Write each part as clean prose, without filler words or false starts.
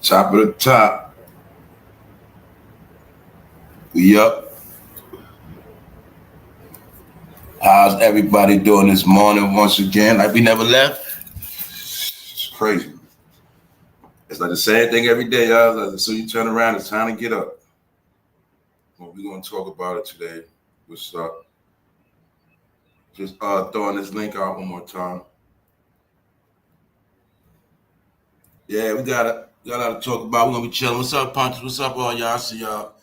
Top of the top. We up. How's everybody doing this morning once again? Like we never left? It's crazy. It's like the same thing every day, y'all. So you turn around, it's time to get up. Well, we're going to talk about it today. What's up? Just throwing this link out one more time. Yeah, we got a lot to talk about. We're going to be chilling. What's up, Punches? What's up, all y'all? I see y'all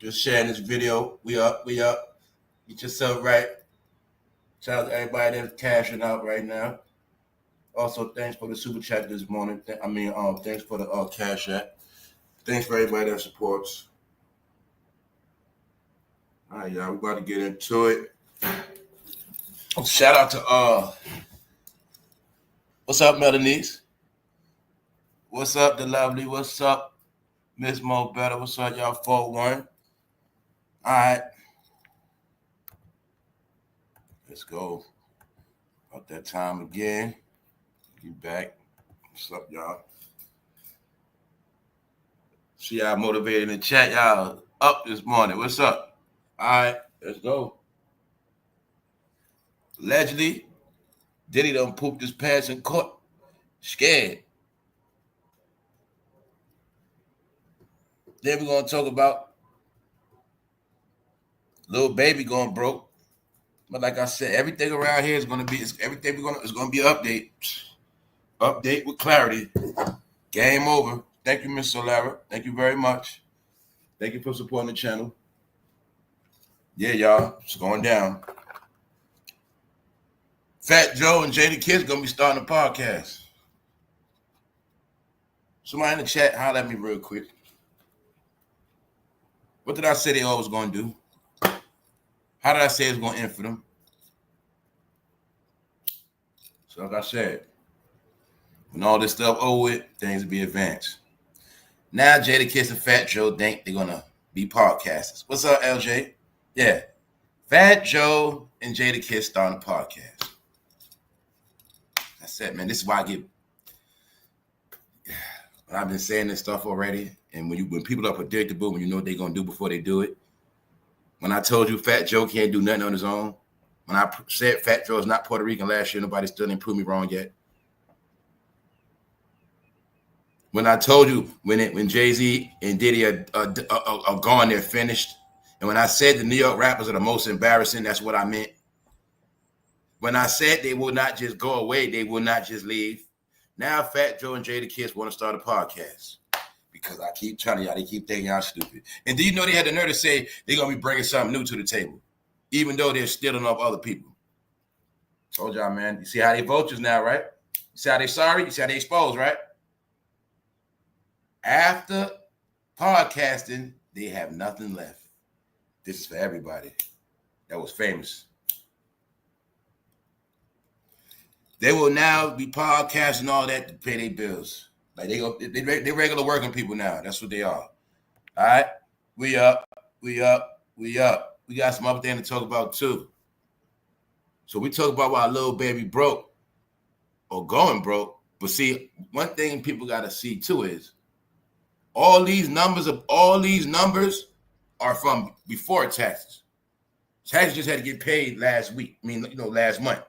just sharing this video. We up. Get yourself right. Shout out to everybody that's cashing out right now. Also, thanks for the super chat this morning. Thanks for the cash app. Thanks for everybody that supports. All right, y'all. We're about to get into it. Shout out to what's up, Melanese? What's up, the lovely? What's up, Miss Mo Better? What's up, y'all? 4-1. All right. Let's go. About that time again. Get back. What's up, y'all? See y'all motivated in the chat. Y'all up this morning. What's up? All right, let's go. Allegedly, Diddy done pooped his pants in court. Scared. Then we're going to talk about Lil Baby going broke. But like I said, everything around here is going to be, it's going to be an update. Update with clarity. Game over. Thank you, Miss Solara. Thank you very much. Thank you for supporting the channel. Yeah, y'all, it's going down. FATJOE and JADAKISS going to be starting a podcast. Somebody in the chat, holler at me real quick. What did I say they always going to do? How did I say it's going to end for them? So like I said, when all this stuff over with, things will be advanced. Now JADAKISS and FATJOE think they're going to be podcasters. What's up, LJ? Yeah. FATJOE and JADAKISS starting a podcast. That's it, man. This is why I get... I've been saying this stuff already, and when people are predictable, when you know what they're going to do before they do it. When I told you FATJOE can't do nothing on his own, when I said FATJOE is not Puerto Rican last year, nobody still didn't prove me wrong yet. When I told you when Jayz and Diddy are gone, they're finished. And when I said the New York rappers are the most embarrassing, that's what I meant. When I said they will not just go away, they will not just leave. Now FATJOE and JADAKISS want to start a podcast. Because I keep telling y'all, they keep thinking y'all stupid. And do you know they had the nerve to say they're going to be bringing something new to the table, even though they're stealing off other people? Told y'all, man. You see how they vultures now, right? You see how they sorry? You see how they exposed, right? After podcasting, they have nothing left. This is for everybody that was famous. They will now be podcasting all that to pay their bills. Like they regular working people now. That's what they are. All right? We up. We got some other things to talk about too. So we talk about why Lil Baby broke or going broke. But see, one thing people got to see too is all these numbers are from before taxes. Taxes just had to get paid last week. Last month.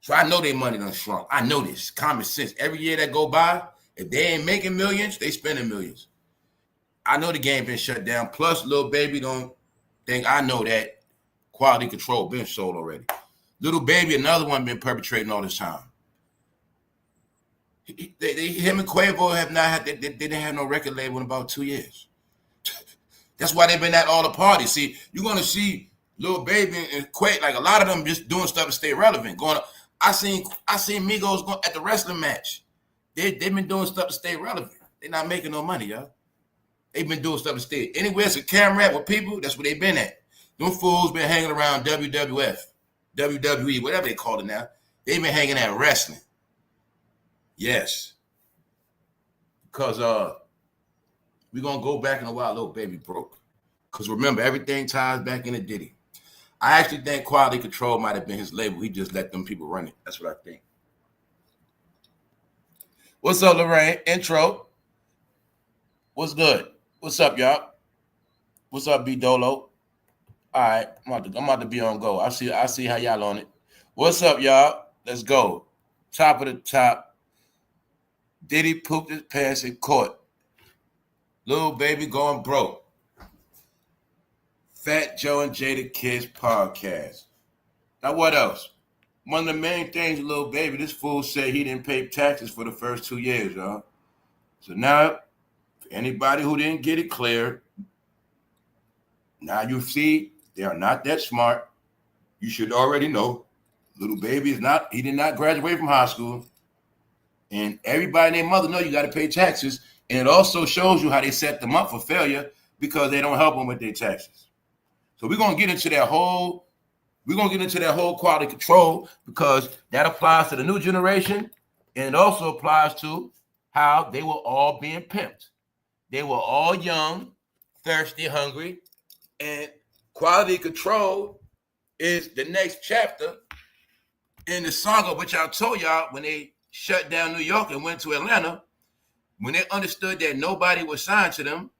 So I know their money done shrunk. I know this. Common sense. Every year that go by, if they ain't making millions, they spending millions. I know the game been shut down. Plus, Lil Baby don't think I know that quality control been sold already. Little Baby, another one been perpetrating all this time. Him and QUAVO have not had, they didn't have no record label in about 2 years. That's why they've been at all the parties. See, you're going to see Lil Baby and QUAVO, like a lot of them just doing stuff to stay relevant. I seen MIGOS going at the wrestling match. They've been doing stuff to stay relevant. They're not making no money, y'all. They've been doing stuff to stay. Anywhere it's a camera at with people, that's where they've been at. Them fools been hanging around WWF, WWE, whatever they call it now. They've been hanging at wrestling. Yes. Because we're going to go back in a while, Lil Baby broke. Because remember, everything ties back into Diddy. I actually think Quality Control might have been his label. He just let them people run it. That's what I think. What's up, Lorraine? Intro. What's good? What's up, y'all? What's up, B Dolo? All right, I'm about to be on go. I see how y'all on it. What's up, y'all? Let's go. Top of the top. Diddy pooped his pants in court. Lil Baby going broke. FATJOE and JADAKISS podcast. Now what else? One of the main things, Lil Baby, this fool said he didn't pay taxes for the first 2 years, y'all. So now, for anybody who didn't get it cleared, now you see they are not that smart. You should already know. Lil Baby he did not graduate from high school. And everybody and their mother know you got to pay taxes. And it also shows you how they set them up for failure because they don't help them with their taxes. So we're gonna get into that whole quality control because that applies to the new generation, and it also applies to how they were all being pimped. They were all young, thirsty, hungry, and quality control is the next chapter in the saga, which I told y'all when they shut down New York and went to Atlanta. When they understood that nobody was signed to them,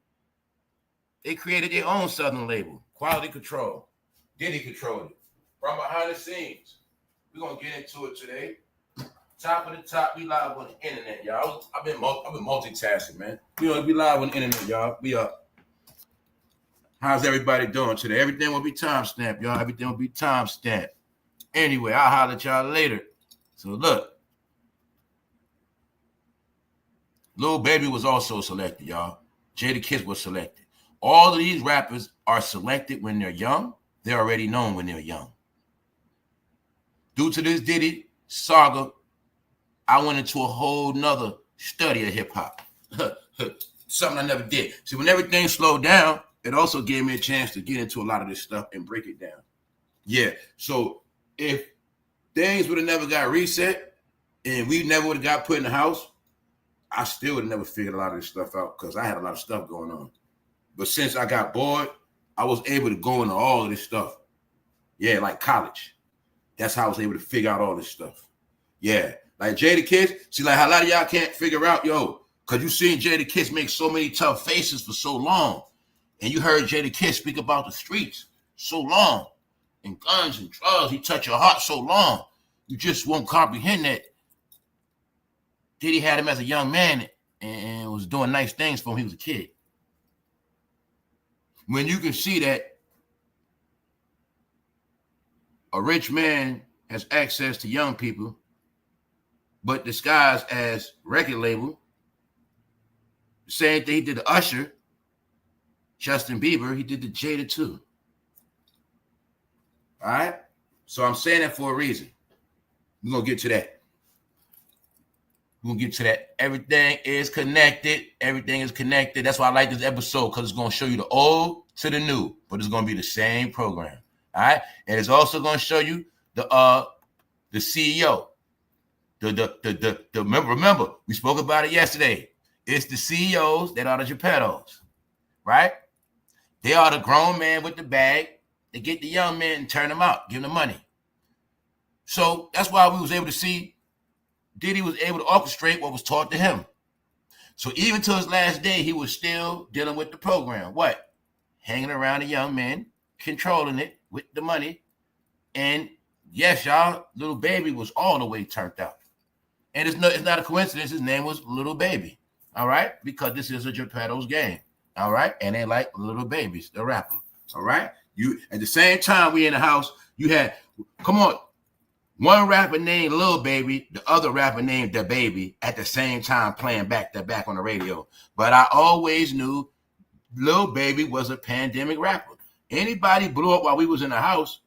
they created their own Southern label, Quality Control. Diddy controlled it. From behind the scenes. We're going to get into it today. Top of the top, we live on the internet, y'all. I've been multitasking, man. We live on the internet, y'all. We up. How's everybody doing today? Everything will be timestamped, y'all. Everything will be timestamped. Anyway, I'll holler at y'all later. So look. Lil Baby was also selected, y'all. JADAKISS was selected. All of these rappers are selected when they're young. They're already known when they're young. Due to this Diddy saga, I went into a whole nother study of hip-hop. Something I never did. See, when everything slowed down, it also gave me a chance to get into a lot of this stuff and break it down. Yeah, so if things would have never got reset and we never would have got put in the house, I still would have never figured a lot of this stuff out because I had a lot of stuff going on. But since I got bored, I was able to go into all of this stuff. Yeah, like college. That's how I was able to figure out all this stuff. Yeah, like JADAKISS. See, like how a lot of y'all can't figure out, because you seen JADAKISS make so many tough faces for so long. And you heard JADAKISS speak about the streets so long. And guns and drugs, he touched your heart so long. You just won't comprehend that Diddy had him as a young man and was doing nice things for him when he was a kid. When you can see that a rich man has access to young people, but disguised as record label, the same thing he did to Usher, Justin Bieber, he did to Jada too. All right? So I'm saying that for a reason. We're going to get to that. We're going to get to that. Everything is connected. Everything is connected. That's why I like this episode, because it's going to show you the old to the new, but it's going to be the same program. All right? And it's also going to show you the CEO. Remember, we spoke about it yesterday. It's the CEOs that are the Geppettos, right? They are the grown man with the bag. They get the young men and turn them out, give them the money. So that's why we was able to see Diddy was able to orchestrate what was taught to him. So even to his last day, he was still dealing with the program. What? Hanging around the young men, controlling it with the money. And yes, y'all, Lil Baby was all the way turned out. And it's not a coincidence. His name was Lil Baby. All right? Because this is a Geppetto's game. All right? And they like Lil Babies, the rapper. All right? You at the same time we in the house, you had, come on, one rapper named Lil Baby, the other rapper named Da Baby at the same time playing back to back on the radio. But I always knew Lil Baby was a pandemic rapper. Anybody blew up while we was in the house,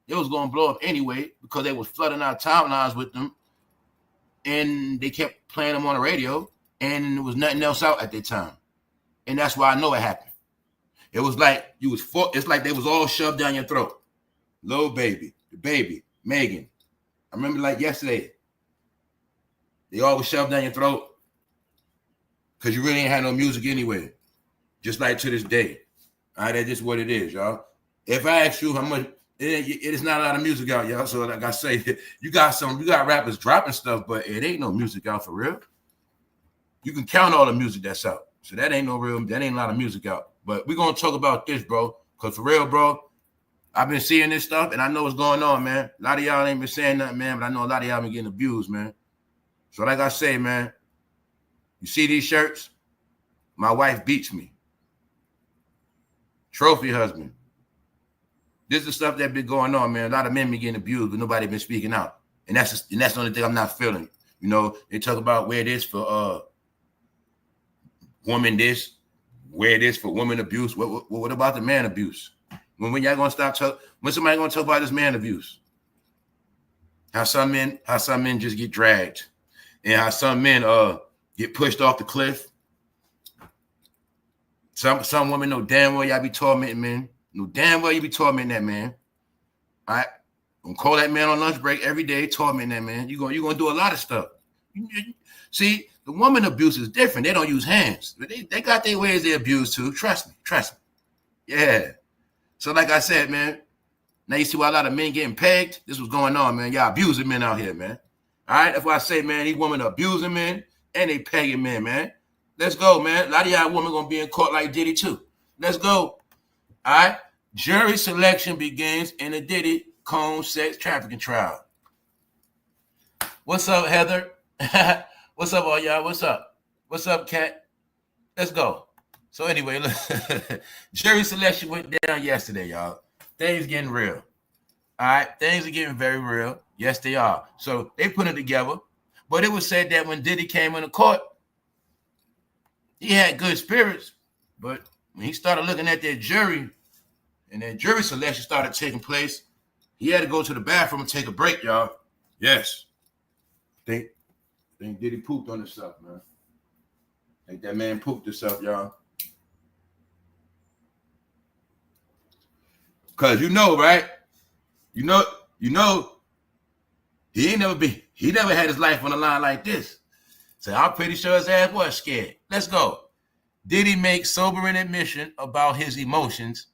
it was going to blow up anyway because they was flooding our timelines with them. And they kept playing them on the radio, and there was nothing else out at that time. And that's why I know it happened. It was like it's like they was all shoved down your throat. Lil Baby, the Baby, Megan. I remember like yesterday. They all was shoved down your throat because you really ain't had no music anyway. Just like to this day. All right, that's just what it is, y'all. If I ask you how much, it is not a lot of music out, y'all. So like I say, you got rappers dropping stuff, but it ain't no music out for real. you can count all the music that's out. So that ain't a lot of music out. But we're going to talk about this, bro. Because for real, bro, I've been seeing this stuff, and I know what's going on, man. A lot of y'all ain't been saying nothing, man, but I know a lot of y'all been getting abused, man. So like I say, man, you see these shirts? My wife beats me. Trophy husband. This is the stuff that been going on, man. A lot of men been getting abused, but nobody been speaking out. And that's the only thing I'm not feeling. You know, they talk about wear this for woman this, wear this for woman abuse. What about the man abuse? When y'all gonna stop talking? When somebody gonna talk about this man abuse? How some men just get dragged, and how some men get pushed off the cliff. Some women know damn well y'all be tormenting men. Know damn well you be tormenting that man. All right? Gonna call that man on lunch break every day, tormenting that man. You gonna do a lot of stuff. See, the woman abuse is different. They don't use hands. But they got their ways they abuse too. Trust me. Yeah. So like I said, man, now you see why a lot of men getting pegged. This was going on, man. Y'all abusing men out here, man. All right? That's why I say, man, these women are abusing men and they pegging men, man. Let's go, man. A lot of y'all women gonna be in court like Diddy too. Let's go. All right? Jury selection begins in the Diddy Combs sex trafficking trial. What's up, Heather? What's up, all y'all? What's up? What's up, Kat? Let's go. So anyway, look, jury selection went down yesterday, y'all. Things getting real. All right? Things are getting very real. Yes, they are. So they put it together. But it was said that when Diddy came into court, he had good spirits. But when he started looking at that jury, and that jury selection started taking place, he had to go to the bathroom and take a break, y'all. Yes. Think Diddy pooped on himself, man. Think that man pooped himself, y'all. Cause you know, right? You know, he never had his life on the line like this. So I'm pretty sure his ass was scared. Let's go. Diddy makes sobering admission about his emotions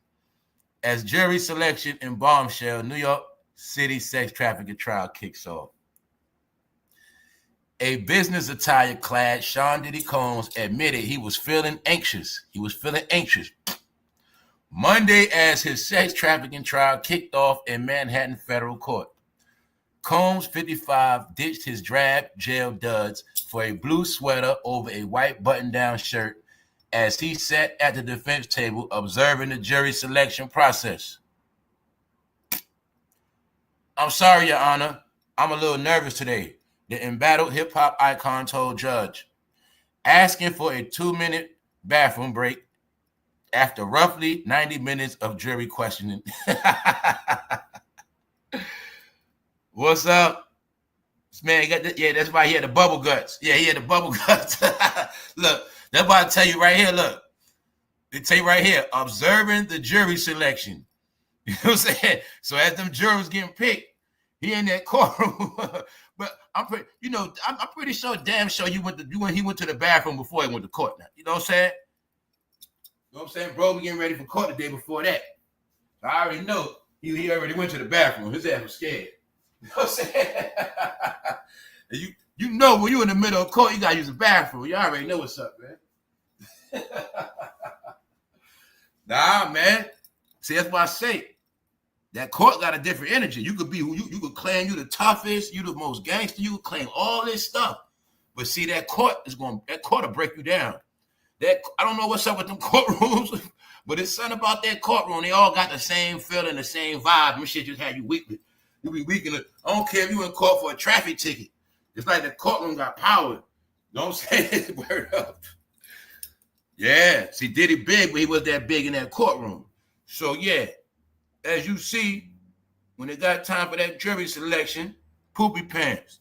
as jury selection in bombshell New York City sex trafficking trial kicks off. A business attire clad Sean Diddy Combs admitted he was feeling anxious. Monday as his sex trafficking trial kicked off in Manhattan federal court. Combs, 55, ditched his drab jail duds for a blue sweater over a white button-down shirt as he sat at the defense table observing the jury selection process. I'm sorry, Your Honor. I'm a little nervous today, the embattled hip-hop icon told judge, asking for a 2-minute bathroom break after roughly 90 minutes of jury questioning. What's up? This man got the, yeah, that's why he had the bubble guts. Yeah, he had the bubble guts. Look, that's why I tell you right here, look. They tell you right here, observing the jury selection. You know what I'm saying? So as them jurors getting picked, he in that courtroom. But I'm pretty sure, damn sure he went to the bathroom before he went to court now. You know what I'm saying? You know what I'm saying? Bro, we getting ready for court the day before that. So I already know he already went to the bathroom. His ass was scared. You know what I'm saying? You know when you in the middle of court, you gotta use the bathroom. You already know what's up, man. Nah, man. See, that's why I say that court got a different energy. You could be you could claim you the toughest, you the most gangster, you could claim all this stuff. But see, that court will break you down. I don't know what's up with them courtrooms, but it's something about that courtroom. They all got the same feeling, the same vibe. And shit just had you weak. You be weak in it. I don't care if you in court for a traffic ticket. It's like the courtroom got power. You know what I'm saying? Word up. Yeah. See, Diddy big, but he was that big in that courtroom. So yeah, as you see, when it got time for that jury selection, poopy pants.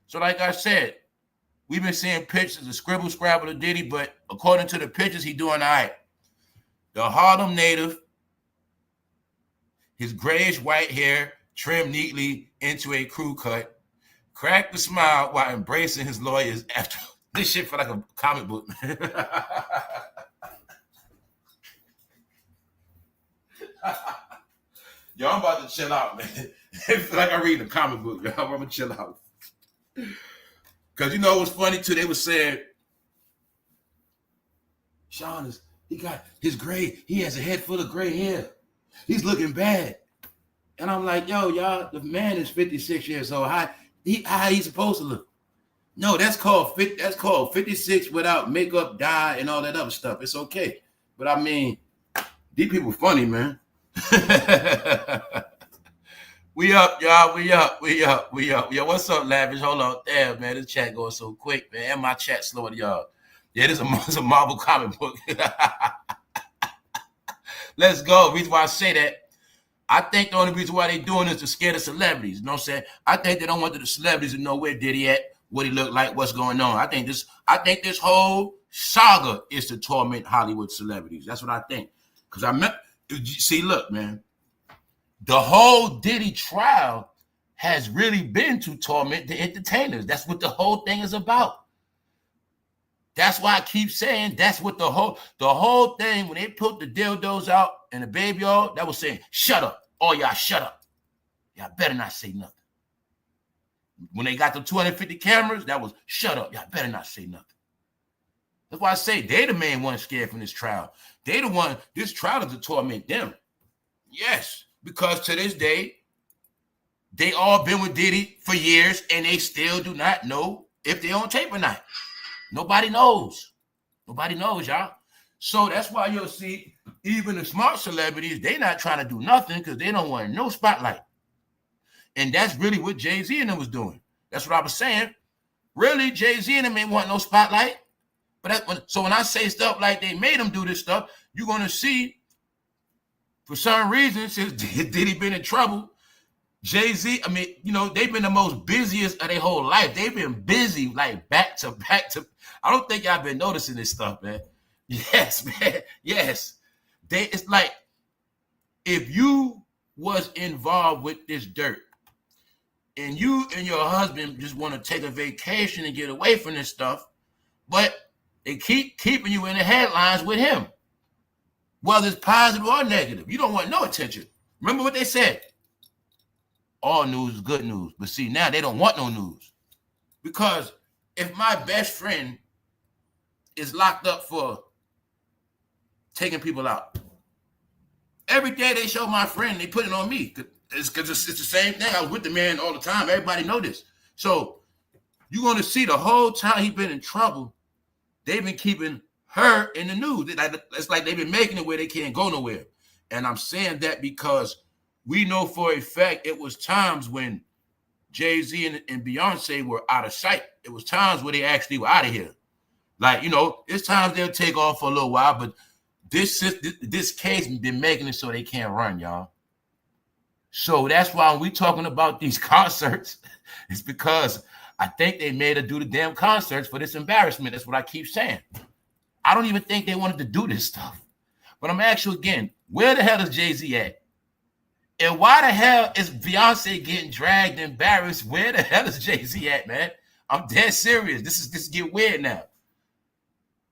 So like I said, we've been seeing pictures of scribble scrabble of Diddy, but according to the pictures, he doing all right. The Harlem native, his grayish white hair trimmed neatly into a crew cut, cracked a smile while embracing his lawyers after this shit felt like a comic book, man. Yo, I'm about to chill out, man. It feel like I'm reading a comic book, yo. I'm gonna chill out. Because you know what's funny too? They were saying Sean he got his gray, he has a head full of gray hair. He's looking bad. And I'm like, yo, y'all, the man is 56 years old. How he supposed to look? No, that's called 56 without makeup, dye, and all that other stuff. It's okay. But I mean, these people funny, man. We up, y'all. We up. Yo, what's up, Lavish? Hold on. Damn, man, this chat going so quick, man. And my chat slower than y'all. Yeah, this is a Marvel comic book. Let's go. The reason why I say that, I think the only reason why they doing this is to scare the celebrities. You know what I'm saying? I think they don't want the celebrities to know where Diddy at, what he look like, what's going on. I think this whole saga is to torment Hollywood celebrities. That's what I think. Because see, look, man, the whole Diddy trial has really been to torment the entertainers. That's what the whole thing is about. That's why I keep saying that's what the whole thing, when they put the dildos out and the baby oil, that was saying, shut up. Oh, y'all shut up. Y'all better not say nothing. When they got the 250 cameras, that was shut up. Y'all better not say nothing. That's why I say they the main one scared from this trial. They the one, this trial is to torment them. Yes, because to this day, they all been with Diddy for years and they still do not know if they on tape or not. Nobody knows. Nobody knows, y'all. So that's why you'll see even the smart celebrities, they not trying to do nothing because they don't want no spotlight. And that's really what Jay-Z and them was doing. That's what I was saying. Really, Jay-Z and them ain't want no spotlight. But so when I say stuff like they made them do this stuff, you're going to see, for some reason, since Diddy been in trouble, Jay-Z, I mean, you know, they've been the most busiest of their whole life. They've been busy, like back to back to. I don't think y'all been noticing this stuff, man. Yes, man. Yes. It's like if you was involved with this dirt and you and your husband just want to take a vacation and get away from this stuff, but they keep keeping you in the headlines with him, whether it's positive or negative. You don't want no attention. Remember what they said? All news is good news. But see, now they don't want no news. Because if my best friend is locked up for taking people out, every day they show my friend, they put it on me. It's because it's the same thing. I was with the man all the time. Everybody know this. So you're going to see the whole time he's been in trouble, they've been keeping her in the news. It's like they've been making it where they can't go nowhere. And I'm saying that because we know for a fact it was times when Jay-Z and Beyonce were out of sight. It was times where they actually were out of here. Like, you know, it's times they'll take off for a little while, but this case been making it so they can't run, y'all. So that's why when we talking about these concerts, it's because I think they made her do the damn concerts for this embarrassment. That's what I keep saying. I don't even think they wanted to do this stuff. But I'm asking you again, where the hell is Jay-Z at? And why the hell is Beyonce getting dragged, embarrassed? Where the hell is Jay-Z at, man? I'm dead serious. This get weird now.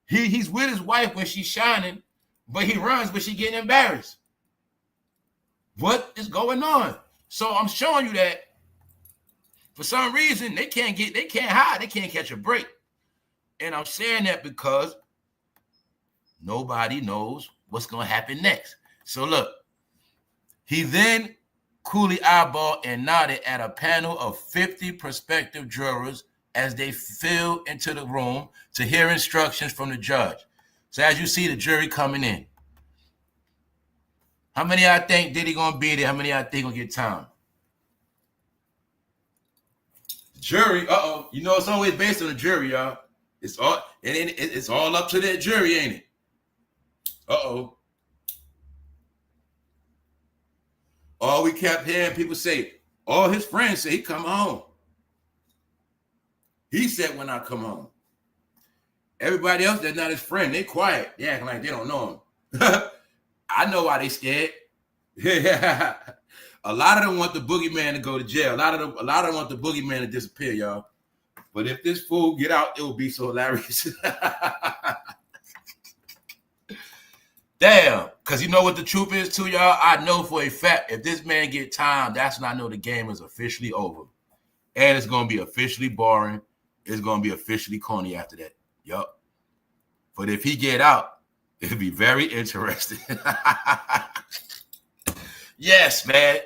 He's with his wife when she's shining, but he runs when she getting embarrassed. What is going on? So I'm showing you that for some reason they can't hide, they can't catch a break. And I'm saying that because nobody knows what's gonna happen next. So look. He then coolly eyeballed and nodded at a panel of 50 prospective jurors as they filed into the room to hear instructions from the judge. So as you see the jury coming in, how many of y'all think Diddy gonna be there? How many of y'all think gonna get time? Jury, you know it's always based on the jury, y'all. It's all up to that jury, ain't it? All we kept hearing people say, all his friends say he come home. He said when I come home. Everybody else that's not his friend, they quiet. They acting like they don't know him. I know why they scared. A lot of them want the boogeyman to go to jail. A lot of them want the boogeyman to disappear, y'all. But if this fool get out, it will be so hilarious. Damn, because you know what the truth is too, y'all? I know for a fact if this man get time, that's when I know the game is officially over. And it's going to be officially boring. It's going to be officially corny after that. Yup. But if he get out, It'll be very interesting. Yes, man.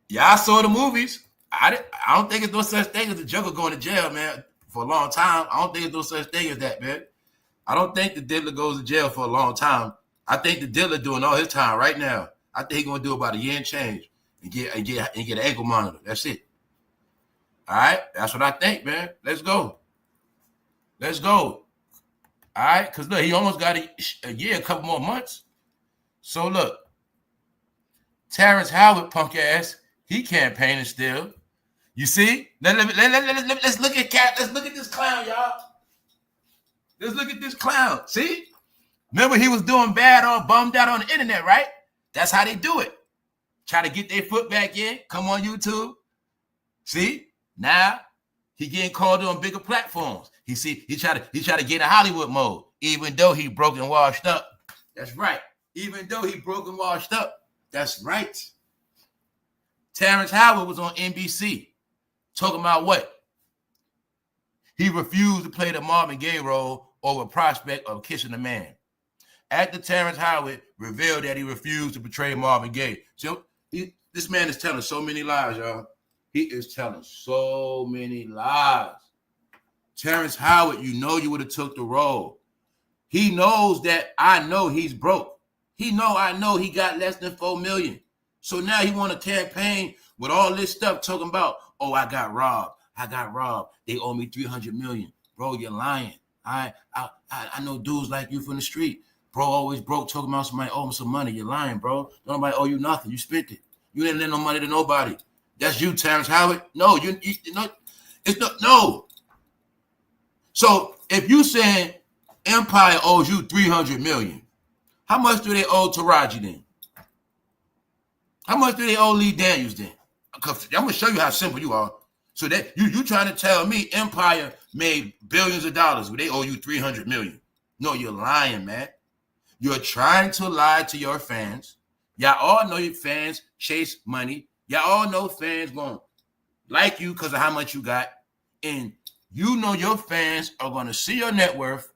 Yeah, I saw the movies. I don't think it's no such thing as the Joker going to jail, man, for a long time. I don't think it's no such thing as that, man. I don't think the diddler goes to jail for a long time. I think the diddler doing all his time right now. I think he's gonna do about a year and change and get an ankle monitor. That's it. All right, that's what I think, man. Let's go. Let's go. All right, because look, he almost got a year, a couple more months. So look, Terrence Howard, punk ass, he campaigning still. You see? Let's look at Let's look at this clown, y'all. Let's look at this clown. See? Remember he was doing bad or bummed out on the internet, right? That's how they do it. Try to get their foot back in. Come on YouTube. See? Now he getting called on bigger platforms. He try to get in Hollywood mode, even though he broke and washed up. That's right. Even though he broke and washed up. That's right. Terrence Howard was on NBC talking about what? He refused to play the Marvin Gaye role over prospect of kissing a man. Actor Terrence Howard revealed that he refused to portray Marvin Gaye. So this man is telling so many lies, y'all. He is telling so many lies. Terrence Howard, you know you would have took the role. He knows that I know he's broke. I know he got less than $4 million. So now he want to campaign with all this stuff talking about, oh, I got robbed. They owe me $300 million. Bro, you're lying. I know dudes like you from the street. Bro, always broke, talking about somebody owe him some money. You're lying, bro. Nobody owe you nothing. You spent it. You didn't lend no money to nobody. That's you, Terrence Howard. No, it's not. No. So if you saying Empire owes you $300 million, how much do they owe Taraji then? How much do they owe Lee Daniels then? I'm gonna show you how simple you are. So that you trying to tell me Empire made billions of dollars, but they owe you $300 million. No, you're lying, man. You're trying to lie to your fans. Y'all all know your fans chase money. Y'all all know fans gonna like you because of how much you got. And you know your fans are gonna see your net worth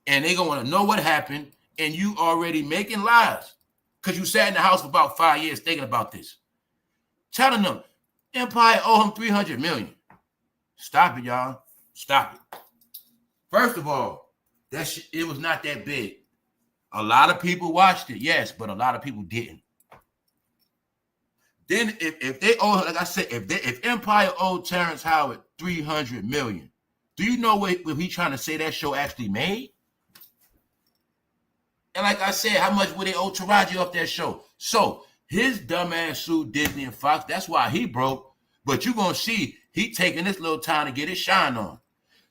and they're gonna want to know what happened. And you already making lies because you sat in the house for about 5 years thinking about this. Telling them Empire owe him $300 million. Stop it, y'all. Stop it. First of all, it was not that big. A lot of people watched it, yes, but a lot of people didn't. Then if they owe, like I said, if Empire owed Terrence Howard $300 million, do you know what he trying to say that show actually made? And like I said, how much would they owe Taraji off that show? So his dumbass sued Disney and Fox. That's why he broke. But you're going to see he taking this little time to get his shine on.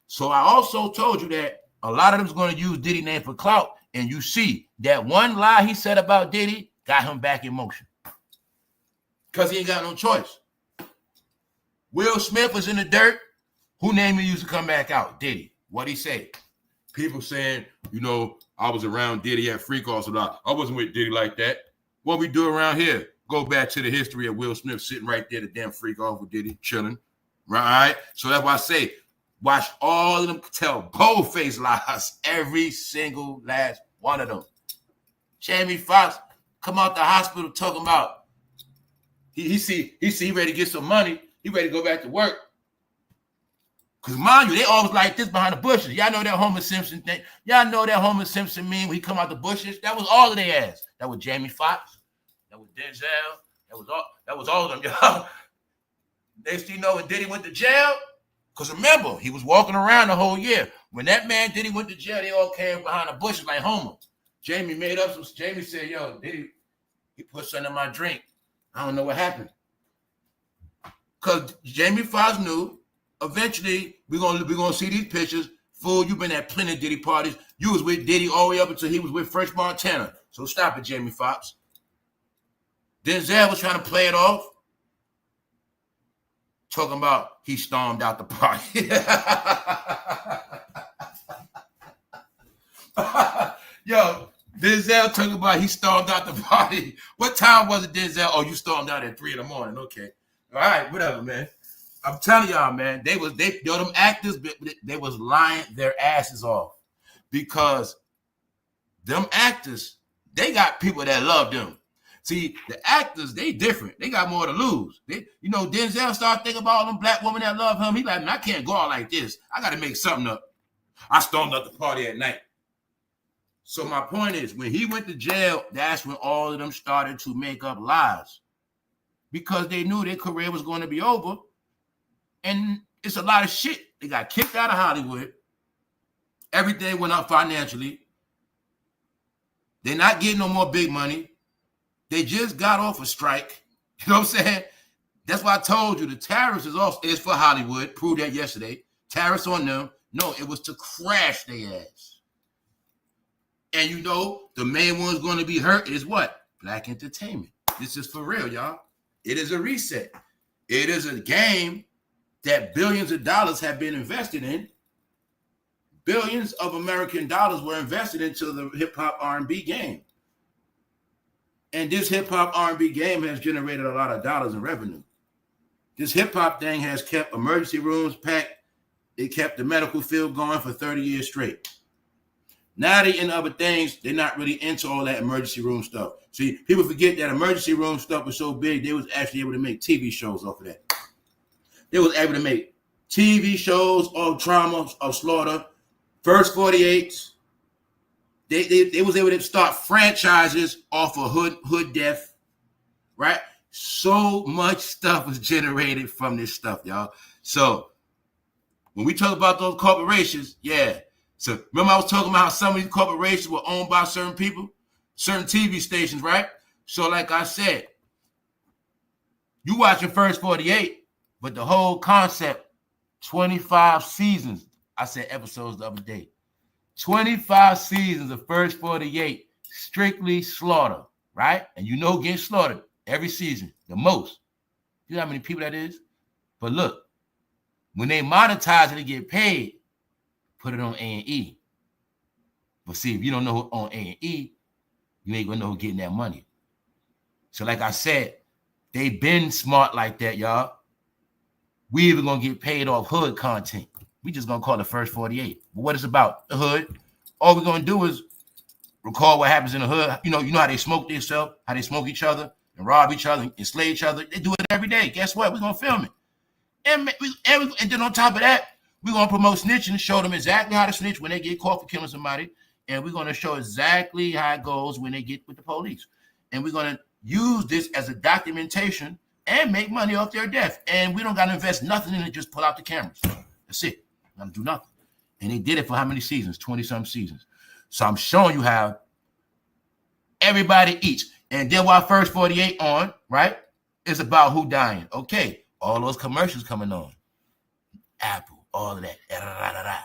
So I also told you that a lot of them's going to use Diddy name for clout. And you see that one lie he said about Diddy got him back in motion. Because he ain't got no choice. Will Smith was in the dirt. Who name he used to come back out? Diddy. What'd he say? People saying, I was around Diddy at freak offs a lot. I wasn't with Diddy like that. What we do around here? Go back to the history of Will Smith sitting right there, the damn freak off with Diddy, chilling. Right? So that's why I say, watch all of them tell bold-faced lies, every single last one of them. Jamie Foxx come out the hospital talking about he ready to get some money. He ready to go back to work. Because mind you, they always like this behind the bushes. Y'all know that Homer Simpson thing. Y'all know that Homer Simpson meme when he come out the bushes. That was all of their ass. That was Jamie Foxx. That was Denzel. That was all of them, y'all. Next thing you know, when Diddy went to jail, because remember, he was walking around the whole year. When that man Diddy went to jail, they all came behind the bushes like Homer. Jamie said, yo, Diddy, he put something in my drink. I don't know what happened. Because Jamie Foxx knew eventually we're gonna see these pictures. Fool, you've been at plenty of Diddy parties. You was with Diddy all the way up until he was with French Montana. So stop it, Jamie Foxx. Denzel was trying to play it off. Talking about he stormed out the party. Yo, Denzel talking about he stormed out the party. What time was it, Denzel? Oh, you stormed out at 3 a.m. Okay. All right, whatever, man. I'm telling y'all, man, them actors, they was lying their asses off because them actors, they got people that love them. See, the actors, they different. They got more to lose. Denzel started thinking about all them black women that love him. He like, man, I can't go out like this. I got to make something up. I stormed up the party at night. So my point is, when he went to jail, that's when all of them started to make up lies because they knew their career was going to be over. And it's a lot of shit. They got kicked out of Hollywood. Everything went up financially. They're not getting no more big money. They just got off a strike. You know what I'm saying? That's why I told you the tariffs is for Hollywood. Proved that yesterday. Tariffs on them. No, it was to crash their ass. And the main one's going to be hurt is what? Black entertainment. This is for real, y'all. It is a reset. It is a game that billions of dollars have been invested in. Billions of American dollars were invested into the hip-hop R&B game. And this hip-hop R&B game has generated a lot of dollars in revenue. This hip-hop thing has kept emergency rooms packed. It kept the medical field going for 30 years straight. Now they in other things, they're not really into all that emergency room stuff. See, people forget that emergency room stuff was so big, they was actually able to make TV shows off of that. They was able to make TV shows of trauma, of slaughter, First 48s. They was able to start franchises off of hood death, right? So much stuff was generated from this stuff, y'all. So when we talk about those corporations, yeah. So remember I was talking about how some of these corporations were owned by certain people, certain TV stations, right? So like I said, you watching First 48, but the whole concept, 25 seasons. I said episodes the other day. 25 seasons of First 48, strictly slaughter, right? And getting slaughtered every season, the most. You know how many people that is? But look, when they monetize it and get paid, put it on A&E. But see, if you don't know on A&E, you ain't gonna know who getting that money. So like I said, they been smart like that, y'all. We even gonna get paid off hood content. We just gonna call it First 48. But what it's about, the hood. All we're gonna do is record what happens in the hood. You know how they smoke themselves, how they smoke each other and rob each other and slay each other. They do it every day. Guess what? We're gonna film it. And then on top of that, we're gonna promote snitching, show them exactly how to snitch when they get caught for killing somebody. And we're gonna show exactly how it goes when they get with the police. And we're gonna use this as a documentation and make money off their death. And we don't gotta invest nothing in it, just pull out the cameras. That's it. Not do nothing. And they did it for how many seasons? 20-some seasons. So I'm showing you how everybody eats. And then while First 48 on, right, it's about who dying. Okay, all those commercials coming on. Apple, all of that.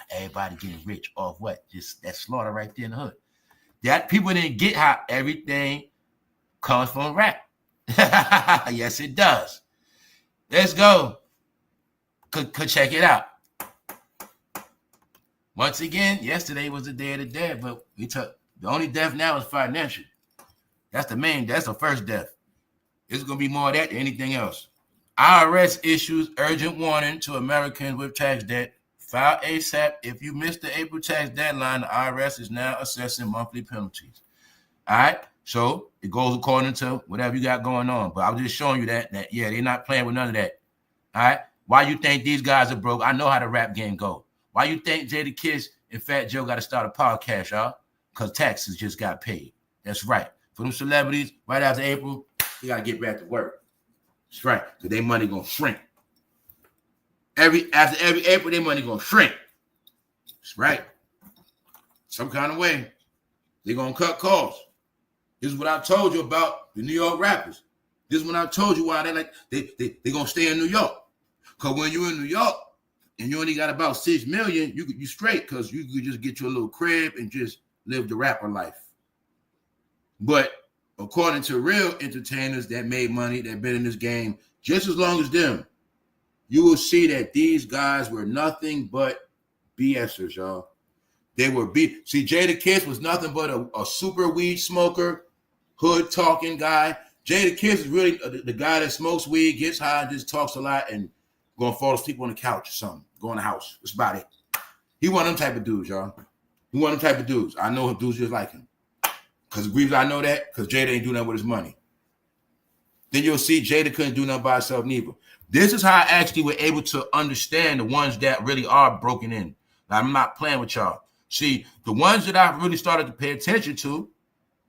Everybody getting rich off what? Just that slaughter right there in the hood. That people didn't get how everything comes from rap. Yes, it does. Let's go. Could check it out. Once again, yesterday was the Day of the Dead, but we took the only death now is financial. That's the first death. It's gonna be more of that than anything else. IRS issues urgent warning to Americans with tax debt. File ASAP. If you missed the April tax deadline, the IRS is now assessing monthly penalties. All right, so it goes according to whatever you got going on. But I was just showing you that yeah, they're not playing with none of that. All right, why you think these guys are broke? I know how the rap game go. Why you think JADAKISS and FATJOE got to start a podcast, y'all? Because taxes just got paid. That's right. For them celebrities, right after April, they got to get back to work. That's right. Because their money going to shrink. After every April, their money going to shrink. That's right. Some kind of way. They're going to cut costs. This is what I told you about the New York rappers. This is when I told you why they going to stay in New York. Because when you're in New York, and you only got about 6 million, you straight because you could just get you a little crib and just live the rapper life. But according to real entertainers that made money, that been in this game just as long as them, you will see that these guys were nothing but BSers, y'all. They were See, JADAKISS was nothing but a super weed smoker, hood talking guy. JADAKISS is really the guy that smokes weed, gets high, and just talks a lot and gonna fall asleep on the couch or something. Go in the house. That's about it. He one of them type of dudes, y'all. He one of them type of dudes. I know dudes just like him. Because the reason I know that, because Jada ain't do nothing with his money. Then you'll see Jada couldn't do nothing by herself neither. This is how I actually were able to understand the ones that really are broken in. Now, I'm not playing with y'all. See, the ones that I really started to pay attention to,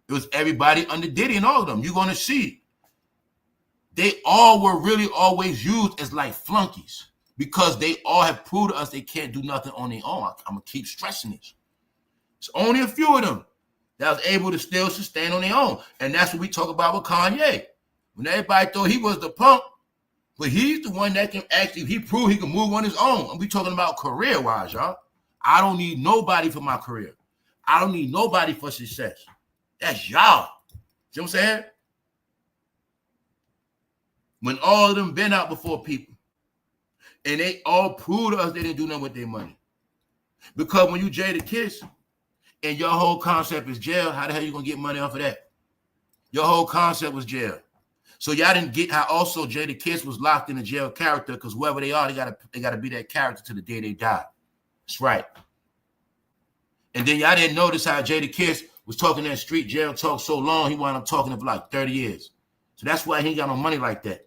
it was everybody under Diddy and all of them. You're going to see. They all were really always used as like flunkies because they all have proved to us they can't do nothing on their own. I'm going to keep stressing this. It's only a few of them that was able to still sustain on their own. And that's what we talk about with Kanye. When everybody thought he was the punk, but he's the one that can actually, he proved he can move on his own. And we talking about career-wise, y'all. I don't need nobody for my career. I don't need nobody for success. That's y'all. See what I'm saying? When all of them been out before people, and they all proved to us they didn't do nothing with their money. Because when you Jadakiss, and your whole concept is jail, how the hell you gonna get money off of that? Your whole concept was jail. So y'all didn't get how also Jadakiss was locked in a jail character because whoever they are, they gotta be that character to the day they die. That's right. And then y'all didn't notice how Jadakiss was talking that street jail talk so long, he wound up talking for like 30 years. So that's why he ain't got no money like that.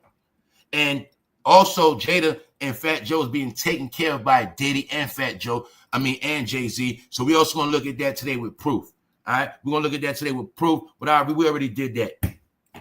And also Jada and Fat Joe is being taken care of by Diddy and Fat Joe. And Jay-Z. So we also gonna look at that today with proof. All right, we're gonna look at that today with proof. But we already did that.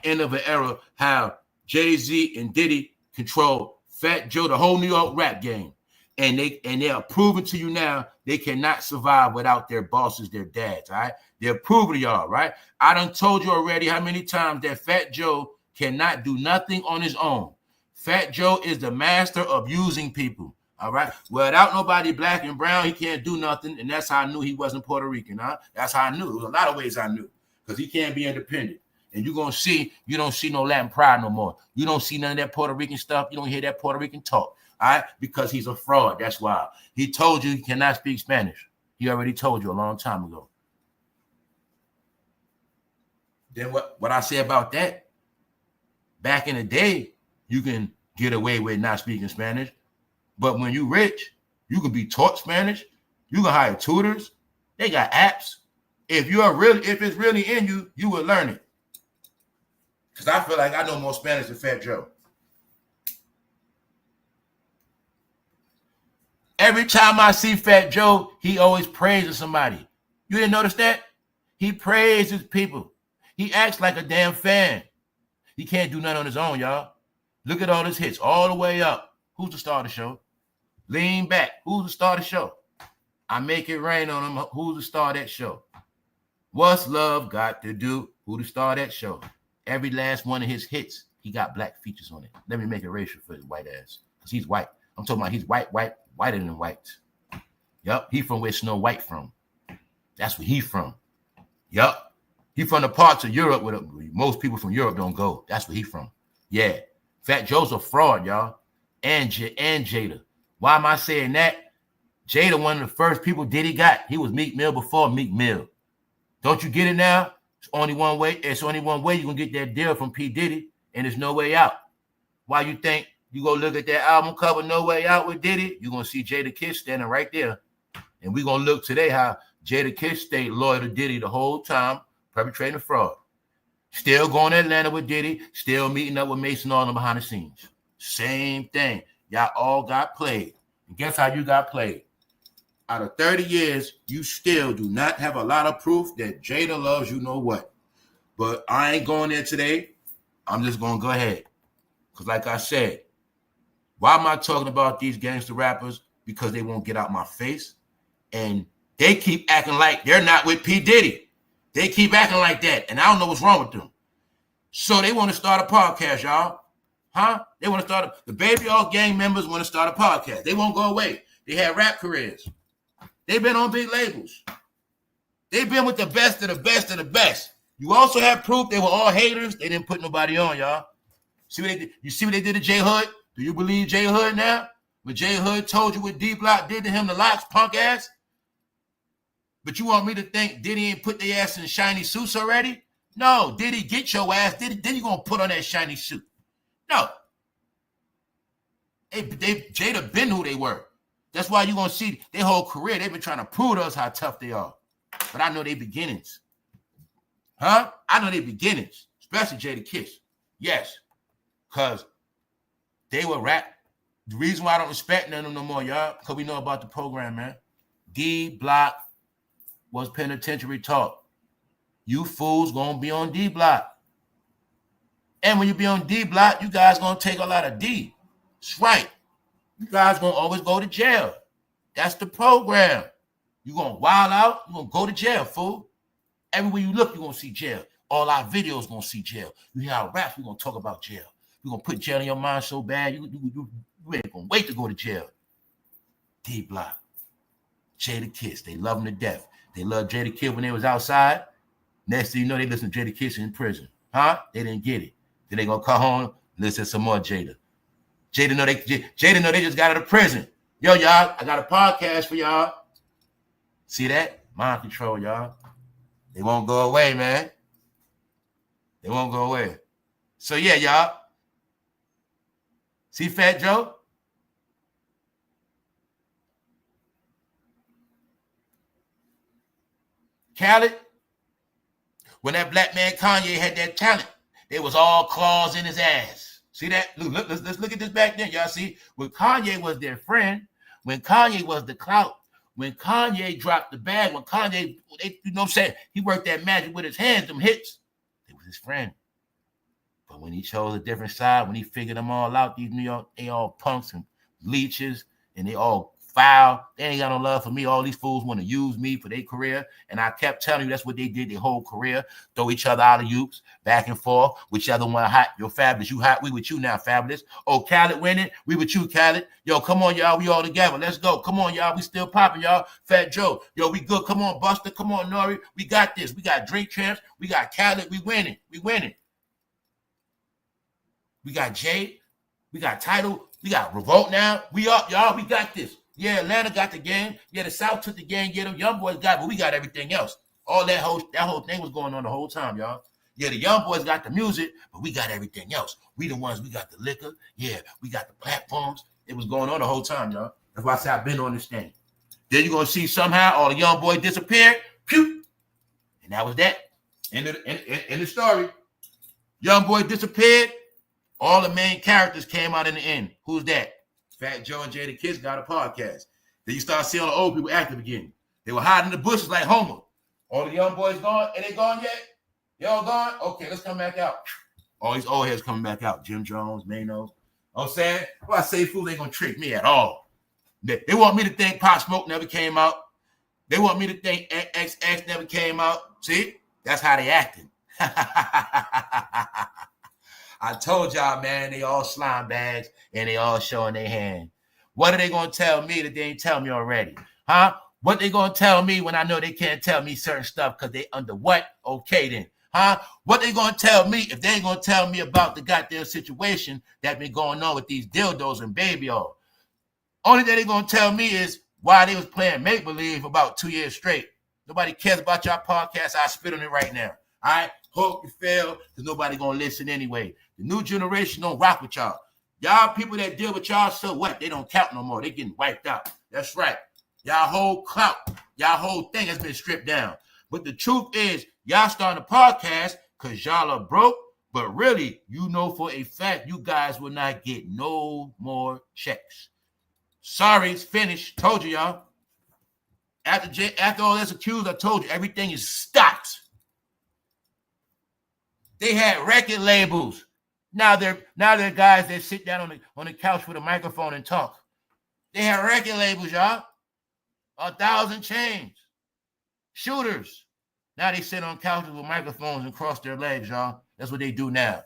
End of an era, how Jay-Z and Diddy control Fat Joe, the whole New York rap game, and they are proving to you now they cannot survive without their bosses, their dads. All right, they're proving to y'all. Right, I done told you already how many times that Fat Joe cannot do nothing on his own. Fat Joe is the master of using people. All right. Without nobody black and brown, he can't do nothing. And that's how I knew he wasn't Puerto Rican. Huh? That's how I knew. There was a lot of ways I knew. Because he can't be independent. And you're going to see, you don't see no Latin pride no more. You don't see none of that Puerto Rican stuff. You don't hear that Puerto Rican talk. All right. Because he's a fraud. That's why. He told you he cannot speak Spanish. He already told you a long time ago. Then what I say about that, back in the day, you can get away with not speaking Spanish. But when you rich, you can be taught Spanish. You can hire tutors. They got apps. If it's really in you, you will learn it. Because I feel like I know more Spanish than Fat Joe. Every time I see Fat Joe, he always praises somebody. You didn't notice that? He praises people. He acts like a damn fan. He can't do nothing on his own, y'all. Look at all his hits all the way up. Who's the star of the show? Lean Back. Who's the star of the show? I Make It Rain on him. Who's the star of that show? What's Love Got to Do? Who the star of that show? Every last one of his hits, he got black features on it. Let me make it racial for his white ass. Because he's white. I'm talking about he's whiter than white. Yup. He from where Snow White from. That's where he from. Yup. He from the parts of Europe where most people from Europe don't go. That's where he from. Yeah. Fat Joe's a fraud, y'all. And Jada. Why am I saying that? Jada, one of the first people Diddy got. He was Meek Mill before Meek Mill. Don't you get it now? It's only one way. It's only one way you can get that deal from P. Diddy, and there's no way out. Why you think you go look at that album cover, No Way Out with Diddy? You're going to see Jadakiss standing right there. And we're going to look today how Jadakiss stayed loyal to Diddy the whole time, perpetrating a fraud. Still going to Atlanta with Diddy, still meeting up with Mason all behind the scenes. Same thing. Y'all all got played. And guess how you got played? Out of 30 years, you still do not have a lot of proof that Jada loves you know what. But I ain't going there today. I'm just going to go ahead. Because like I said, why am I talking about these gangster rappers? Because they won't get out my face. And they keep acting like they're not with P. Diddy. They keep acting like that. And I don't know what's wrong with them. So they want to start a podcast, y'all. Huh? They want to start the Baby All gang members want to start a podcast. They won't go away. They have rap careers. They've been on big labels. They've been with the best of the best of the best. You also have proof they were all haters. They didn't put nobody on, y'all. See what they did? You see what they did to J Hood? Do you believe J Hood now? When J Hood told you what D Block did to him, the locks, punk ass? But you want me to think Diddy ain't put their ass in shiny suits already? No, Diddy get your ass. Then you gonna put on that shiny suit. No. Jada been who they were. That's why you're going to see their whole career. They've been trying to prove to us how tough they are. But I know their beginnings. Huh? I know their beginnings, especially Jadakiss. Yes, because they were rap. The reason why I don't respect none of them no more, y'all, because we know about the program, man. D Block was penitentiary talk. You fools gonna be on D Block. And when you be on D Block, you guys gonna take a lot of D. That's right. You guys gonna always go to jail. That's the program. You gonna wild out, you gonna go to jail, fool. Everywhere you look, you're gonna see jail. All our videos gonna see jail. You hear our raps, we're gonna talk about jail. We're gonna put jail in your mind so bad, you ain't gonna wait to go to jail. D Block, Jadakiss, they love him to death. They loved Jadakiss when they was outside. Next thing you know, they listen to Jadakiss in prison. Huh? They didn't get it. Then they gonna come home, listen to some more Jada. Jada know they just got out of prison. Yo, y'all, I got a podcast for y'all. See that? Mind control, y'all. They won't go away, man. They won't go away. So yeah, y'all. See Fat Joe? Khaled, when that black man Kanye had that talent, they was all claws in his ass. See that? Look, let's look at this back then. Y'all see? When Kanye was their friend, when Kanye was the clout, when Kanye dropped the bag, when Kanye, you know what I'm saying? He worked that magic with his hands, them hits. It was his friend. But when he chose a different side, when he figured them all out, these New York, they all punks and leeches, and they all foul. They ain't got no love for me. All these fools want to use me for their career. And I kept telling you that's what they did their whole career. Throw each other out of oops, back and forth. Whichever one hot. You're fabulous. You hot. We with you now, fabulous. Oh, Khaled winning. We with you, Khaled. Yo, come on, y'all. We all together. Let's go. Come on, y'all. We still popping, y'all. Fat Joe. Yo, we good. Come on, Buster. Come on, Nori. We got this. We got Drink Champs. We got Khaled. We winning. We winning. We got Jay. We got Title. We got Revolt now. We up, y'all. We got this. Yeah, Atlanta got the game. Yeah, the South took the game. Yeah, them young boys got it, but we got everything else. All that whole thing was going on the whole time, y'all. Yeah, the young boys got the music, but we got everything else. We the ones, we got the liquor. Yeah, we got the platforms. It was going on the whole time, y'all. That's why I say I've been on this thing. Then you're going to see somehow all the young boys disappeared. Pew! And that was that. End of the story. Young boy disappeared. All the main characters came out in the end. Who's that? Fat Joe and Jadakiss got a podcast. Then you start seeing all the old people active again. They were hiding in the bushes like Homer. All the young boys gone. Ain't they gone yet? Y'all gone? Okay, let's come back out. All these old heads coming back out. Jim Jones, Manos. You know what I'm saying? Well, I say fools ain't gonna trick me at all. They want me to think Pop Smoke never came out. They want me to think XX never came out. See? That's how they acting. I told y'all, man, they all slime bags and they all showing their hand. What are they going to tell me that they ain't tell me already? Huh? What they going to tell me when I know they can't tell me certain stuff because they under what? Okay, then. Huh? What they going to tell me if they ain't going to tell me about the goddamn situation that been going on with these dildos and baby all? Only thing they going to tell me is why they was playing make-believe about 2 years straight. Nobody cares about your podcast. I spit on it right now. All right? Hope you fail because nobody going to listen anyway. The new generation don't rock with y'all. Y'all people that deal with y'all, so what? They don't count no more. They getting wiped out. That's right. Y'all whole clout, y'all whole thing has been stripped down. But the truth is, y'all starting a podcast because y'all are broke. But really, you know for a fact you guys will not get no more checks. Sorry, it's finished. Told you, y'all. After all that's accused, I told you, everything is stopped. They had record labels. Now they're guys that sit down on the couch with a microphone and talk. They have record labels, y'all. 1,000 chains. Shooters. Now they sit on couches with microphones and cross their legs, y'all. That's what they do now.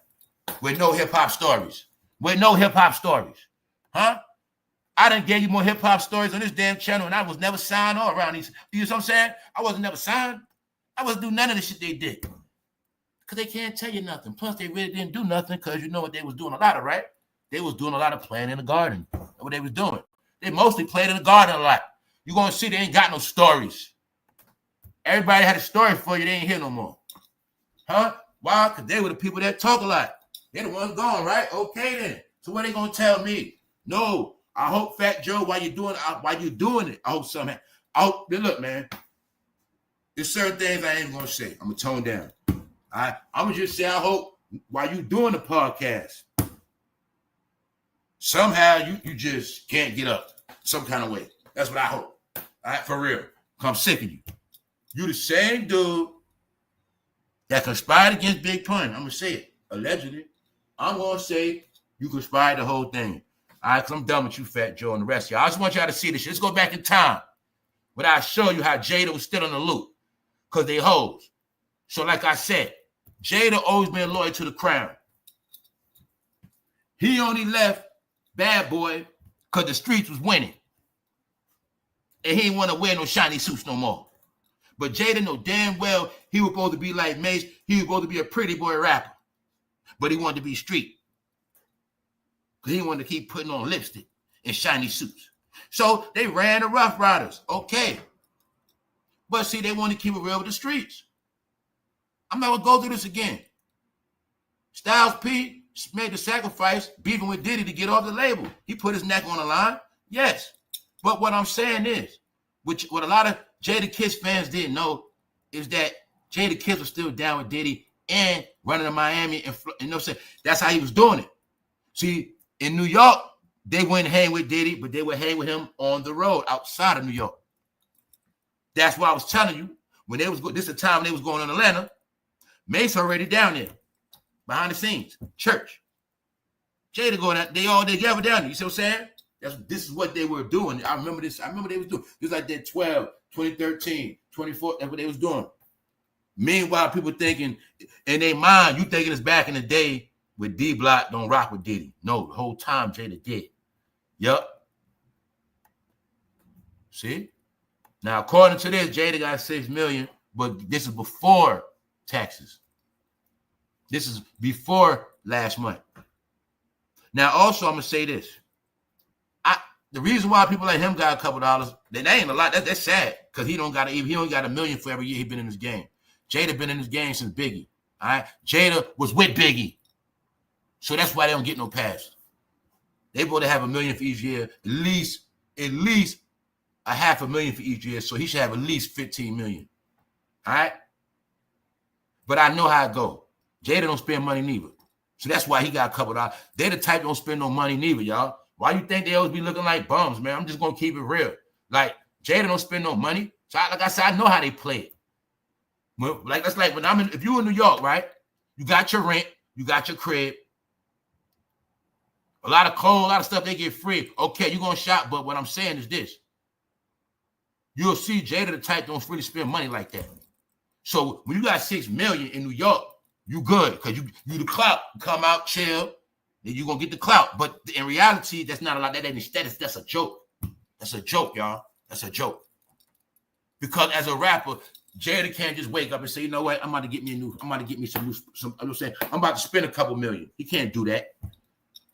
With no hip-hop stories. With no hip-hop stories. Huh? I done gave you more hip-hop stories on this damn channel, and I was never signed or around these. You know what I'm saying? I wasn't never signed. I wasn't doing none of the shit they did. Because they can't tell you nothing. Plus, they really didn't do nothing because you know what they was doing a lot of, right? They was doing a lot of playing in the garden. That's what they was doing. They mostly played in the garden a lot. You're going to see they ain't got no stories. Everybody had a story for you. They ain't here no more. Huh? Why? Because they were the people that talk a lot. They're the ones gone, right? Okay, then. So what they going to tell me? No. I hope, Fat Joe, while you doing it, I hope something. Look, man. There's certain things I ain't going to say. I'm going to tone down. I'm gonna just say I hope while you doing the podcast, somehow you just can't get up some kind of way. That's what I hope. All right, for real. I'm sick of you. You the same dude that conspired against Big Pun. I'm gonna say it. Allegedly. I'm gonna say you conspired the whole thing. All right, because I'm done with you, Fat Joe, and the rest of y'all. I just want y'all to see this shit. Let's go back in time. But I'll show you how Jada was still in the loop. Because they hoes. So like I said, Jada always been loyal to the crown. He only left Bad Boy because the streets was winning. And he didn't want to wear no shiny suits no more. But Jada know damn well he was supposed to be like Mace. He was supposed to be a pretty boy rapper. But he wanted to be street. Because he wanted to keep putting on lipstick and shiny suits. So they ran the Rough Riders. Okay. But see, they want to keep it real with the streets. I'm not going to go through this again. Styles P made the sacrifice beefing with Diddy to get off the label. He put his neck on the line. Yes. But what I'm saying is, which what a lot of Jadakiss fans didn't know, is that Jadakiss was still down with Diddy and running to Miami. And you know what I'm saying? That's how he was doing it. See, in New York, they wouldn't hang with Diddy, but they would hang with him on the road outside of New York. That's why I was telling you, when they was this is the time when they was going in Atlanta, Mace already down there, behind the scenes, church. Jada going out, they all together down there. You see what I'm saying? This is what they were doing. I remember this. I remember they was doing. It was like that 12, 2013, 24. That's what they was doing. Meanwhile, people thinking, in their mind, you thinking it's back in the day with D Block don't rock with Diddy. No, the whole time Jada did. Yup. See? Now, according to this, Jada got $6 million, but this is before taxes. This is before last month. Now, also, I'm gonna say this. The reason why people like him got a couple dollars, that ain't a lot. That's sad because he only got $1 million for every year he been in this game. Jada been in this game since Biggie. All right, Jada was with Biggie, so that's why they don't get no pass. They both have $1 million for each year, at least $500,000 for each year. So he should have at least $15 million. All right, but I know how it go. Jada don't spend money neither, so that's why he got a couple dollars. They the type that don't spend no money neither, y'all. Why you think they always be looking like bums, man? I'm just gonna keep it real. Like Jada don't spend no money. So like I said, I know how they play it. Like that's like when if you in New York, right? You got your rent, you got your crib, a lot of clothes, a lot of stuff they get free. Okay, you gonna shop, but what I'm saying is this: you'll see Jada the type don't really spend money like that. So when you got $6 million in New York, you good because you the clout. You come out, chill. Then you're going to get the clout. But in reality, that's not a lot. That's a joke. That's a joke, y'all. That's a joke. Because as a rapper, Jada can't just wake up and say, you know what, I'm about to get me some I'm saying, I'm about to spend a couple million. He can't do that.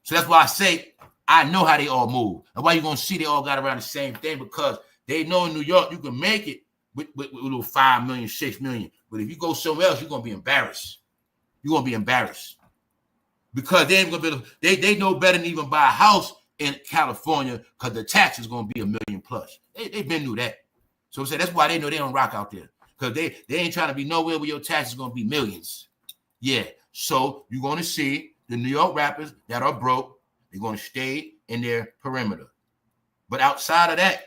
So that's why I say, I know how they all move. And why you're going to see they all got around the same thing, because they know in New York, you can make it with little 5 million, 6 million. But if you go somewhere else, you're going to be embarrassed. You're going to be embarrassed. Because they ain't gonna be able to, they know better than even buy a house in California because the tax is gonna be $1 million plus. They've been through that. So that's why they know they don't rock out there. Because they ain't trying to be nowhere where your tax is gonna be millions. Yeah. So you're gonna see the New York rappers that are broke, they're gonna stay in their perimeter. But outside of that,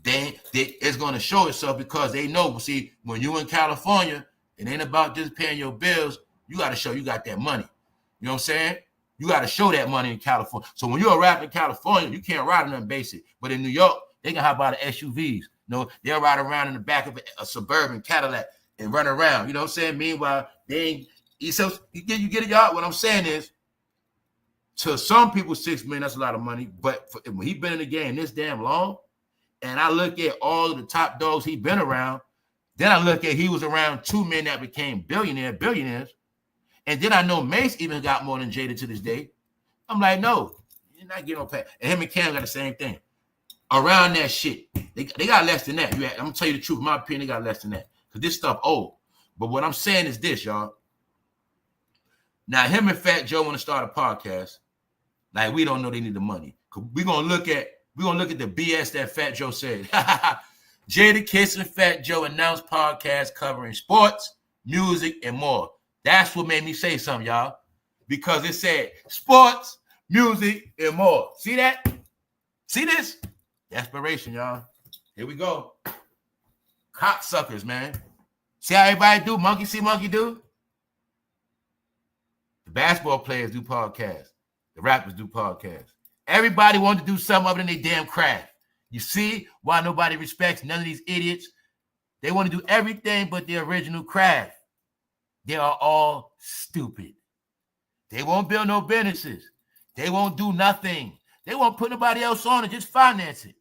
it's gonna show itself because they know, see, when you in California, it ain't about just paying your bills, you gotta show you got that money. You know what I'm saying? You got to show that money in California. So when you're a rapper in California, you can't ride in nothing basic. But in New York, they can hop out of SUVs. You know, they'll ride around in the back of a suburban Cadillac and run around. You know what I'm saying? Meanwhile, they ain't. So you get it, y'all? What I'm saying is, to some people, $6 million, that's a lot of money. But when he been in the game this damn long, and I look at all of the top dogs he been around, then I look at he was around 2 men that became billionaires. And then I know Mace even got more than Jada to this day. I'm like, no, you're not getting no pay. And him and Cam got the same thing. Around that shit. They got less than that. I'm going to tell you the truth. In my opinion, they got less than that. Because this stuff old. But what I'm saying is this, y'all. Now, him and Fat Joe want to start a podcast. Like, we don't know they need the money. We're going to look at the BS that Fat Joe said. Jadakiss and Fat Joe announced podcast covering sports, music, and more. That's what made me say something, y'all. Because it said sports, music, and more. See that? See this? Desperation, y'all. Here we go. Cocksuckers, man. See how everybody do? Monkey see, monkey do? The basketball players do podcasts. The rappers do podcasts. Everybody wants to do something other than their damn craft. You see why nobody respects none of these idiots? They want to do everything but their original craft. They are all stupid. They won't build no businesses. They won't do nothing. They won't put nobody else on and just finance it.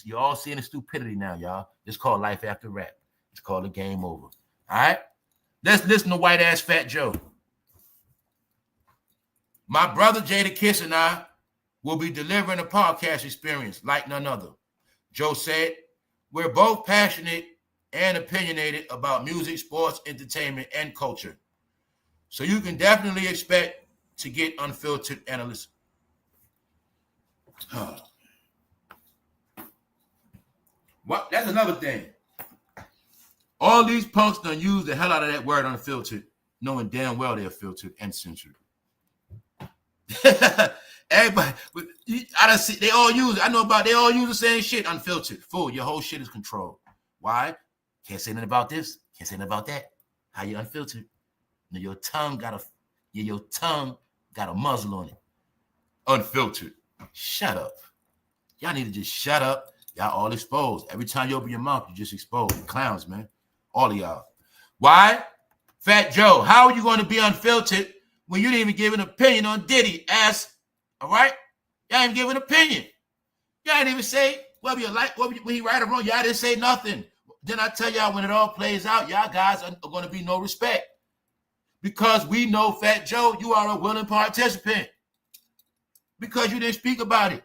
You're all seeing the stupidity now, y'all. It's called life after rap. It's called a game over. All right? Let's listen to white ass Fat Joe. My brother Jadakiss and I will be delivering a podcast experience like none other. Joe said, we're both passionate and opinionated about music, sports, entertainment, and culture. So you can definitely expect to get unfiltered analysis. What? That's another thing. All these punks done use the hell out of that word unfiltered, knowing damn well they're filtered and censored. Everybody, I don't see, they all use it. I know about, they all use the same shit, unfiltered. Fool, your whole shit is controlled. Why? Can't say nothing about this. Can't say nothing about that. How you unfiltered? Your tongue got a muzzle on it. Unfiltered. Shut up. Y'all need to just shut up. Y'all all exposed. Every time you open your mouth, you just exposed. Clowns, man. All of y'all. Why? Fat Joe, how are you going to be unfiltered when you didn't even give an opinion on Diddy? Ass. All right? Y'all ain't give an opinion. Y'all ain't even say whether you like, when he right or wrong. Y'all didn't say nothing. Then I tell y'all, when it all plays out, y'all guys are going to be no respect. Because we know, Fat Joe, you are a willing participant. Because you didn't speak about it.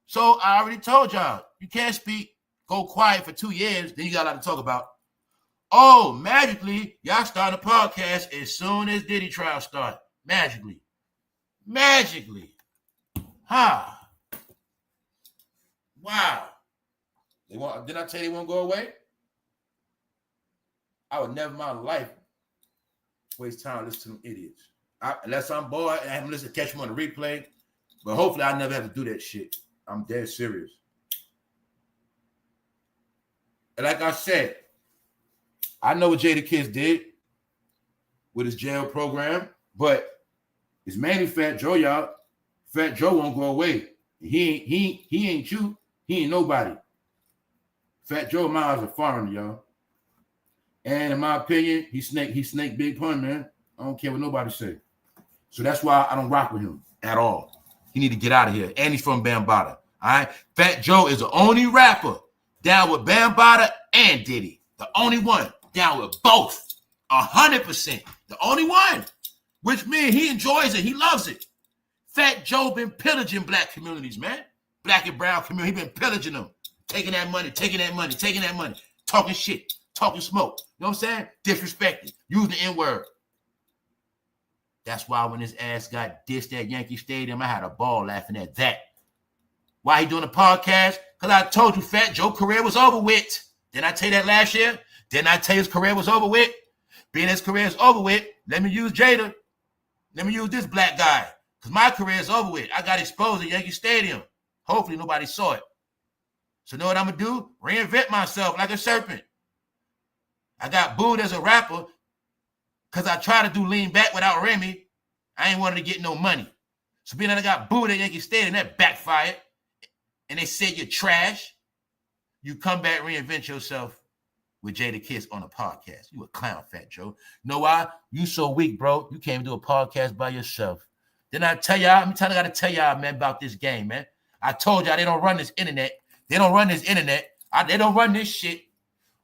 So I already told y'all, you can't speak, go quiet for 2 years, then you got a lot to talk about. Oh, magically, y'all start a podcast as soon as Diddy trial start. Magically. Magically. Wow. Didn't I tell you they won't go away? I would never in my life waste time listening to them idiots. Unless I'm bored and I haven't listened, catch them on the replay. But hopefully I never have to do that shit. I'm dead serious. And like I said, I know what Jadakiss did with his jail program, but it's mainly Fat Joe, y'all. Fat Joe won't go away. He ain't you. He ain't nobody. Fat Joe Miles a foreigner, y'all. And in my opinion, he snake big pun, man. I don't care what nobody say. So that's why I don't rock with him at all. He need to get out of here. And he's from Bambaataa. All right. Fat Joe is the only rapper down with Bambaataa and Diddy. The only one down with both. 100%. The only one. Which means he enjoys it. He loves it. Fat Joe been pillaging black communities, man. Black and brown community. He been pillaging them. Taking that money. Talking shit. Talking smoke. You know what I'm saying? Disrespecting. Using the N-word. That's why when his ass got dissed at Yankee Stadium, I had a ball laughing at that. Why he doing a podcast? Because I told you Fat Joe's career was over with. Didn't I tell you that last year? Didn't I tell you his career was over with? Being his career is over with, let me use Jada. Let me use this black guy. Because my career is over with. I got exposed at Yankee Stadium. Hopefully nobody saw it. So know what I'm going to do? Reinvent myself like a serpent. I got booed as a rapper because I tried to do lean back without Remy. I ain't wanted to get no money. So being that I got booed at Yankee Stadium, that backfired. And they said you're trash. You come back, reinvent yourself with Jadakiss on a podcast. You a clown, Fat Joe. You know why? You so weak, bro. You can't even do a podcast by yourself. Then I tell y'all, I got to tell y'all, man, about this game, man. I told y'all they don't run this internet. They don't run this internet. They don't run this shit.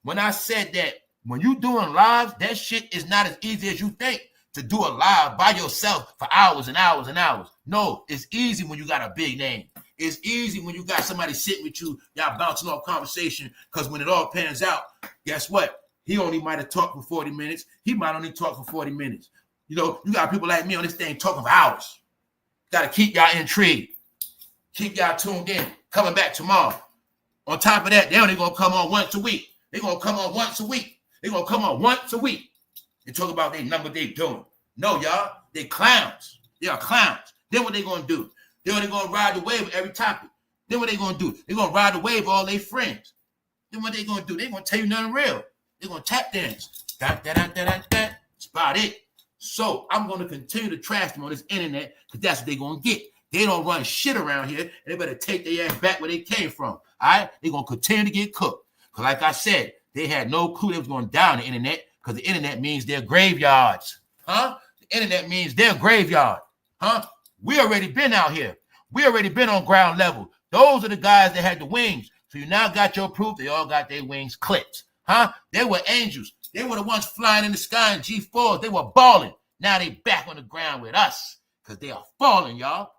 When I said that, when you doing lives, that shit is not as easy as you think to do a live by yourself for hours and hours and hours. No, it's easy when you got a big name. It's easy when you got somebody sitting with you, y'all bouncing off conversation, because when it all pans out, guess what? He only might have talked for 40 minutes. He might only talk for 40 minutes. You know, you got people like me on this thing talking for hours. Got to keep y'all intrigued. Keep y'all tuned in. Coming back tomorrow. On top of that, they only going to come on once a week. They're going to come on once a week. They're going to come on once a week. and talk about they number they doing. No, y'all, they clowns. They are clowns. Then what they gonna do? Then they gonna ride the wave with every topic. Then what they gonna do? They gonna ride the wave with all their friends. Then what they gonna do? They gonna tell you nothing real. They gonna tap dance. That's about it. So I'm gonna continue to trash them on this internet because that's what they gonna get. They don't run shit around here, and they better take their ass back where they came from. All right? They're gonna continue to get cooked. Because like I said, they had no clue they was going down the internet because the internet means they're graveyards. Huh? The internet means they're graveyard. Huh? We already been out here. We already been on ground level. Those are the guys that had the wings. So you now got your proof. They all got their wings clipped. Huh? They were angels. They were the ones flying in the sky in G4s. They were balling. Now they back on the ground with us because they are falling, y'all.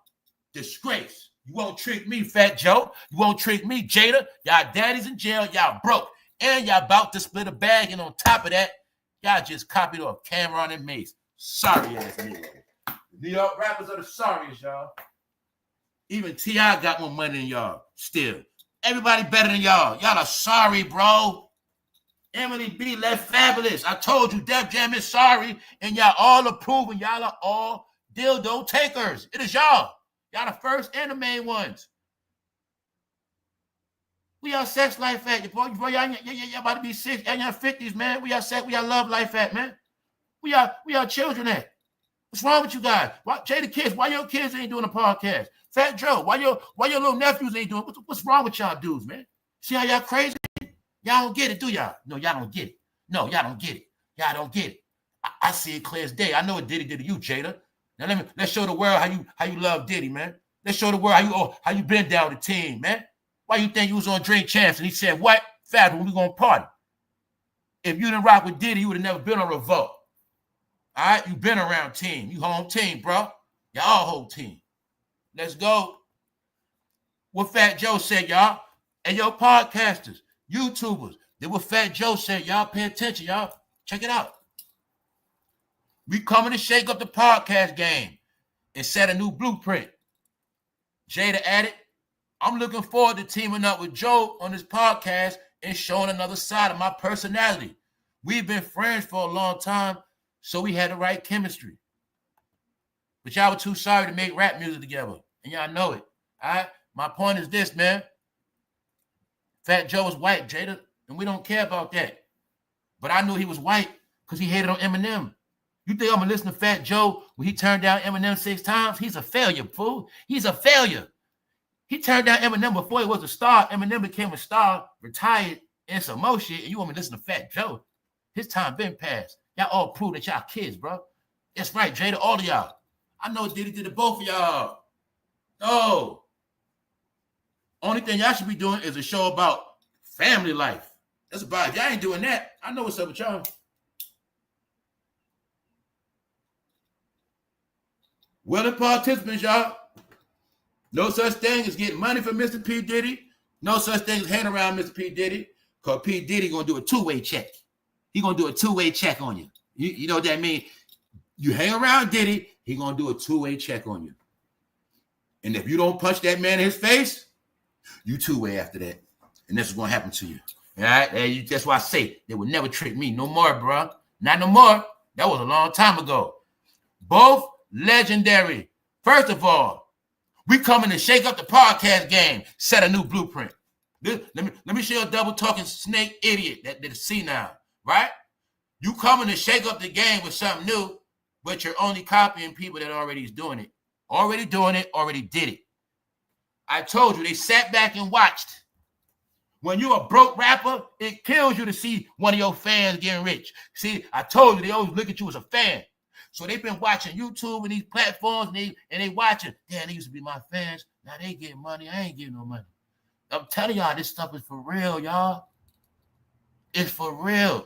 Disgrace. You won't trick me, Fat Joe. You won't trick me, Jada. Y'all daddy's in jail. Y'all broke. And y'all about to split a bag. And on top of that, y'all just copied off Cameron and Mace. Sorry ass nigga. New York rappers are the sorriest, y'all. Even T.I. got more money than y'all. Still. Everybody better than y'all. Y'all are sorry, bro. Emily B left fabulous. I told you Def Jam is sorry. And y'all all approve. And y'all are all dildo takers. It is y'all. Y'all the first and the main ones. We are sex life at, boy. Y'all about to be 6, y'all in your 50s, man. We are sex, we are love life at, man. We are children at. What's wrong with you guys? Why JADAKISS, why your kids ain't doing a podcast? Fat Joe, why your little nephews ain't doing? What's wrong with y'all dudes, man? See how y'all crazy? Y'all don't get it, do y'all? No, y'all don't get it. No, y'all don't get it. Y'all don't get it. I see it clear as day. I know what Diddy did to you, Jada. Now let's show the world how you love Diddy, man. Let's show the world how you been down the team, man. Why you think you was on Drink Champs and he said, what? Fat, when we gonna party? If you didn't rock with Diddy, you would have never been on Revolt. All right? You been around team. You home team, bro. Y'all whole team. Let's go. What Fat Joe said, y'all. And your podcasters, YouTubers, did what Fat Joe said. Y'all pay attention, y'all. Check it out. We coming to shake up the podcast game and set a new blueprint. Jada added, I'm looking forward to teaming up with Joe on this podcast and showing another side of my personality. We've been friends for a long time, so we had the right chemistry. But y'all were too sorry to make rap music together, and y'all know it. All right? My point is this, man. Fat Joe was white, Jada, and we don't care about that. But I knew he was white because he hated on Eminem. You think I'm going to listen to Fat Joe when he turned down Eminem 6 times? He's a failure, fool. He's a failure. He turned down Eminem before he was a star. Eminem became a star, retired, and some more shit, and you want me to listen to Fat Joe? His time been passed. Y'all all prove that y'all kids, bro. That's right, Jada, all of y'all. I know Diddy did to both of y'all. No. Only thing y'all should be doing is a show about family life. That's about it. If y'all ain't doing that, I know what's up with y'all. Willing participants, y'all. No such thing as getting money from Mr. P. Diddy. No such thing as hanging around Mr. P. Diddy. Because P. Diddy going to do a two-way check. He going to do a two-way check on you. You know what that means? You hang around Diddy, he going to do a two-way check on you. And if you don't punch that man in his face, you two-way after that. And this is going to happen to you. All right? That's why I say they would never trick me no more, bro. Not no more. That was a long time ago. Both legendary. First of all, we coming to shake up the podcast game, set a new blueprint. Let me show you a double talking snake idiot that did see now, right? You coming to shake up the game with something new, but you're only copying people that already is doing it. Already doing it, already did it. I told you, they sat back and watched. When you're a broke rapper, it kills you to see one of your fans getting rich. See, I told you, they always look at you as a fan. So they've been watching YouTube and these platforms, and they watching. Damn, they used to be my fans. Now they getting money. I ain't getting no money. I'm telling y'all, this stuff is for real, y'all. It's for real.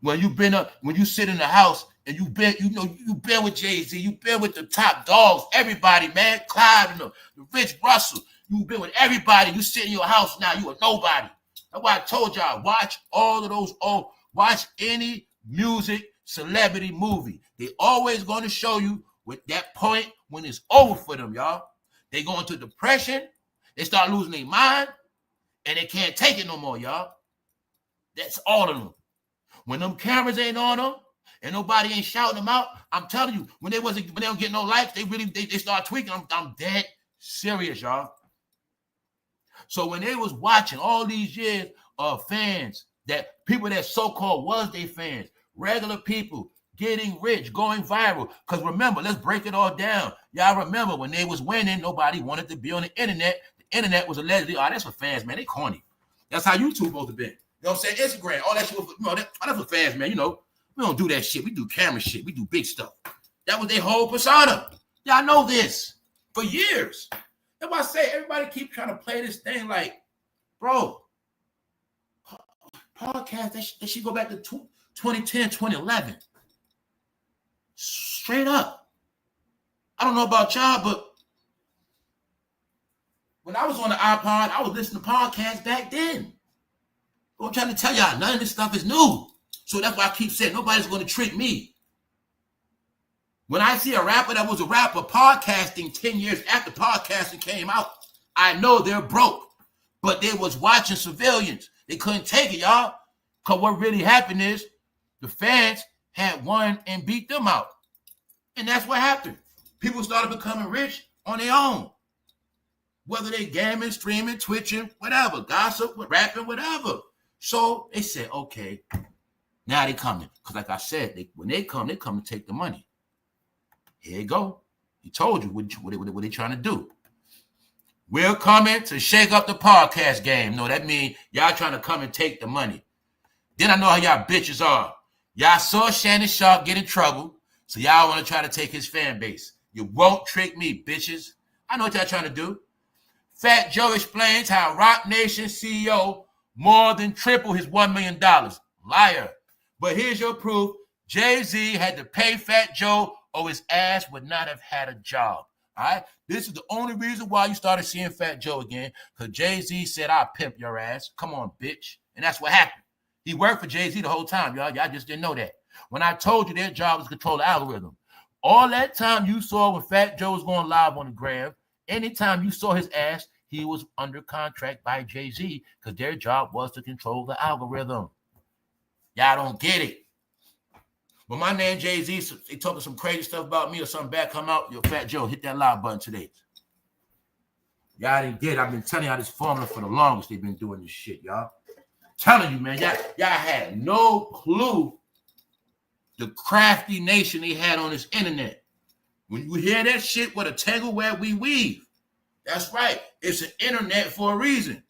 When you sit in the house and you've been with Jay-Z, you've been with the top dogs, everybody, man, Clive and the Rich Russell. You've been with everybody. You sit in your house now, you a nobody. That's why I told y'all, watch all of those, watch any music celebrity movie. They always going to show you with that point when it's over for them, y'all. They go into depression, they start losing their mind, and they can't take it no more, y'all. That's all of them. When them cameras ain't on them, And nobody ain't shouting them out. I'm telling you, when they don't get no likes, they start tweaking. I'm dead serious, y'all. So when they was watching all these years of fans, that people that so-called was they fans, regular people getting rich, going viral. Because remember, let's break it all down. Y'all remember when they was winning, nobody wanted to be on the internet. The internet was allegedly, oh, that's for fans, man. They corny. That's how YouTube supposed to be. You know what I'm saying? Instagram, all that shit, that's for fans, man. You know, we don't do that shit. We do camera shit. We do big stuff. That was their whole persona. Y'all know this for years. That's why I say everybody keep trying to play this thing like, bro, podcast, that should go back to 2010, 2011. Straight up. I don't know about y'all, but when I was on the iPod, I was listening to podcasts back then. I'm trying to tell y'all, none of this stuff is new. So that's why I keep saying nobody's going to trick me. When I see a rapper that was a rapper podcasting 10 years after podcasting came out, I know they're broke. But they was watching civilians. They couldn't take it, y'all. Because what really happened is the fans had won and beat them out. And that's what happened. People started becoming rich on their own. Whether they gambling, streaming, twitching, whatever, gossip, rapping, whatever. So they said, okay, now they coming. Because like I said, when they come to take the money. Here you go. He told you what they trying to do. We're coming to shake up the podcast game. No, that means y'all trying to come and take the money. Then I know how y'all bitches are. Y'all saw shannonsharpe get in trouble, so y'all want to try to take his fan base. You won't trick me, bitches. I know what y'all trying to do. FATJOE explains how Roc Nation CEO more than triple his $1 million. Liar. But here's your proof. Jay-Z had to pay FATJOE or his ass would not have had a job. All right? This is the only reason why you started seeing FATJOE again, because Jay-Z said, I'll pimp your ass. Come on, bitch. And that's what happened. He worked for Jay-Z the whole time, y'all. Y'all just didn't know that. When I told you their job was to control the algorithm, all that time you saw when FATJOE was going live on the gram, anytime you saw his ass, he was under contract by Jay-Z because their job was to control the algorithm. Y'all don't get it. When my name Jay-Z, they talking some crazy stuff about me or something bad come out, yo, FATJOE, hit that live button today. Y'all didn't get it. I've been telling y'all this formula for the longest. They've been doing this shit, y'all. Telling you, man, y'all had no clue the crafty nation they had on this internet. When you hear that shit, what a tangle web we weave. That's right. It's an internet for a reason.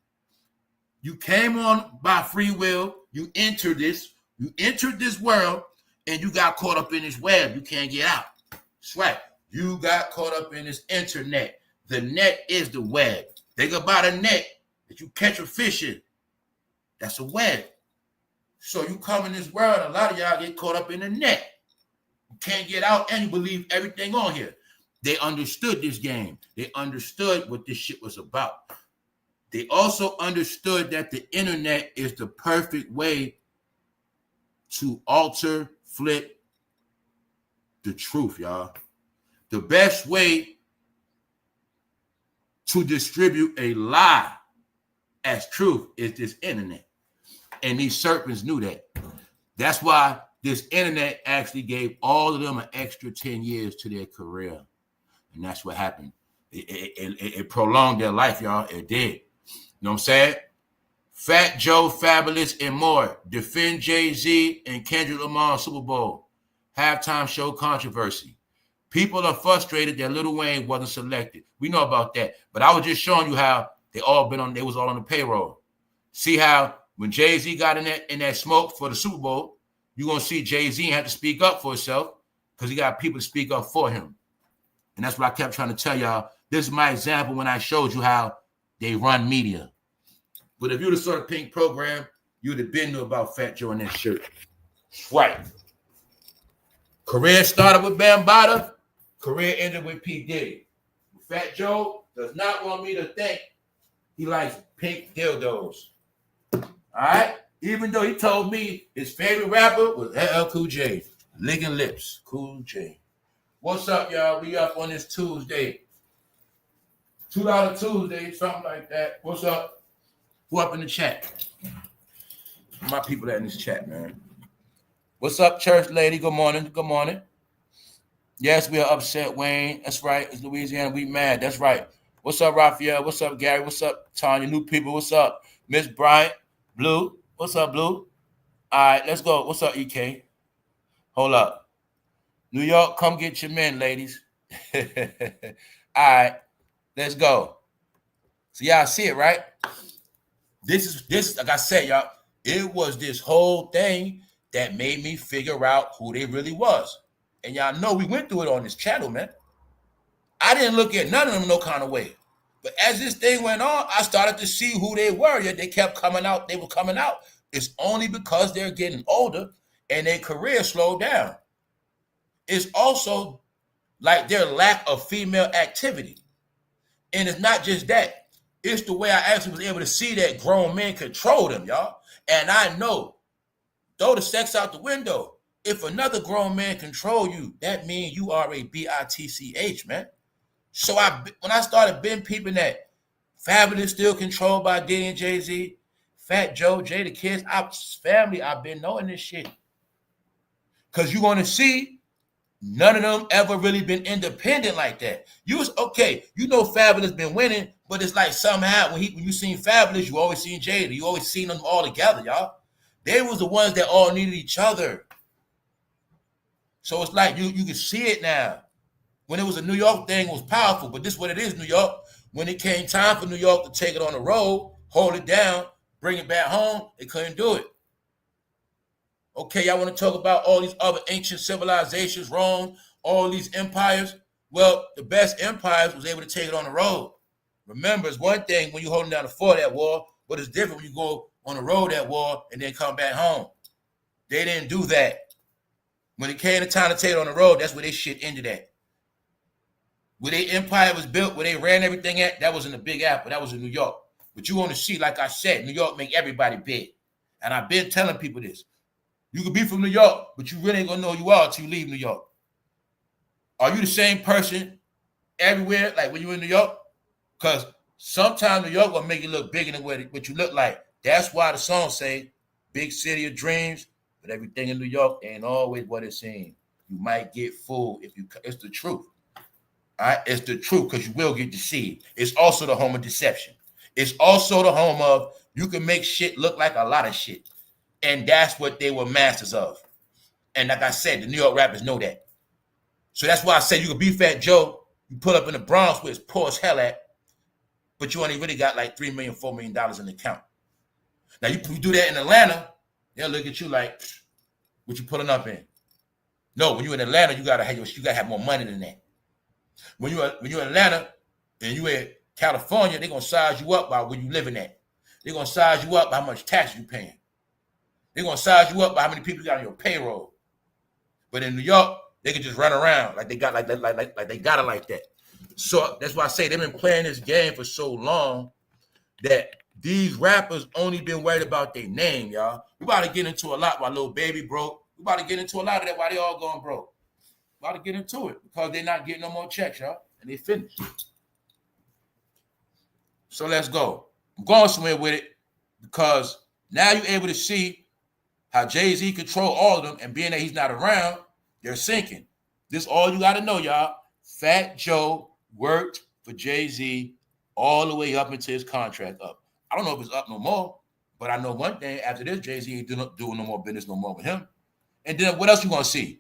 You came on by free will. You entered this world, and you got caught up in this web. You can't get out. That's right. You got caught up in this internet. The net is the web. Think about a net that you catch a fish in. That's a web. So you come in this world, a lot of y'all get caught up in the net. You can't get out, and you believe everything on here. They understood this game. They understood what this shit was about. They also understood that the internet is the perfect way to alter, flip the truth, y'all. The best way to distribute a lie as truth is this internet. And these serpents knew that. That's why this internet actually gave all of them an extra 10 years to their career. And that's what happened. It prolonged their life, y'all. It did. You know what I'm saying? FATJOE, Fabulous, and more. Defend Jay-Z and Kendrick Lamar Super Bowl. Halftime show controversy. People are frustrated that lilwayne wasn't selected. We know about that. But I was just showing you how they was all on the payroll. See how when Jay-Z got in that smoke for the Super Bowl, you're going to see Jay-Z have to speak up for himself because he got people to speak up for him. And that's what I kept trying to tell y'all. This is my example when I showed you how they run media. But if you'd have saw the Pink program, you'd have been knew about FATJOE and that shirt. Right. Career started with Bambaataa. Career ended with P. Diddy. FATJOE does not want me to think he likes pink dildos. All right? Even though he told me his favorite rapper was LL Cool J. Licking lips. Cool J. What's up, y'all? We up on this Tuesday. $2 Tuesday, something like that. What's up? Who up in the chat? My people that in this chat, man. What's up, church lady? Good morning. Good morning. Yes, we are upset, Wayne. That's right. It's Louisiana. We mad. That's right. What's up, Raphael? What's up, Gary? What's up, Tanya? New people. What's up, Miss Bryant? Blue. What's up, Blue? All right, let's go. What's up, EK? Hold up. New York, come get your men, ladies. All right, let's go. So y'all see it, right? This is like I said, y'all. It was this whole thing that made me figure out who they really was. And y'all know we went through it on this channel, man. I didn't look at none of them no kind of way. But as this thing went on, I started to see who they were. Yet they kept coming out. They were coming out. It's only because they're getting older and their career slowed down. It's also like their lack of female activity. And it's not just that. It's the way I actually was able to see that grown men control them, y'all. And I know, throw the sex out the window. If another grown man control you, that means you are a bitch, man. So when I started been peeping that Fabulous still controlled by Diddy and Jay-Z, FATJOE, JADAKISS, family, I've been knowing this shit. Because you're going to see none of them ever really been independent like that. You was okay. You know Fabulous been winning, but it's like somehow when you seen Fabulous, you always seen Jada. You always seen them all together, y'all. They was the ones that all needed each other. So it's like you can see it now. When it was a New York thing, it was powerful, but this is what it is, New York. When it came time for New York to take it on the road, hold it down, bring it back home, they couldn't do it. Okay, y'all want to talk about all these other ancient civilizations, Rome, all these empires? Well, the best empires was able to take it on the road. Remember, it's one thing when you're holding down the fort at war, but it's different when you go on the road at war and then come back home. They didn't do that. When it came to time to take it on the road, that's where they shit ended at. Where their empire was built, where they ran everything at, that was in the Big Apple. That was in New York. But you want to see, like I said, New York make everybody big. And I've been telling people this. You could be from New York, but you really ain't going to know who you are until you leave New York. Are you the same person everywhere, like when you're in New York? Because sometimes New York will make you look bigger than what you look like. That's why the song say, big city of dreams, but everything in New York ain't always what it seems. You might get fooled if you, it's the truth. All right, it's the truth because you will get deceived. It's also the home of deception. It's also the home of you can make shit look like a lot of shit. And that's what they were masters of. And like I said, the New York rappers know that. So that's why I said you could be FATJOE, you pull up in the Bronx where it's poor as hell at, but you only really got like $3 million, $4 million in the account. Now you do that in Atlanta, they'll look at you like, what you pulling up in? No, when you're in Atlanta, you gotta have more money than that. When you're in Atlanta and you in California, they're gonna size you up by where you living at. They're gonna size you up by how much tax you paying. They're gonna size you up by how many people you got on your payroll. But in New York, they can just run around like they got like they got it like that. So that's why I say they've been playing this game for so long that these rappers only been worried about their name, y'all. We about to get into a lot why Lil Baby broke. We about to get into a lot of that why they all going broke. About to get into it because they're not getting no more checks, y'all, and they finished. So let's go. I'm going somewhere with it because now you're able to see how Jay-Z control all of them, and being that he's not around, they're sinking. This all you got to know, y'all. FATJOE worked for Jay-Z all the way up until his contract up. I don't know if it's up no more, but I know one thing. After this, Jay-Z ain't doing no more business no more with him. And then what else you going to see?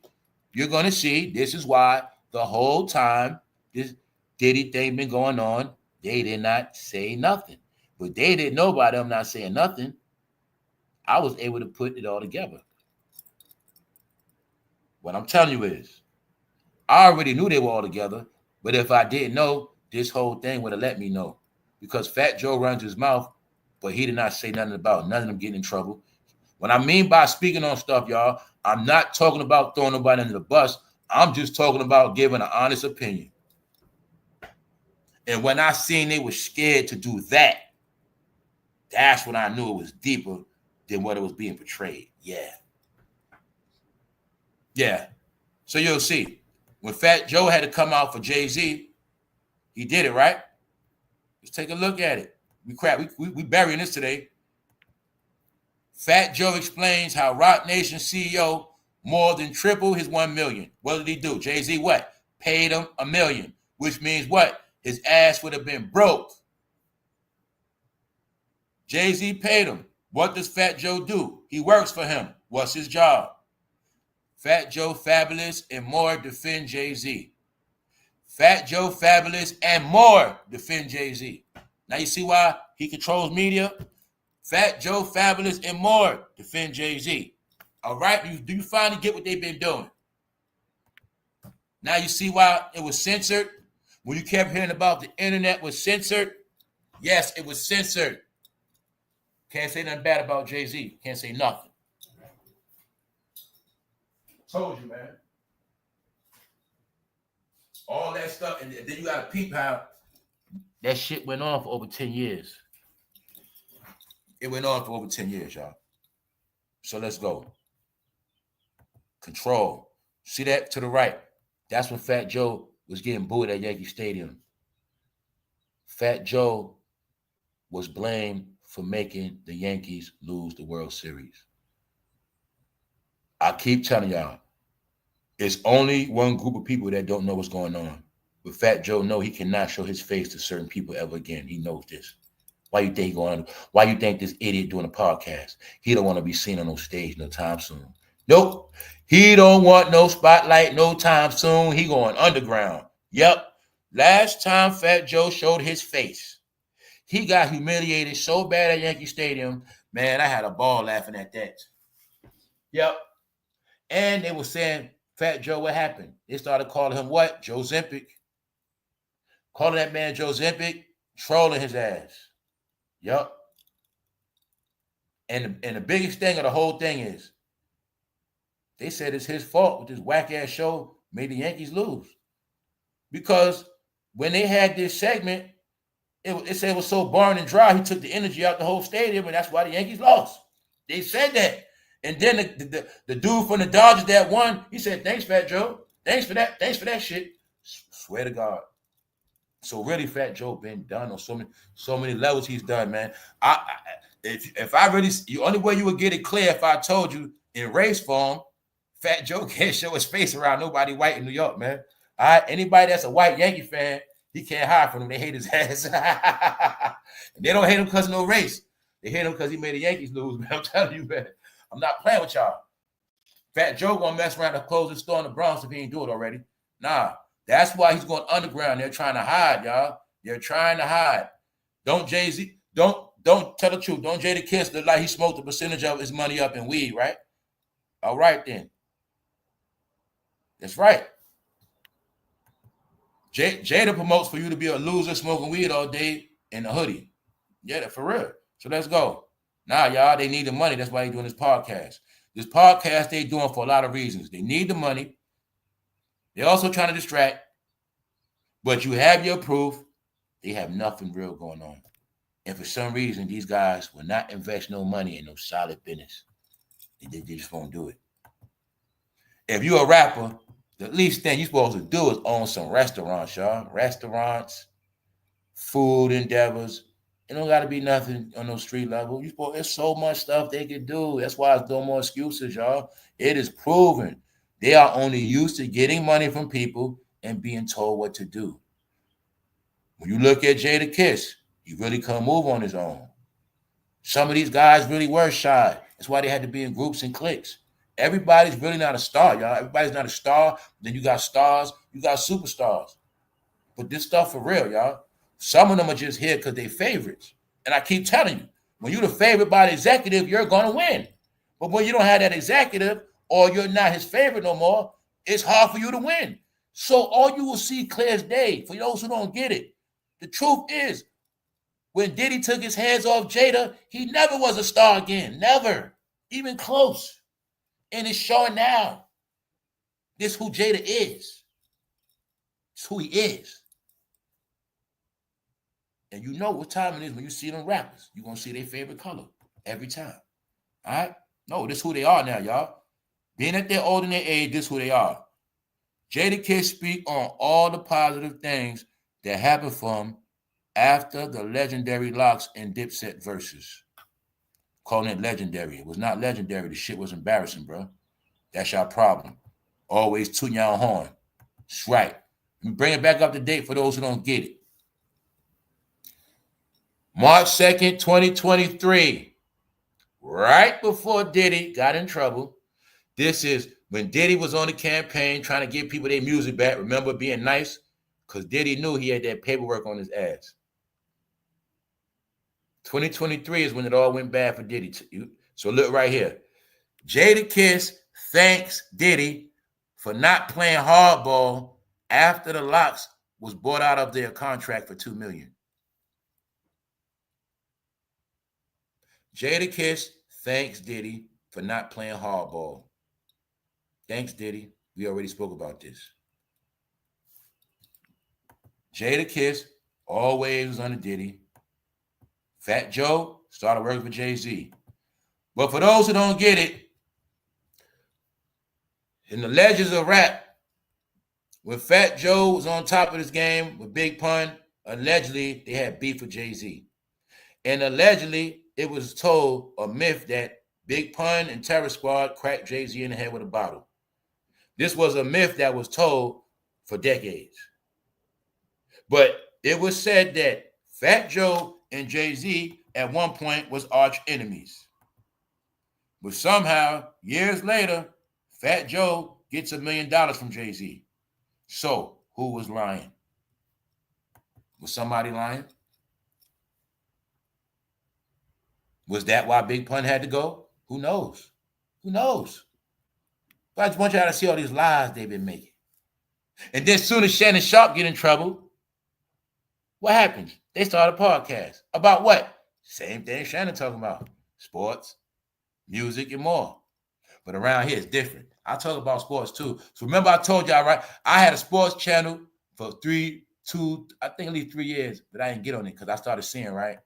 You're going to see, this is why the whole time this Diddy thing been going on, they did not say nothing. But they didn't know about them not saying nothing. I was able to put it all together. What I'm telling you is, I already knew they were all together, but if I didn't know, this whole thing would have let me know. Because FATJOE runs his mouth, but he did not say nothing about none of them getting in trouble. What I mean by speaking on stuff, y'all, I'm not talking about throwing nobody under the bus. I'm just talking about giving an honest opinion. And when I seen they were scared to do that, that's when I knew it was deeper than what it was being portrayed. Yeah. So you'll see. When FATJOE had to come out for Jay-Z, he did it, right? Let's take a look at it. We burying this today. FATJOE explains how Roc Nation CEO more than triple his 1 million. What did he do? Jay-Z what? Paid him $1 million, which means what? His ass would have been broke. Jay-Z paid him. What does Fat Joe do? He works for him. What's his job? Fat Joe Fabulous and more defend Jay-Z. Fat Joe Fabulous and more defend Jay-Z. Now you see why he controls media? Fat Joe Fabulous and more defend Jay-Z. All right? Do you finally get what they've been doing? Now you see why it was censored? When you kept hearing about the internet was censored? Yes, it was censored. Can't say nothing bad about Jay-Z. Can't say nothing. Told you, man. All that stuff, and then you got to peep how that shit went on for over 10 years. It went on for over 10 years, y'all. So let's go. Control. See that to the right? That's when Fat Joe was getting booed at Yankee Stadium. Fat Joe was blamed for making the Yankees lose the World Series. I keep telling y'all, it's only one group of people that don't know what's going on. But Fat Joe knows he cannot show his face to certain people ever again. He knows this. Why you think why you think this idiot doing a podcast? He don't want to be seen on no stage no time soon. Nope. He don't want no spotlight no time soon. He going underground. Yep. Last time Fat Joe showed his face, he got humiliated so bad at Yankee Stadium. Man, I had a ball laughing at that. Yep. And they were saying, Fat Joe, what happened? They started calling him what? Joe Zempic. Calling that man Joe Zempic, trolling his ass. Yep. And the biggest thing of the whole thing is, they said it's his fault with this whack-ass show made the Yankees lose. Because when they had this segment, it said it was so boring and dry, he took the energy out the whole stadium, and that's why the Yankees lost. They said that. And then the dude from the Dodgers that won, he said, thanks, Fat Joe. Thanks for that. Thanks for that shit. Swear to God. So really, Fat Joe been done on so many levels he's done, man. If I really, the only way you would get it clear if I told you in race form, Fat Joe can't show his face around nobody white in New York, man. All right, anybody that's a white Yankee fan, he can't hide from him. They hate his ass. And they don't hate him because of no race. They hate him because he made the Yankees lose, man. I'm telling you, man. I'm not playing with y'all. Fat Joe gonna mess around and close the store in the Bronx if he ain't do it already. Nah, that's why he's going underground. They're trying to hide, y'all. They're trying to hide. Don't Jay-Z, don't tell the truth. Don't JADAKISS look like he smoked a percentage of his money up in weed, right? All right, then. That's right. Jada promotes for you to be a loser smoking weed all day in a hoodie. Yeah, for real. So let's go. Nah, y'all, they need the money. That's why they're doing this podcast. This podcast they doing for a lot of reasons. They need the money. They're also trying to distract. But you have your proof. They have nothing real going on. And for some reason, these guys will not invest no money in no solid business. They just won't do it. If you're a rapper, the least thing you're supposed to do is own some restaurants, y'all. Restaurants, food endeavors. It don't got to be nothing on no street level. There's so much stuff they can do. That's why it's no more excuses, y'all. It is proven. They are only used to getting money from people and being told what to do. When you look at JADAKISS, he really couldn't move on his own. Some of these guys really were shy. That's why they had to be in groups and cliques. Everybody's really not a star, y'all. Everybody's not a star. Then you got stars. You got superstars. But this stuff for real, y'all. Some of them are just here because they're favorites. And I keep telling you, when you're the favorite by the executive, you're going to win. But when you don't have that executive or you're not his favorite no more, it's hard for you to win. So all you will see clear as day, for those who don't get it, the truth is, when Diddy took his hands off Jada, he never was a star again. Never. Even close. And it's showing now. This is who Jada is. It's who he is. And you know what time it is when you see them rappers. You're going to see their favorite color every time. All right? No, this is who they are now, y'all. Being that they're older in their age, this is who they are. JADAKISS speak on all the positive things that happened for him after the legendary Locks and Dipset verses. Calling it legendary. It was not legendary. The shit was embarrassing, bro. That's your problem. Always tune your horn. That's right. Let me bring it back up to date for those who don't get it. March 2nd, 2023. Right before Diddy got in trouble. This is when Diddy was on the campaign trying to give people their music back. Remember being nice? Because Diddy knew he had that paperwork on his ass. 2023 is when it all went bad for Diddy. So look right here. Jadakiss thanks Diddy for not playing hardball after the Locks was bought out of their contract for $2 million. Jadakiss thanks Diddy for not playing hardball. Thanks, Diddy. We already spoke about this. Jadakiss always was under Diddy. FATJOE started working for Jay-Z. But for those who don't get it, in the legends of rap, when FATJOE was on top of this game with Big Pun, allegedly they had beef with Jay-Z. And allegedly it was told, a myth, that Big Pun and Terror Squad cracked Jay-Z in the head with a bottle. This was a myth that was told for decades. But it was said that FATJOE and Jay-Z at one point was arch enemies. But somehow, years later, FATJOE gets $1 million from Jay-Z. So, who was lying? Was somebody lying? Was that why Big Pun had to go? Who knows? Who knows? But I just want y'all to see all these lies they've been making. And then as soon as shannonsharpe get in trouble, what happens? They start a podcast. About what? Same thing Shannon talking about. Sports, music, and more. But around here, it's different. I talk about sports too. So remember I told y'all, right? I had a sports channel for at least 3 years, but I didn't get on it because I started seeing, right?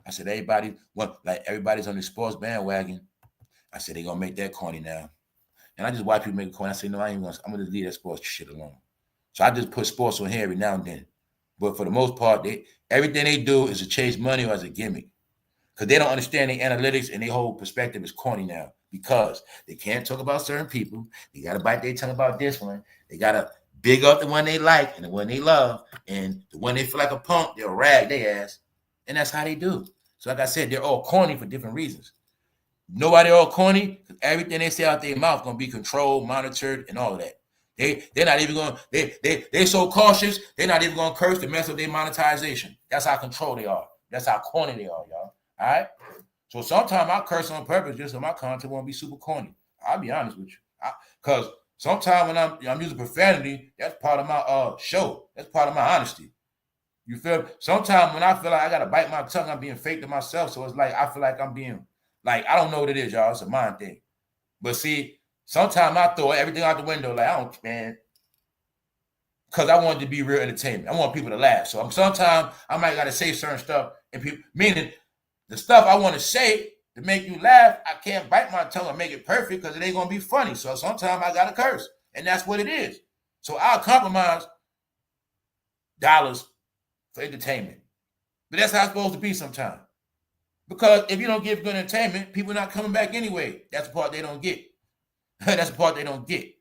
I said, everybody's on the sports bandwagon. I said, they're going to make that corny now. And I just watch people make it corny. I said, no, I'm going to leave that sports shit alone. So I just put sports on here every now and then. But for the most part, everything they do is to chase money or as a gimmick. Because they don't understand the analytics, and their whole perspective is corny now. Because they can't talk about certain people. They got to bite their tongue about this one. They got to big up the one they like and the one they love. And the one they feel like a punk, they'll rag their ass. And that's how they do. So like I said, they're all corny for different reasons. Nobody all corny, because everything they say out their mouth going to be controlled, monitored, and all of that. They're not even going, they're so cautious, they're not even going to curse to mess up their monetization. That's how controlled they are. That's how corny they are, y'all. All right? So sometimes I curse on purpose just so my content won't be super corny. I'll be honest with you. Because sometimes when I'm using profanity, that's part of my show. That's part of my honesty. You feel? Sometimes when I feel like I got to bite my tongue, I'm being fake to myself. So it's like I feel like I'm being, like, I don't know what it is, y'all. It's a mind thing. But see, sometimes I throw everything out the window, like, I don't, man, because I want it to be real entertainment. I want people to laugh. So sometimes I might got to say certain stuff, and people, meaning the stuff I want to say to make you laugh, I can't bite my tongue and make it perfect because it ain't going to be funny. So sometimes I got to curse, and that's what it is. So I'll compromise dollars for entertainment. But that's how it's supposed to be sometimes. Because if you don't give good entertainment, people are not coming back anyway. That's the part they don't get. That's the part they don't get.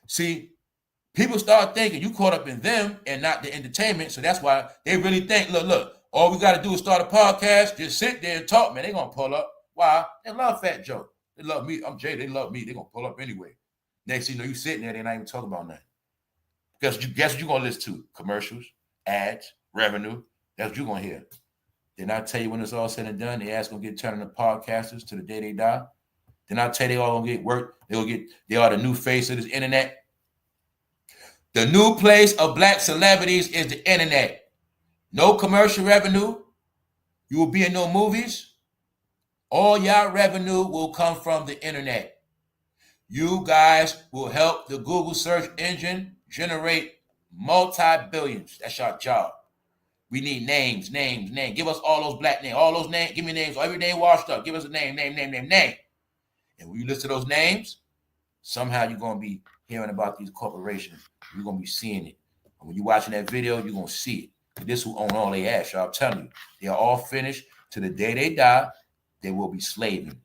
See, people start thinking you caught up in them and not the entertainment. So that's why they really think, look, all we got to do is start a podcast, just sit there and talk, man. They're going to pull up. Why? They love FATJOE. They love me. I'm Jay. They love me. They're going to pull up anyway. Next thing you know, you sitting there, they're not even talking about nothing. Guess what you're going to listen to? Commercials, ads, revenue. That's what you're going to hear. Then I tell you when it's all said and done, they ass going to get turned into podcasters to the day they die. Then I tell you they all going to get work. They are the new face of this internet. The new place of black celebrities is the internet. No commercial revenue. You will be in no movies. All y'all revenue will come from the internet. You guys will help the Google search engine generate multi-billions. That's your job. We need names. Give us all those black names. All those names. Give me names. Every name washed up. Give us a name. And when you listen to those names, somehow you're going to be hearing about these corporations. You're going to be seeing it. And when you're watching that video, you're going to see it. But this who own all their ass, y'all. I'm telling you. They are all finished. To the day they die, they will be slaving.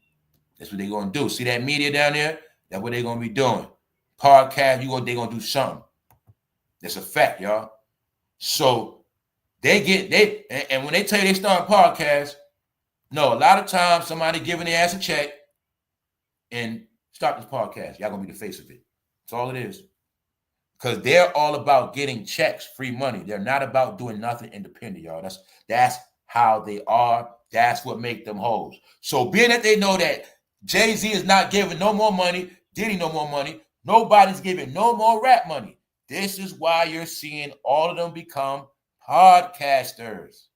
That's what they're going to do. See that media down there? That's what they're gonna be doing. Podcast, they're gonna do something. That's a fact, y'all. So and when they tell you they start a podcast, no, a lot of times somebody giving their ass a check and start this podcast. Y'all gonna be the face of it. That's all it is. Because they're all about getting checks, free money. They're not about doing nothing independent, y'all. That's how they are. That's what make them hoes. So being that they know that Jay-Z is not giving no more money, Diddy no more money, nobody's giving no more rap money. This is why you're seeing all of them become podcasters.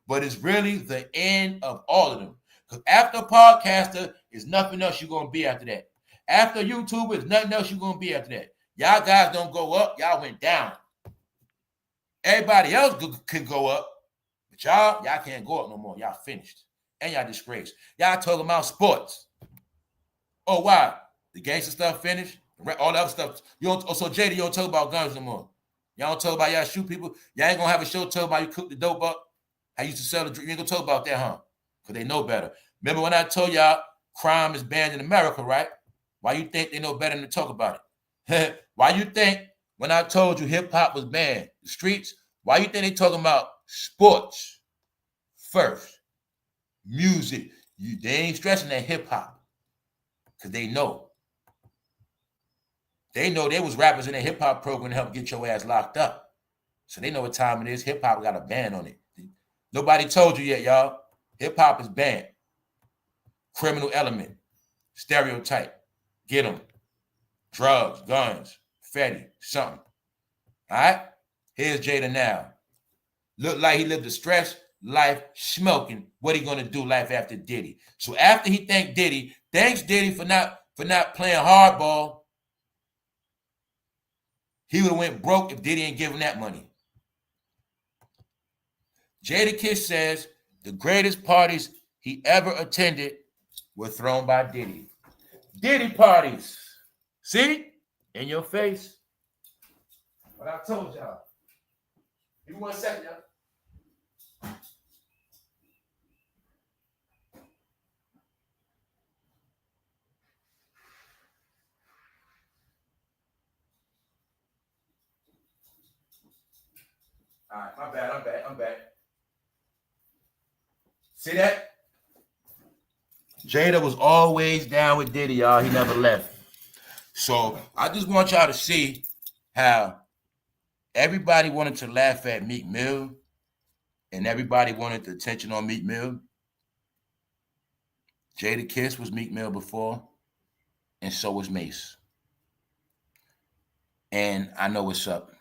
But it's really the end of all of them. Because after a podcaster is nothing else you're going to be after that. After YouTuber is nothing else you're going to be after that. Y'all guys don't go up. Y'all went down. Everybody else can go up. But y'all can't go up no more. Y'all finished. And y'all disgraced. Y'all talking about sports. Oh, why? The gangster stuff finished? All the other stuff. So Jada, you don't talk about guns no more. Y'all don't talk about y'all shoot people. Y'all ain't going to have a show talk about you cook the dope up. I used to sell the drink. You ain't going to talk about that, huh? Because they know better. Remember when I told y'all crime is banned in America, right? Why you think they know better than to talk about it? Why you think when I told you hip-hop was banned, the streets, why you think they talking about sports first? Music. They ain't stressing that hip-hop because they know. They know there was rappers in a hip-hop program to help get your ass locked up. So they know what time it is. Hip-hop got a ban on it. Nobody told you yet, y'all. Hip-hop is banned. Criminal element. Stereotype. Get them. Drugs, guns, fatty, something. All right? Here's Jada now. Look like he lived a stressed life smoking. What he gonna do life after Diddy? So after he thanks Diddy for not playing hardball. He would have went broke if Diddy ain't giving that money. Jadakiss says the greatest parties he ever attended were thrown by Diddy. Diddy parties. See? In your face. What I told y'all. Give me 1 second, y'all. All right, my bad. I'm back. See that? Jada was always down with Diddy, y'all. He never left. So I just want y'all to see how everybody wanted to laugh at Meek Mill and everybody wanted the attention on Meek Mill. Jadakiss was Meek Mill before, and so was Mace. And I know what's up.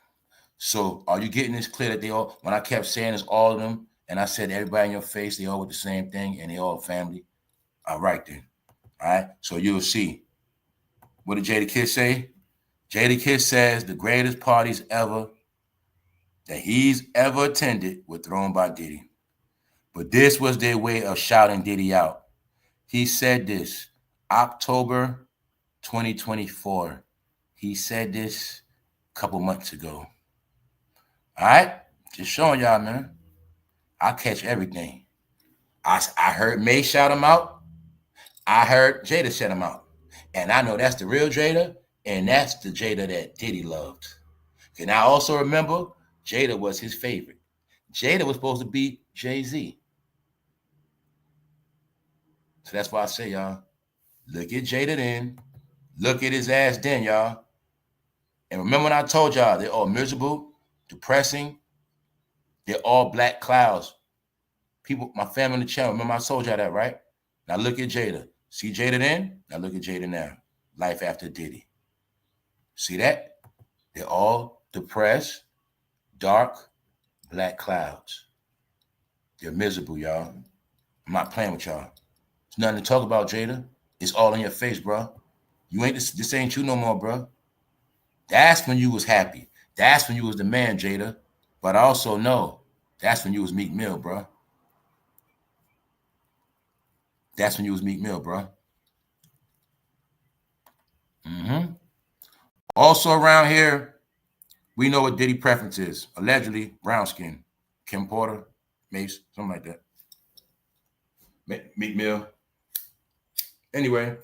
So are you getting this clear that they all, when I kept saying it's all of them, and I said everybody in your face, they all with the same thing, and they all family? All right then. All right. So you'll see. What did Jadakiss say? Jadakiss says the greatest parties ever that he's ever attended were thrown by Diddy. But this was their way of shouting Diddy out. He said this October 2024. He said this a couple months ago. All right? Just showing y'all, man. I catch everything. I heard May shout him out. I heard Jada shout him out. And I know that's the real Jada, and that's the Jada that Diddy loved. And I also remember Jada was his favorite. Jada was supposed to be Jay-Z. So that's why I say, y'all, look at Jada then. Look at his ass then, y'all. And remember when I told y'all they're all miserable, depressing, they're all black clouds. People, my family in the channel, remember I told y'all that, right? Now look at Jada. See Jada then? Now look at Jada now. Life after Diddy. See that? They're all depressed, dark, black clouds. They're miserable, y'all. I'm not playing with y'all. There's nothing to talk about, Jada. It's all in your face, bro. You ain't this ain't you no more, bro. That's when you was happy. That's when you was the man, Jada. But I also know that's when you was Meek Mill, bro. That's when you was Meek Mill, bro. Also around here, we know what Diddy preference is. Allegedly, brown skin. Kim Porter, Mace, something like that. Meek Mill. Anyway.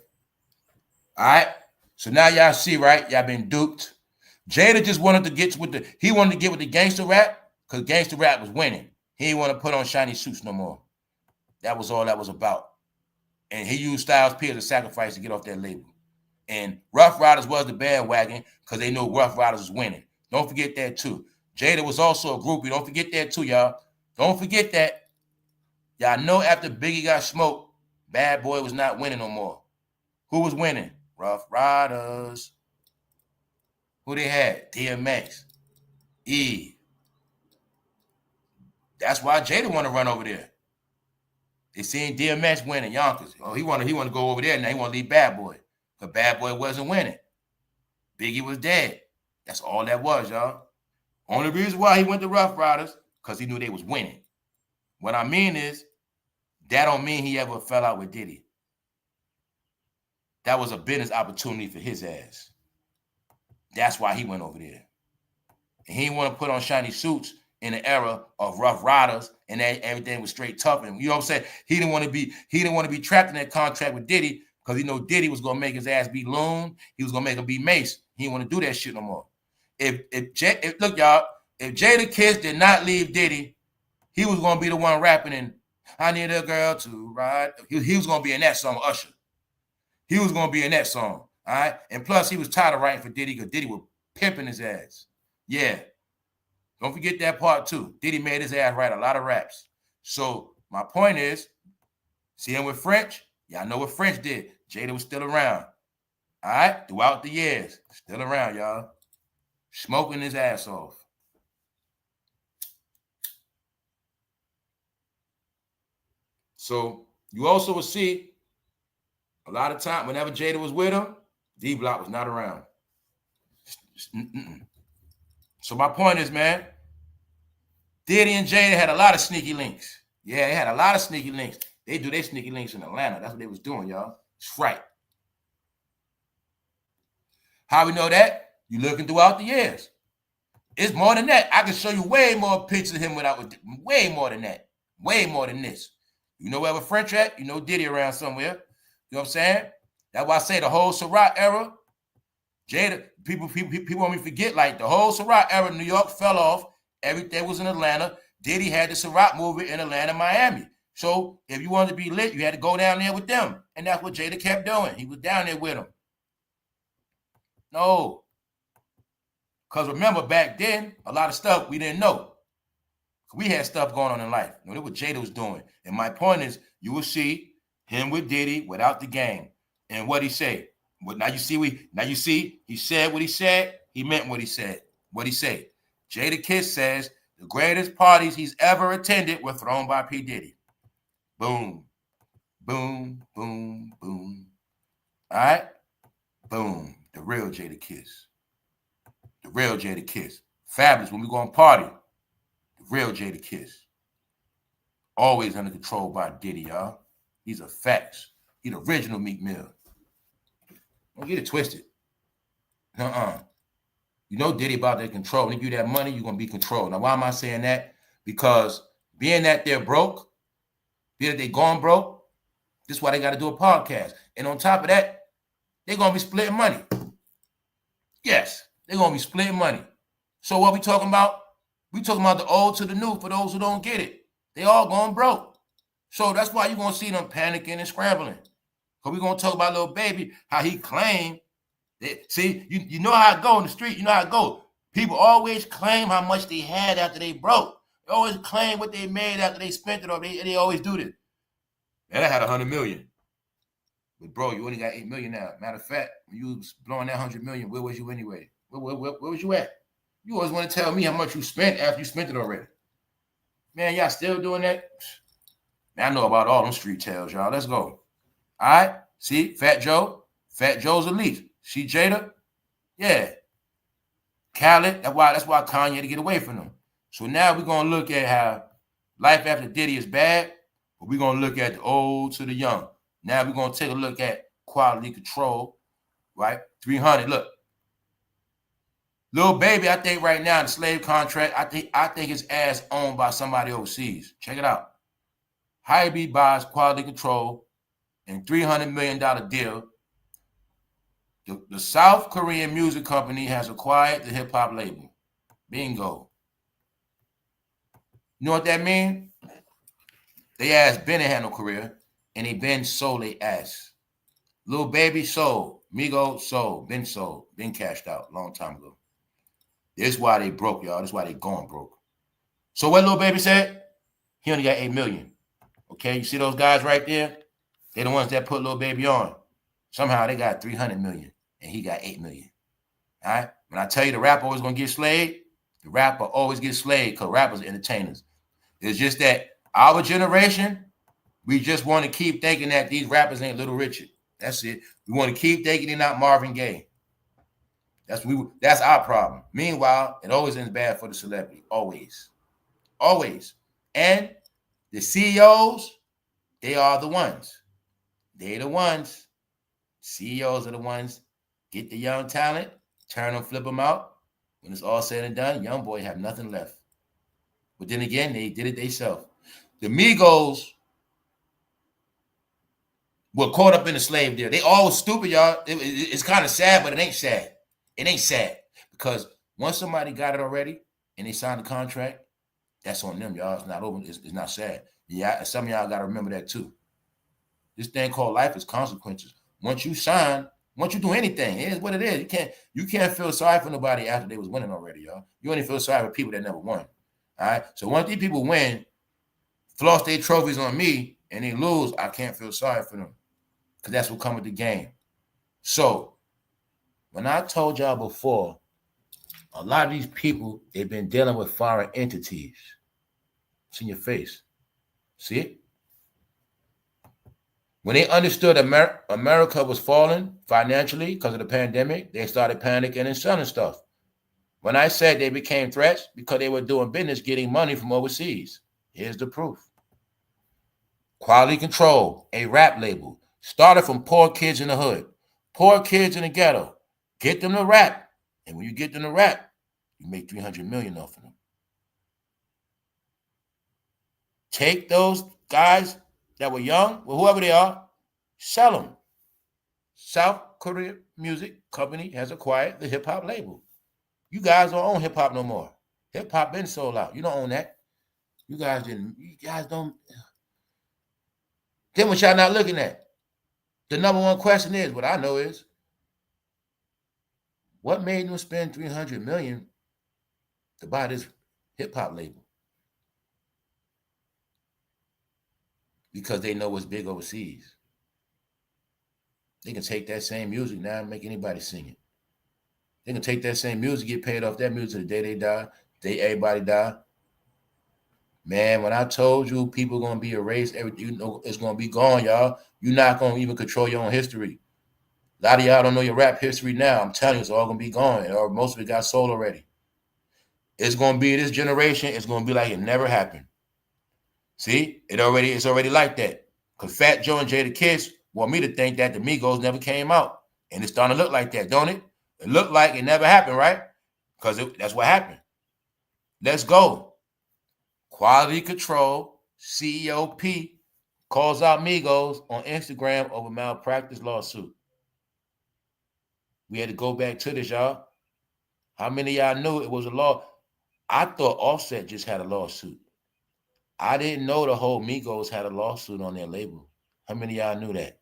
All right. So now y'all see, right? Y'all been duped. Jada just wanted to get with the gangster rap because gangster rap was winning. He didn't want to put on shiny suits no more. That was all that was about. And he used Styles P as a sacrifice to get off that label. And Rough Riders was the bandwagon because they knew Rough Riders was winning. Don't forget that too. Jada was also a groupie. Don't forget that too, y'all. Don't forget that. Y'all know after Biggie got smoked, Bad Boy was not winning no more. Who was winning? Rough Riders. Who they had? DMX. E. That's why Jada want to run over there. They seen DMX winning Yonkers. Oh, he want to go over there now. He want to leave Bad Boy. But Bad Boy wasn't winning. Biggie was dead. That's all that was, y'all. Only reason why he went to Rough Riders, because he knew they was winning. What I mean is, that don't mean he ever fell out with Diddy. That was a business opportunity for his ass. That's why he went over there. And he didn't want to put on shiny suits in the era of Rough Riders and everything was straight tough. And you know what I'm saying? He didn't want to be trapped in that contract with Diddy because he know Diddy was gonna make his ass be Loon. He was gonna make him be Mace. He didn't want to do that shit no more. Look, y'all, if JADAKISS did not leave Diddy, he was gonna be the one rapping in I Need a Girl to Ride. He was gonna be in that song, Usher. He was gonna be in that song. All right. And plus, he was tired of writing for Diddy because Diddy was pimping his ass. Yeah. Don't forget that part too. Diddy made his ass write a lot of raps. So my point is, see him with French? Y'all know what French did. Jada was still around. All right? Throughout the years. Still around, y'all. Smoking his ass off. So you also will see a lot of time, whenever Jada was with him, D-Block was not around. So my point is, man, Diddy and Jada had a lot of sneaky links. Yeah, they had a lot of sneaky links. They do their sneaky links in Atlanta. That's what they was doing, y'all. It's right. How we know that? You looking throughout the years. It's more than that. I can show you way more pictures of him without way more than that. Way more than this. You know where French at? You know Diddy around somewhere. You know what I'm saying? That's why I say the whole Ciroc era, Jada, people want me to forget, like the whole Ciroc era, New York fell off. Everything was in Atlanta. Diddy had the Ciroc movie in Atlanta, Miami. So if you wanted to be lit, you had to go down there with them. And that's what Jada kept doing. He was down there with them. No. Because remember, back then, a lot of stuff we didn't know. We had stuff going on in life. You know, that's what Jada was doing. And my point is, you will see him with Diddy without the game. And what he say? Now you see, he said what he said. He meant what he said. What he said. JADAKISS says the greatest parties he's ever attended were thrown by P. Diddy. Boom. Boom, boom, boom. All right? Boom. The real JADAKISS. The real JADAKISS. Fabulous when we go on party. The real JADAKISS. Always under control by Diddy, y'all. These are facts. He the original Meek Mill. Don't get it twisted. You know Diddy about that control. When you give you that money, you're going to be controlled. Now, why am I saying that? Because being that they're broke, being that they're gone broke, this is why they got to do a podcast. And on top of that, they're going to be splitting money. Yes, they're going to be splitting money. So what we talking about? We talking about the old to the new for those who don't get it. They all going broke. So that's why you're going to see them panicking and scrambling. Because we're going to talk about Lil Baby, how he claimed. See, you know how it go in the street. You know how it go. People always claim how much they had after they broke. They always claim what they made after they spent it. Or they always do this. Man, I had 100 million. But bro, you only got 8 million now. Matter of fact, when you was blowing that 100 million, where was you anyway? Where was you at? You always want to tell me how much you spent after you spent it already. Man, y'all still doing that? Man, I know about all them street tales, y'all. Let's go. All right? See, Fat Joe. Fat Joe's elite. See Jada? Yeah. Khaled, that's why Kanye had to get away from them. So now we're going to look at how life after Diddy is bad, but we're going to look at the old to the young. Now we're going to take a look at quality control, right? 300, look. Lil Baby, I think right now, the slave contract, I think his ass owned by somebody overseas. Check it out. Hy-B buys quality control and $300 million deal The South Korean music company has acquired the hip-hop label. Bingo. You know what that means? They ass been had no career, and they been sold they ass. Lil Baby sold, Migos sold, been cashed out long time ago. This why they broke, y'all. This why they going broke. So what Lil Baby said? He only got 8 million. Okay, you see those guys right there? They're the ones that put Lil Baby on. Somehow they got 300 million, and he got 8 million. All right? When I tell you the rapper always going to get slayed, the rapper always gets slayed because rappers are entertainers. It's just that our generation, we just want to keep thinking that these rappers ain't Little Richard. That's it. We want to keep thinking they're not Marvin Gaye. That's our problem. Meanwhile, it always ends bad for the celebrity. Always. Always. And the CEOs, they are the ones. They're the ones. CEOs are the ones. Get the young talent, turn them, flip them out. When it's all said and done, young boy have nothing left. But then again, they did it themselves. The Migos were caught up in the slave deal. They all was stupid, y'all. It's kind of sad, but it ain't sad. It ain't sad. Because once somebody got it already and they signed the contract, that's on them, y'all. It's not over. It's not sad. Yeah, some of y'all got to remember that too. This thing called life is consequences. Once you sign, once you do anything, it is what it is. You can't feel sorry for nobody after they was winning already, y'all. You only feel sorry for people that never won. All right. So once these people win, floss their trophies on me, and they lose, I can't feel sorry for them. Because that's what comes with the game. So when I told y'all before, a lot of these people, they've been dealing with foreign entities. It's in your face. See it? When they understood America was falling financially because of the pandemic, they started panicking and selling stuff. When I said they became threats, because they were doing business getting money from overseas. Here's the proof. Quality Control, a rap label, started from poor kids in the hood, poor kids in the ghetto. Get them to rap. And when you get them to rap, you make 300 million off of them. Take those guys that were young, or whoever they are, sell them. South Korea Music Company has acquired the hip-hop label. You guys don't own hip-hop no more. Hip-hop been sold out. You don't own that. You guys don't. Then what y'all not looking at? The number one question is, what I know is, what made them spend $300 million to buy this hip-hop label? Because they know what's big overseas. They can take that same music now and make anybody sing it. They can take that same music, get paid off that music the day they die, everybody die. Man, when I told you people going to be erased, everything, you know, it's going to be gone, y'all. You're not going to even control your own history. A lot of y'all don't know your rap history now. I'm telling you, it's all going to be gone, or most of it got sold already. It's going to be this generation. It's going to be like it never happened. See, it's already like that. Because FATJOE and JADAKISS want me to think that the Migos never came out. And it's starting to look like that, don't it? It looked like it never happened, right? Because that's what happened. Let's go. Quality Control, CEOP, calls out Migos on Instagram over malpractice lawsuit. We had to go back to this, y'all. How many of y'all knew it was a law? I thought Offset just had a lawsuit. I didn't know the whole Migos had a lawsuit on their label. How many of y'all knew that?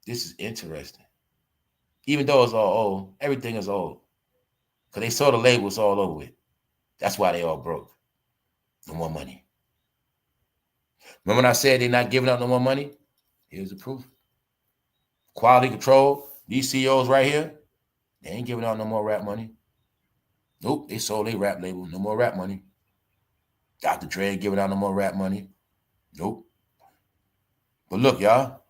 This is interesting. Even though it's all old, everything is old. Because they saw the labels all over it. That's why they all broke. No more money. Remember when I said they're not giving out no more money? Here's the proof. Quality Control, these CEOs right here, they ain't giving out no more rap money. Nope, they sold their rap label. No more rap money. Dr. Dre ain't giving out no more rap money. Nope. But look, y'all.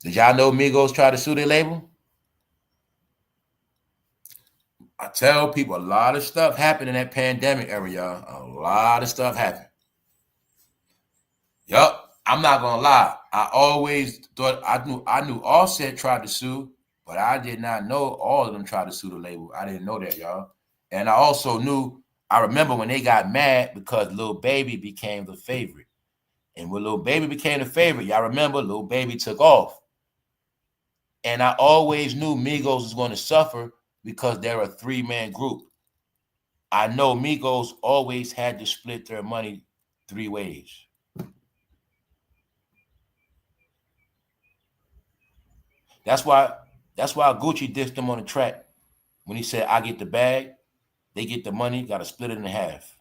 Did y'all know Migos tried to sue their label? I tell people a lot of stuff happened in that pandemic era, y'all. A lot of stuff happened. Yup, I'm not gonna lie. I always thought I knew Offset tried to sue, but I did not know all of them tried to sue the label. I didn't know that, y'all. And I also knew, I remember when they got mad because Lil Baby became the favorite. And when Lil Baby became the favorite, y'all remember Lil Baby took off. And I always knew Migos was going to suffer because they're a 3-man group. I know Migos always had to split their money 3 ways. That's why Gucci dissed them on the track when he said, I get the bag, they get the money, got to split it in half.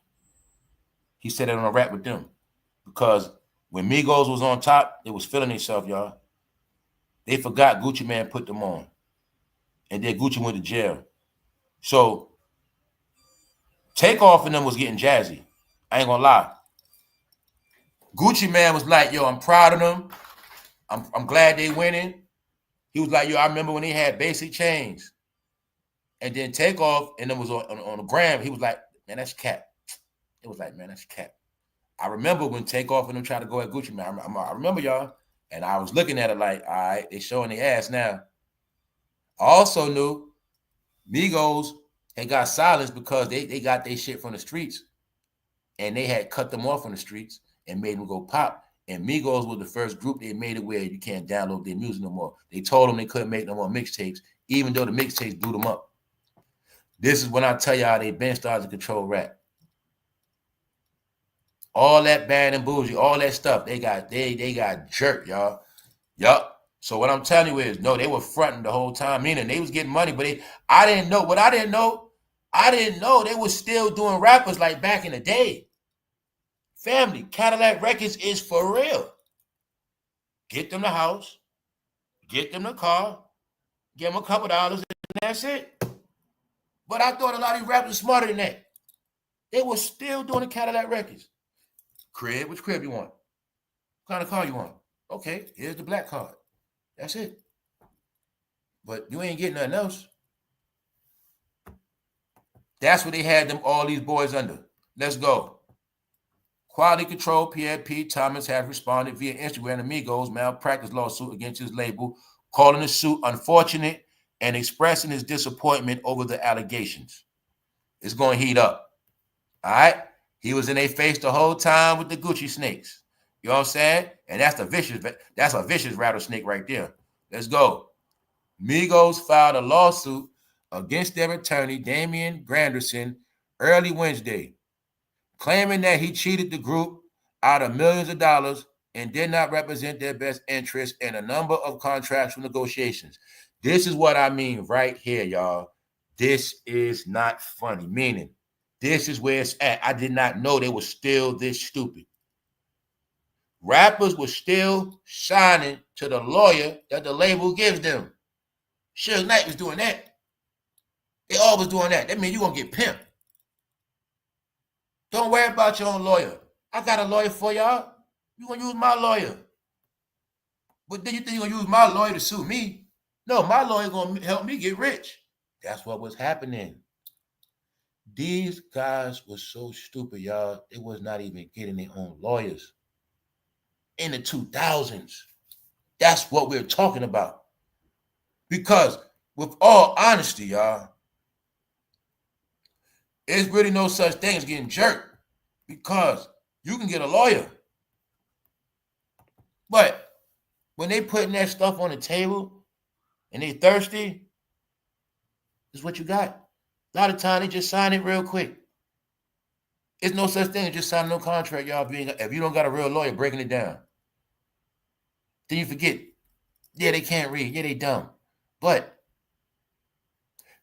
He said it on a rap with them because when Migos was on top, they was feeling themselves, y'all. They forgot Gucci Mane put them on. And then Gucci went to jail. So Takeoff and them was getting jazzy. I ain't gonna lie. Gucci Mane was like, yo, I'm proud of them. I'm glad they winning. He was like, yo, I remember when they had basic chains. And then Takeoff and them was on the gram. He was like, man, that's cap. It was like, man, that's cap. I remember when Takeoff and them tried to go at Gucci Mane. I remember y'all. And I was looking at it like, all right, they showing their ass now. I also knew Migos had got silenced because they got their shit from the streets. And they had cut them off from the streets and made them go pop. And Migos was the first group they made it where you can't download their music no more. They told them they couldn't make no more mixtapes, even though the mixtapes blew them up. This is when I tell y'all they been started to control rap. All that bad and bougie, all that stuff, they got jerked, y'all. Yup. So what I'm telling you is, no, they were fronting the whole time, meaning they was getting money, but I didn't know they was still doing rappers like back in the day. Family, Cadillac Records is for real. Get them the house, get them the car, give them a couple dollars, and that's it. But I thought a lot of these rappers were smarter than that. They were still doing the Cadillac Records. Crib, which crib you want? What kind of car you want? Okay, here's the black card. That's it. But you ain't getting nothing else. That's what they had them, all these boys under. Let's go. Quality Control, PNP, Thomas has responded via Instagram to Migos malpractice lawsuit against his label, calling the suit unfortunate and expressing his disappointment over the allegations. It's going to heat up. All right? He was in their face the whole time with the Gucci snakes. You know what I'm saying? And that's a vicious rattlesnake right there. Let's go. Migos filed a lawsuit against their attorney, Damian Granderson, early Wednesday, claiming that he cheated the group out of millions of dollars and did not represent their best interest in a number of contractual negotiations. This is what I mean right here, y'all. This is not funny, meaning this is where it's at. I did not know they were still this stupid. Rappers were still signing to the lawyer that the label gives them. Sugeknight was doing that. They always doing that. That means you're going to get pimped. Don't worry about your own lawyer. I got a lawyer for y'all. You're going to use my lawyer. But then you think you're going to use my lawyer to sue me? No, my lawyer going to help me get rich. That's what was happening. These guys were so stupid, y'all. They was not even getting their own lawyers. In the 2000s. That's what we're talking about. Because with all honesty, y'all, there's really no such thing as getting jerked because you can get a lawyer. But when they putting that stuff on the table and they thirsty, this is what you got. A lot of time they just sign it real quick. There's no such thing as just signing no contract, y'all. If you don't got a real lawyer breaking it down, then you forget. Yeah, they can't read. Yeah, they dumb. But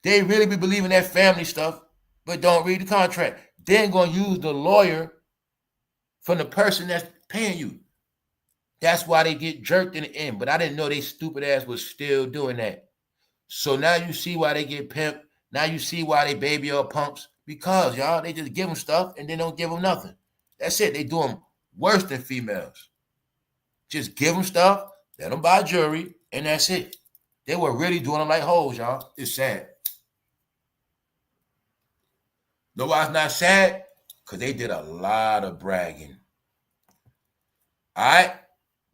they really be believing that family stuff, but don't read the contract. Then going to use the lawyer from the person that's paying you. That's why they get jerked in the end. But I didn't know they stupid ass was still doing that. So now you see why they get pimped. Now you see why they baby all pumps. Because, y'all, they just give them stuff and then don't give them nothing. That's it. They do them worse than females. Just give them stuff, let them buy jewelry, and that's it. They were really doing them like hoes, y'all. It's sad. Know why it's not sad? Because they did a lot of bragging. All right?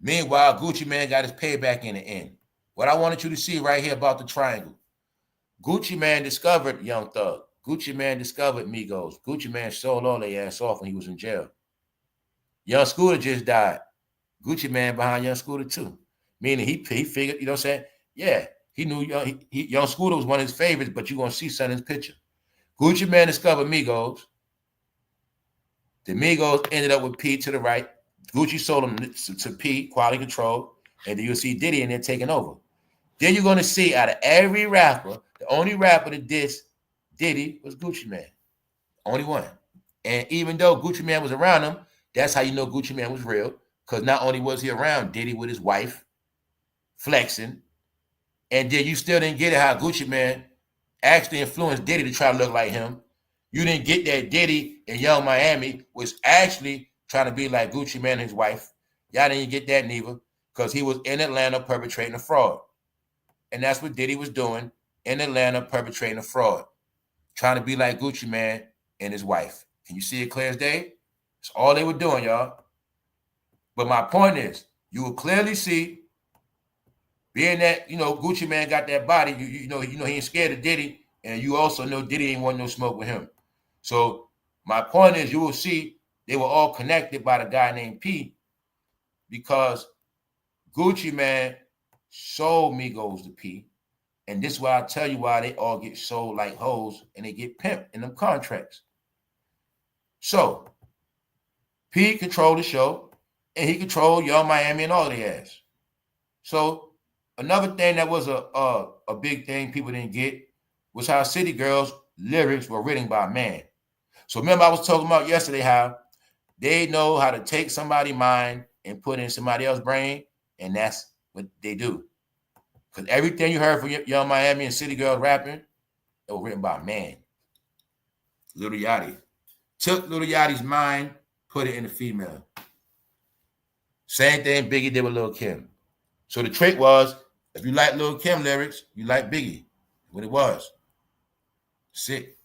Meanwhile, Gucci Mane got his payback in the end. What I wanted you to see right here about the triangle. Gucci Mane discovered Youngthug. Gucci Mane discovered Migos. Gucci Mane sold all their ass off when he was in jail. Young Scooter just died. Gucci Man behind Young Scooter too. Meaning he figured, you know what I'm saying? Yeah, he knew Young Scooter was one of his favorites, but you're going to see something in his picture. Gucci Man discovered Migos. The Migos ended up with P to the right. Gucci sold them to P, quality control, and then you'll see Diddy in there taking over. Then you're going to see out of every rapper, the only rapper that dissed Diddy was Gucci Man. Only one. And even though Gucci Man was around him, that's how you know Gucci Man was real. Because not only was he around Diddy with his wife, flexing, and then you still didn't get it how Gucci Man actually influenced Diddy to try to look like him. You didn't get that Diddy in Young Miami was actually trying to be like Gucci Man and his wife. Y'all didn't get that neither because he was in Atlanta perpetrating a fraud. And that's what Diddy was doing in Atlanta perpetrating a fraud. Trying to be like Gucci Man and his wife. Can you see it clear as day? That's all they were doing, y'all. But my point is, you will clearly see, being that, Gucci Man got that body, you know he ain't scared of Diddy, and you also know Diddy ain't want no smoke with him. So my point is, you will see they were all connected by the guy named P, because Gucci Man sold Migos to P, and this is why I tell you why they all get sold like hoes and they get pimped in them contracts. So P controlled the show, and he controlled Young Miami and all of their ass. So another thing that was a big thing people didn't get was how City Girls lyrics were written by a man. So remember I was talking about yesterday how they know how to take somebody's mind and put in somebody else's brain, and that's what they do. Because everything you heard from Young Miami and City Girls rapping, it was written by a man. Lil Yachty. Took Lil Yachty's mind, put it in the female. Same thing Biggie did with Lil Kim. So the trick was, if you like Lil Kim lyrics, you like Biggie. What it was. Sick.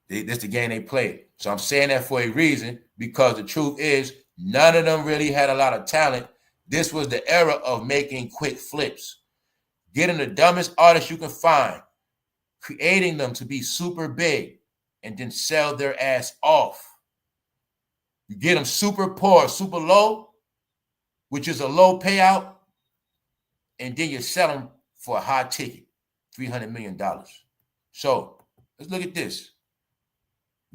That's the game they played. So I'm saying that for a reason, because the truth is, none of them really had a lot of talent. This was the era of making quick flips. Getting the dumbest artists you can find, creating them to be super big, and then sell their ass off. You get them super poor, super low, which is a low payout, and then you sell them for a high ticket, $300 million. So let's look at this.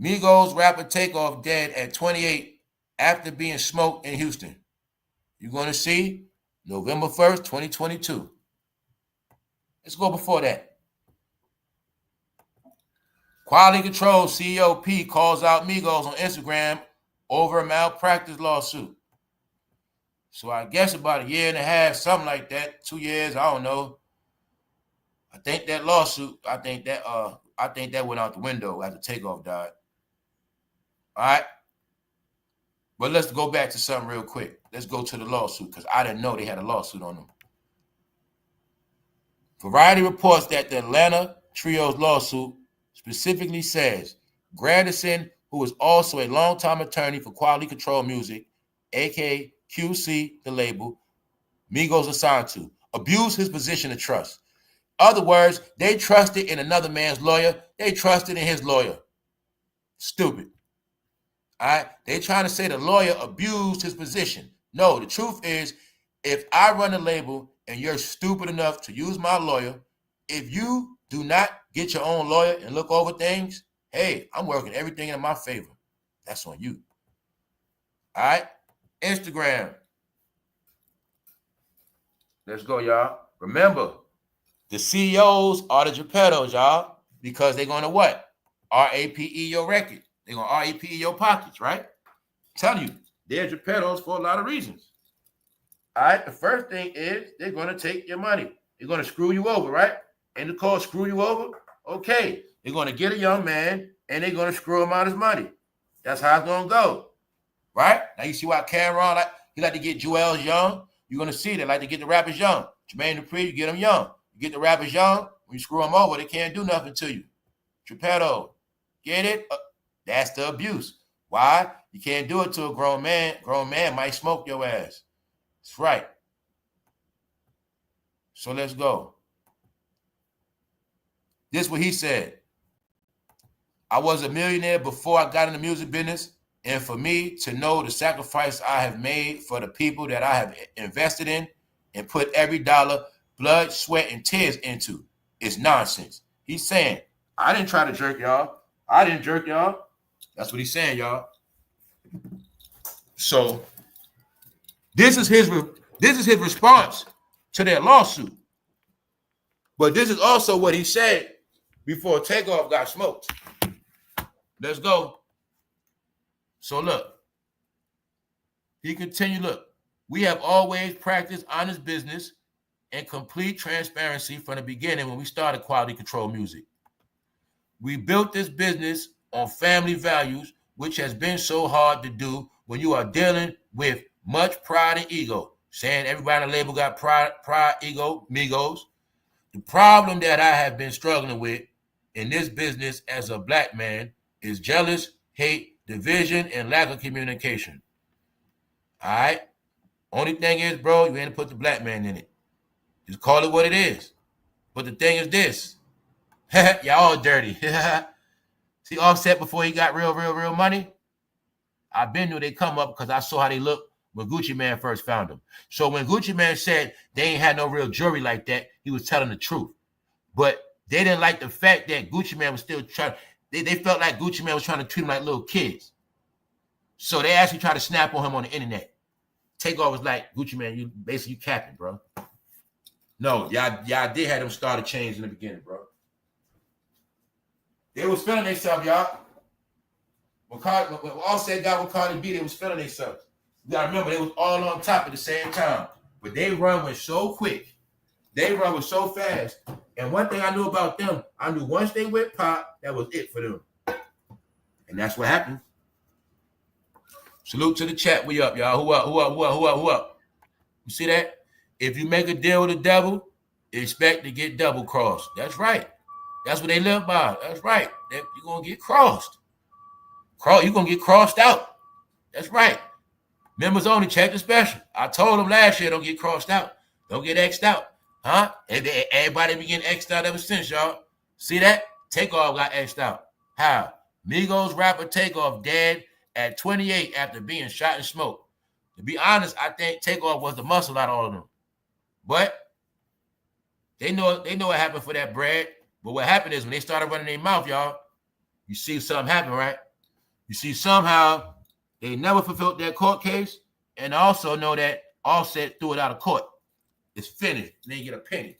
Migos rapper Takeoff dead at 28 after being smoked in Houston. You're going to see November 1st, 2022. Let's go before that. Quality Control CEO P calls out Migos on Instagram over a malpractice lawsuit. So I guess about a year and a half, something like that, 2 years, I don't know. I think that lawsuit, I think that went out the window after Takeoff died. All right. But let's go back to something real quick. Let's go to the lawsuit, because I didn't know they had a lawsuit on them. Variety reports that the Atlanta Trio's lawsuit specifically says Grandison, who is also a longtime attorney for Quality Control Music, aka QC, the label Migos assigned to, abused his position of trust. Other words, they trusted in another man's lawyer. They trusted in his lawyer. Stupid. All right? They trying to say the lawyer abused his position. No, the truth is, if I run a label and you're stupid enough to use my lawyer, if you do not get your own lawyer and look over things, hey, I'm working everything in my favor. That's on you. All right? Instagram. Let's go, y'all. Remember, the CEOs are the Geppettos, y'all, because they're going to what? RAPE your record. They're going to RAPE your pockets, right? I'm telling you, they're Geppettos for a lot of reasons. All right, the first thing is they're going to take your money. They're going to screw you over, right? And the call screw you over? Okay, they're going to get a young man and they're going to screw him out his money. That's how it's going to go, right? Now you see why Cameron, he like to get Joel's young. You're going to see they like to get the rappers young. Jermaine Dupri, you get them young. You get the rappers young. When you screw them over, they can't do nothing to you. Geppetto, get it? That's the abuse. Why? You can't do it to a grown man. Grown man might smoke your ass. That's right. So let's go. This is what he said. I was a millionaire before I got in the music business. and for me to know the sacrifice I have made for the people that I have invested in and put every dollar, blood, sweat, and tears into is nonsense. He's saying, I didn't try to jerk y'all. I didn't jerk y'all. That's what he's saying, y'all. So this is his response to their lawsuit. But this is also what he said before Takeoff got smoked. Let's go. So look, he continued, look, we have always practiced honest business and complete transparency from the beginning when we started Quality Control Music. We built this business on family values, which has been so hard to do when you are dealing with much pride and ego. Saying everybody on the label got pride, ego, MIGOS. The problem that I have been struggling with in this business as a black man is jealous, hate, division, and lack of communication. All right? Only thing is, bro, you ain't to put the black man in it. Just call it what it is. But the thing is this. Y'all all dirty. See Offset before he got real money? I been knew they come up because I saw how they looked when Gucci Mane first found them. So when Gucci Mane said they ain't had no real jewelry like that, he was telling the truth. But they didn't like the fact that Gucci Mane was still trying. They felt like Gucci Mane was trying to treat them like little kids. So they actually tried to snap on him on the internet. Takeoff was like, Gucci Mane, you basically capping, bro. No, y'all did have them start a change in the beginning, bro. They was feeling themselves, y'all. When Offset got with Cardi B, they was feeling themselves. You gotta remember, they was all on top at the same time. But they run with so quick. They run with so fast. And one thing I knew about them, I knew once they went pop, that was it for them. And that's what happened. Salute to the chat. We up, y'all. Who up? You see that? If you make a deal with the devil, expect to get double crossed. That's right. That's what they live by. That's right. You're going to get crossed. You're going to get crossed out. That's right. Members only, check the special. I told them last year, don't get crossed out. Don't get X'd out. Huh? Everybody been getting X'd out ever since, y'all. See that? Takeoff got X'd out. How? Migos rapper Takeoff dead at 28 after being shot and smoked. To be honest, I think Takeoff was the muscle out of all of them. But they know what happened for that bread. But what happened is when they started running their mouth, y'all, you see something happen, right? You see somehow they never fulfilled their court case, and also know that Offset threw it out of court. It's finished. They didn't get a penny.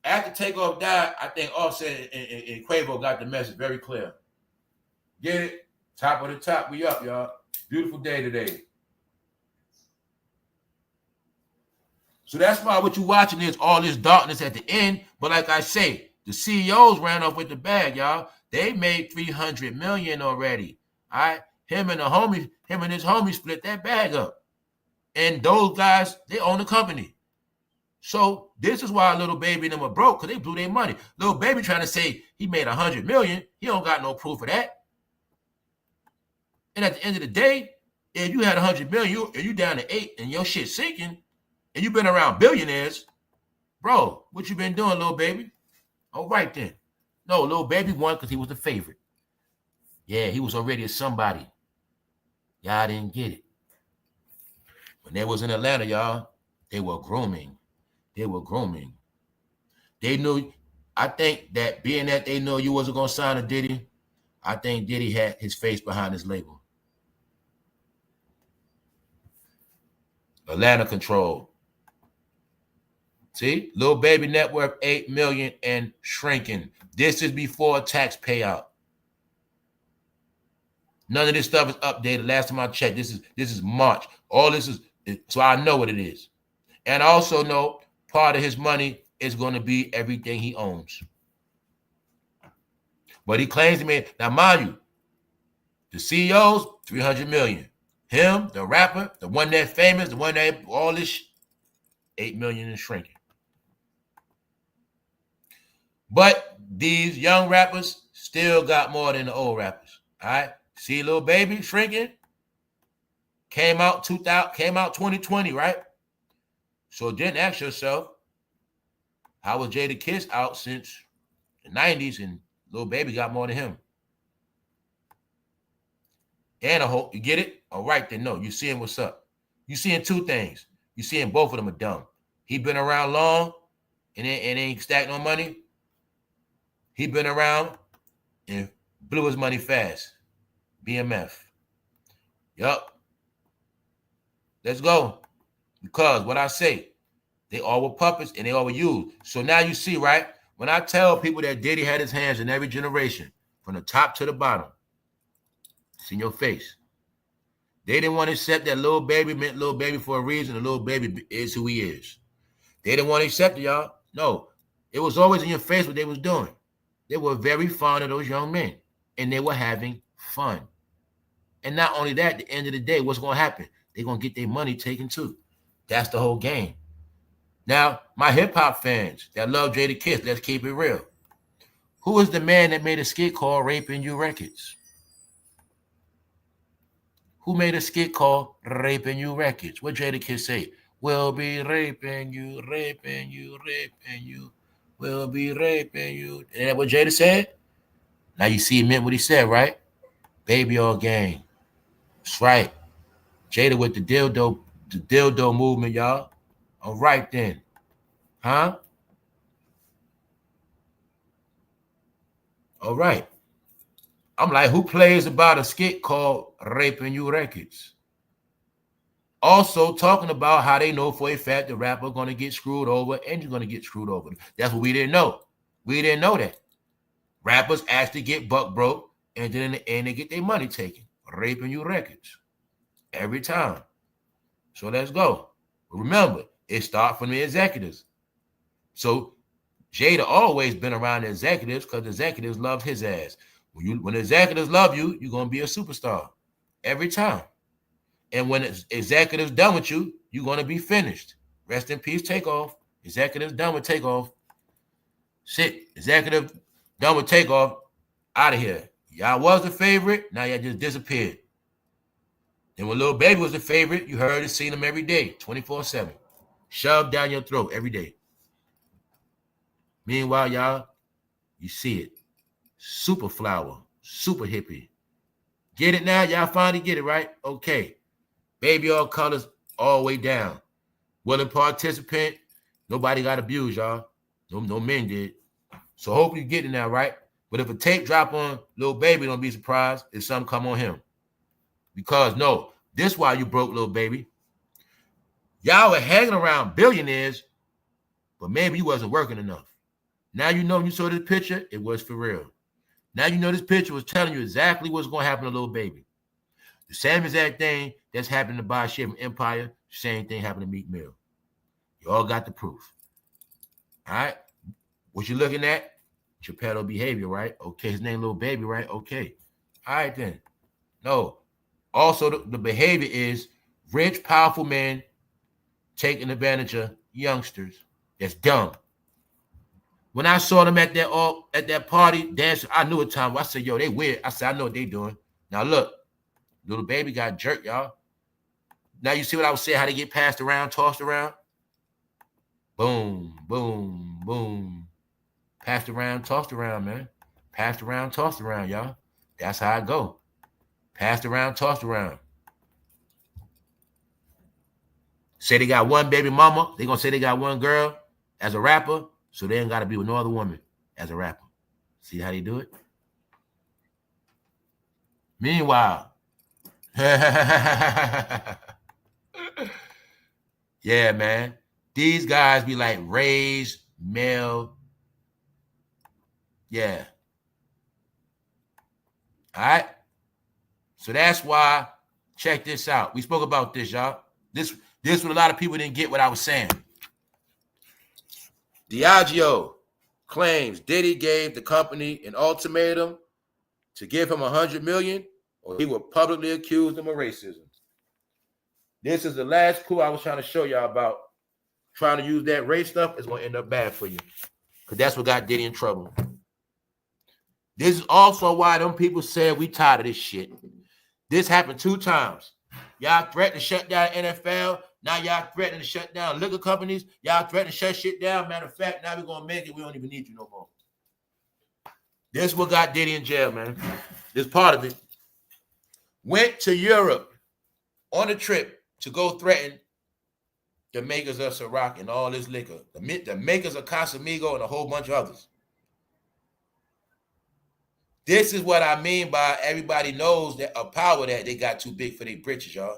After Takeoff died, I think Offset and QUAVO got the message very clear. Get it? Top of the top. We up, y'all. Beautiful day today. So that's why what you're watching is all this darkness at the end. But like I say, the CEOs ran off with the bag, y'all. They made $300 million already. All right. Him and his homie split that bag up. And those guys, they own the company. So this is why Lil Baby and them are broke, because they blew their money. Lil Baby trying to say he made $100 million. He don't got no proof of that. And at the end of the day, if you had $100 million, and you down to 8 and your shit sinking, and you been around billionaires, bro, what you been doing, Lil Baby? All right then. No, Lil Baby won because he was the favorite. Yeah, he was already a somebody. Y'all didn't get it. When they was in Atlanta, y'all, they were grooming. They were grooming. They knew, I think that being that they knew you wasn't going to sign a Diddy, I think Diddy had his face behind his label. Atlanta control. See, Lil Baby net worth $8 million and shrinking. This is before tax payout. None of this stuff is updated. Last time I checked, this is March. All this is, so I know what it is. And I also know part of his money is going to be everything he owns. But he claims to me, now mind you, the CEOs, $300 million. Him, the rapper, the one that's famous, the one that all this, $8 million and shrinking. But these young rappers still got more than the old rappers. All right. See Lil Baby shrinking? Came out 2020, right? So then ask yourself, how was JADAKISS out since the 90s and Lil Baby got more than him? and a hoe. You get it? All right, then no. You seeing what's up. You seeing two things. You seeing both of them are dumb. He been around long and ain't stacked no money. He been around and blew his money fast. BMF. Yup. Let's go. Because what I say, they all were puppets and they all were used. So now you see, right? When I tell people that Diddy had his hands in every generation, from the top to the bottom, it's in your face. They didn't want to accept that Lil Baby meant Lil Baby for a reason, and Lil Baby is who he is. They didn't want to accept it, y'all. No. It was always in your face what they was doing. They were very fond of those young men, and they were having fun. And not only that, at the end of the day, what's going to happen? They're going to get their money taken too. That's the whole game. Now, my hip-hop fans that love JADAKISS, let's keep it real. Who is the man that made a skit called Raping You Records? Who made a skit called Raping You Records? What JADAKISS say? We'll be raping you, raping you, raping you. We'll be raping you. Isn't that what Jada said? Now you see he meant what he said, right? Baby all gang. That's right. Jada with the dildo movement, y'all. All right then. Huh? All right. I'm like, who plays about a skit called Raping You Records? Also talking about how they know for a fact the rapper going to get screwed over and you're going to get screwed over. That's what we didn't know. We didn't know that. Rappers actually get buck broke and then in the end they get their money taken. Raping You Records. Every time. So let's go. But remember, it starts from the executives. So Jada always been around the executives because the executives love his ass. When the executives love you, you're going to be a superstar. Every time. And when executives done with you, you're going to be finished. Rest in peace, Takeoff. Executives done with Takeoff. Shit, executive done with Takeoff. Out of here. Y'all was the favorite. Now y'all just disappeared. And when Lil Baby was the favorite, you heard and seen him every day, 24/7. Shoved down your throat every day. Meanwhile, y'all, you see it. Super flower, super hippie. Get it now? Y'all finally get it, right? Okay. Baby all colors all the way down. Willing participant, nobody got abused, y'all. No men did. So hopefully you get it now, right? But if a tape drop on Lil Baby, don't be surprised if something come on him. Because no, this why you broke Lil Baby. Y'all were hanging around billionaires, but maybe you wasn't working enough. Now you know when you saw this picture, it was for real. Now you know this picture was telling you exactly what's going to happen to Lil Baby. The same exact thing that's happening to Buy Shit from Empire, same thing happened to Meek Mill. You all got the proof. All right? What you looking at? Geppetto behavior, right? Okay, his name Lil Baby, right? Okay. All right then. No. Also, the behavior is rich, powerful men taking advantage of youngsters. That's dumb. When I saw them at that party dancing, I knew a time. I said, yo, they weird. I said, I know what they doing. Now look, Lil Baby got jerked, y'all. Now you see what I was saying, how they get passed around, tossed around? Boom, boom, boom. Passed around, tossed around, man. Passed around, tossed around, y'all. That's how I go. Passed around, tossed around. Say they got one baby mama. They gonna say they got one girl as a rapper, so they ain't got to be with no other woman as a rapper. See how they do it? Meanwhile, yeah, man. These guys be like raised male. Yeah. All right. So that's why, check this out. We spoke about this, y'all. This what a lot of people didn't get what I was saying. Diageo claims Diddy gave the company an ultimatum to give him $100 million or he would publicly accuse them of racism. This is the last clue I was trying to show y'all about. Trying to use that race stuff is going to end up bad for you. Because that's what got Diddy in trouble. This is also why them people said we tired of this shit. This happened 2 times. Y'all threatened to shut down NFL. Now y'all threatening to shut down liquor companies. Y'all threatening to shut shit down. Matter of fact, now we're going to make it. We don't even need you no more. This is what got Diddy in jail, man. This part of it. went to Europe on a trip to go threaten the makers of Ciroc and all this liquor, the makers of Casamigo and a whole bunch of others. This is what I mean by everybody knows that a power that they got too big for their britches, y'all.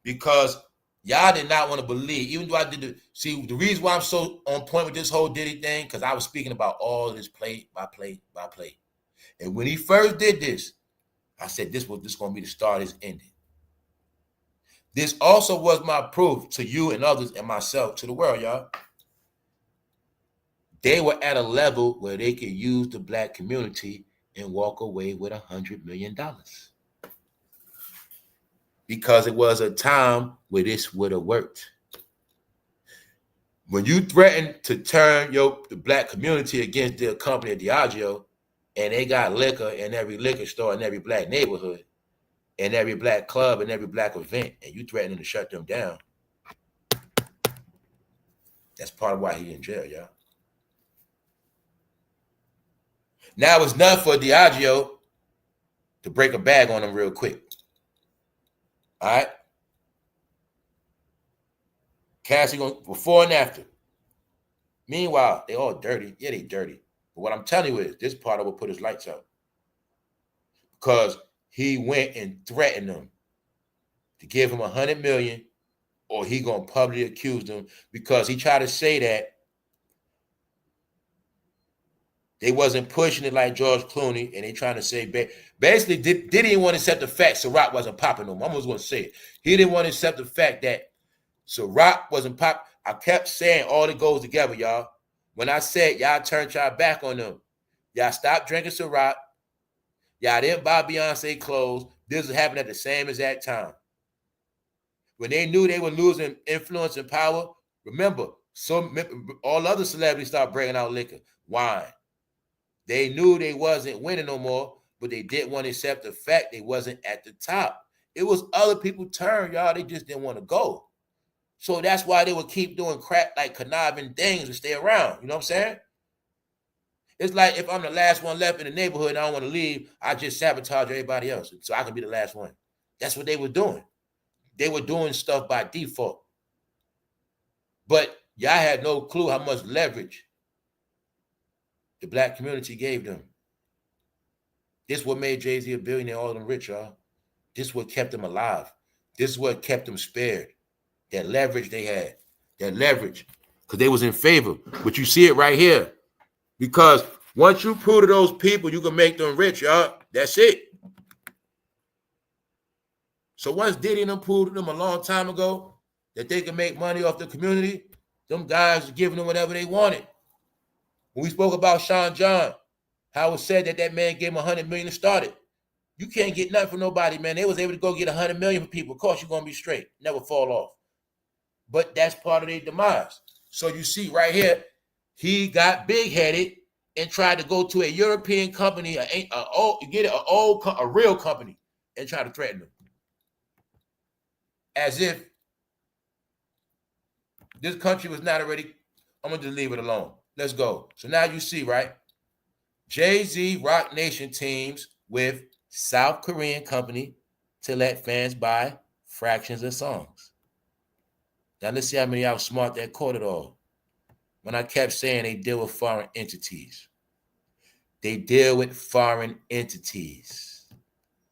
Because y'all did not want to believe, even though I did the reason why I'm so on point with this whole Diddy thing, because I was speaking about all this play by play by play. And when he first did this, I said this going to be the start of his ending. This also was my proof to you and others and myself, to the world, y'all. They were at a level where they could use the black community and walk away with $100 million. Because it was a time where this would have worked. When you threaten to turn the black community against the company of Diageo, and they got liquor in every liquor store in every black neighborhood, in every black club, and every black event, and you threatening to shut them down, that's part of why he's in jail, y'all. Now it's nothing for Diageo to break a bag on them real quick. All right? Cassie going before and after. Meanwhile, they all dirty. Yeah, they dirty. But what I'm telling you is this part of what put his lights out. Because he went and threatened them to give him $100 million, or he gonna publicly accuse them, because he tried to say that they wasn't pushing it like George Clooney, and they trying to say basically Diddy didn't want to accept the fact Ciroc wasn't popping no more. I'm just gonna say it. He didn't want to accept the fact that Ciroc wasn't pop. I kept saying all it goes together, y'all. When I said y'all turned y'all back on them, y'all stopped drinking Ciroc, y'all didn't buy Beyonce clothes. This was happening at the same exact time. When they knew they were losing influence and power, remember, all other celebrities started bringing out liquor, wine. They knew they wasn't winning no more, but they didn't want to accept the fact they wasn't at the top. It was other people's turn, y'all. They just didn't want to go. So that's why they would keep doing crap like conniving things to stay around. You know what I'm saying? It's like if I'm the last one left in the neighborhood and I don't want to leave, I just sabotage everybody else so I can be the last one. That's what they were doing. They were doing stuff by default. But y'all had no clue how much leverage the black community gave them. This is what made Jay-Z a billionaire, all of them rich, y'all. This is what kept them alive. This is what kept them spared. That leverage they had. That leverage. Because they was in favor. But you see it right here. Because once you prove to those people you can make them rich, y'all, that's it. So once Diddy and them proved to them a long time ago that they can make money off the community, them guys were giving them whatever they wanted. When we spoke about Sean John, how it said that man gave him $100 million to start it. You can't get nothing from nobody, man. They was able to go get $100 million for people. Of course, you're going to be straight. Never fall off. But that's part of their demise. So you see right here, he got big-headed and tried to go to a European company, a real company, and try to threaten them. As if this country was not already, I'm going to just leave it alone. Let's go. So now you see, right? Jay-Z Rock Nation teams with South Korean company to let fans buy fractions of songs. Now let's see how many of y'all smart that caught it all. When I kept saying they deal with foreign entities. They deal with foreign entities.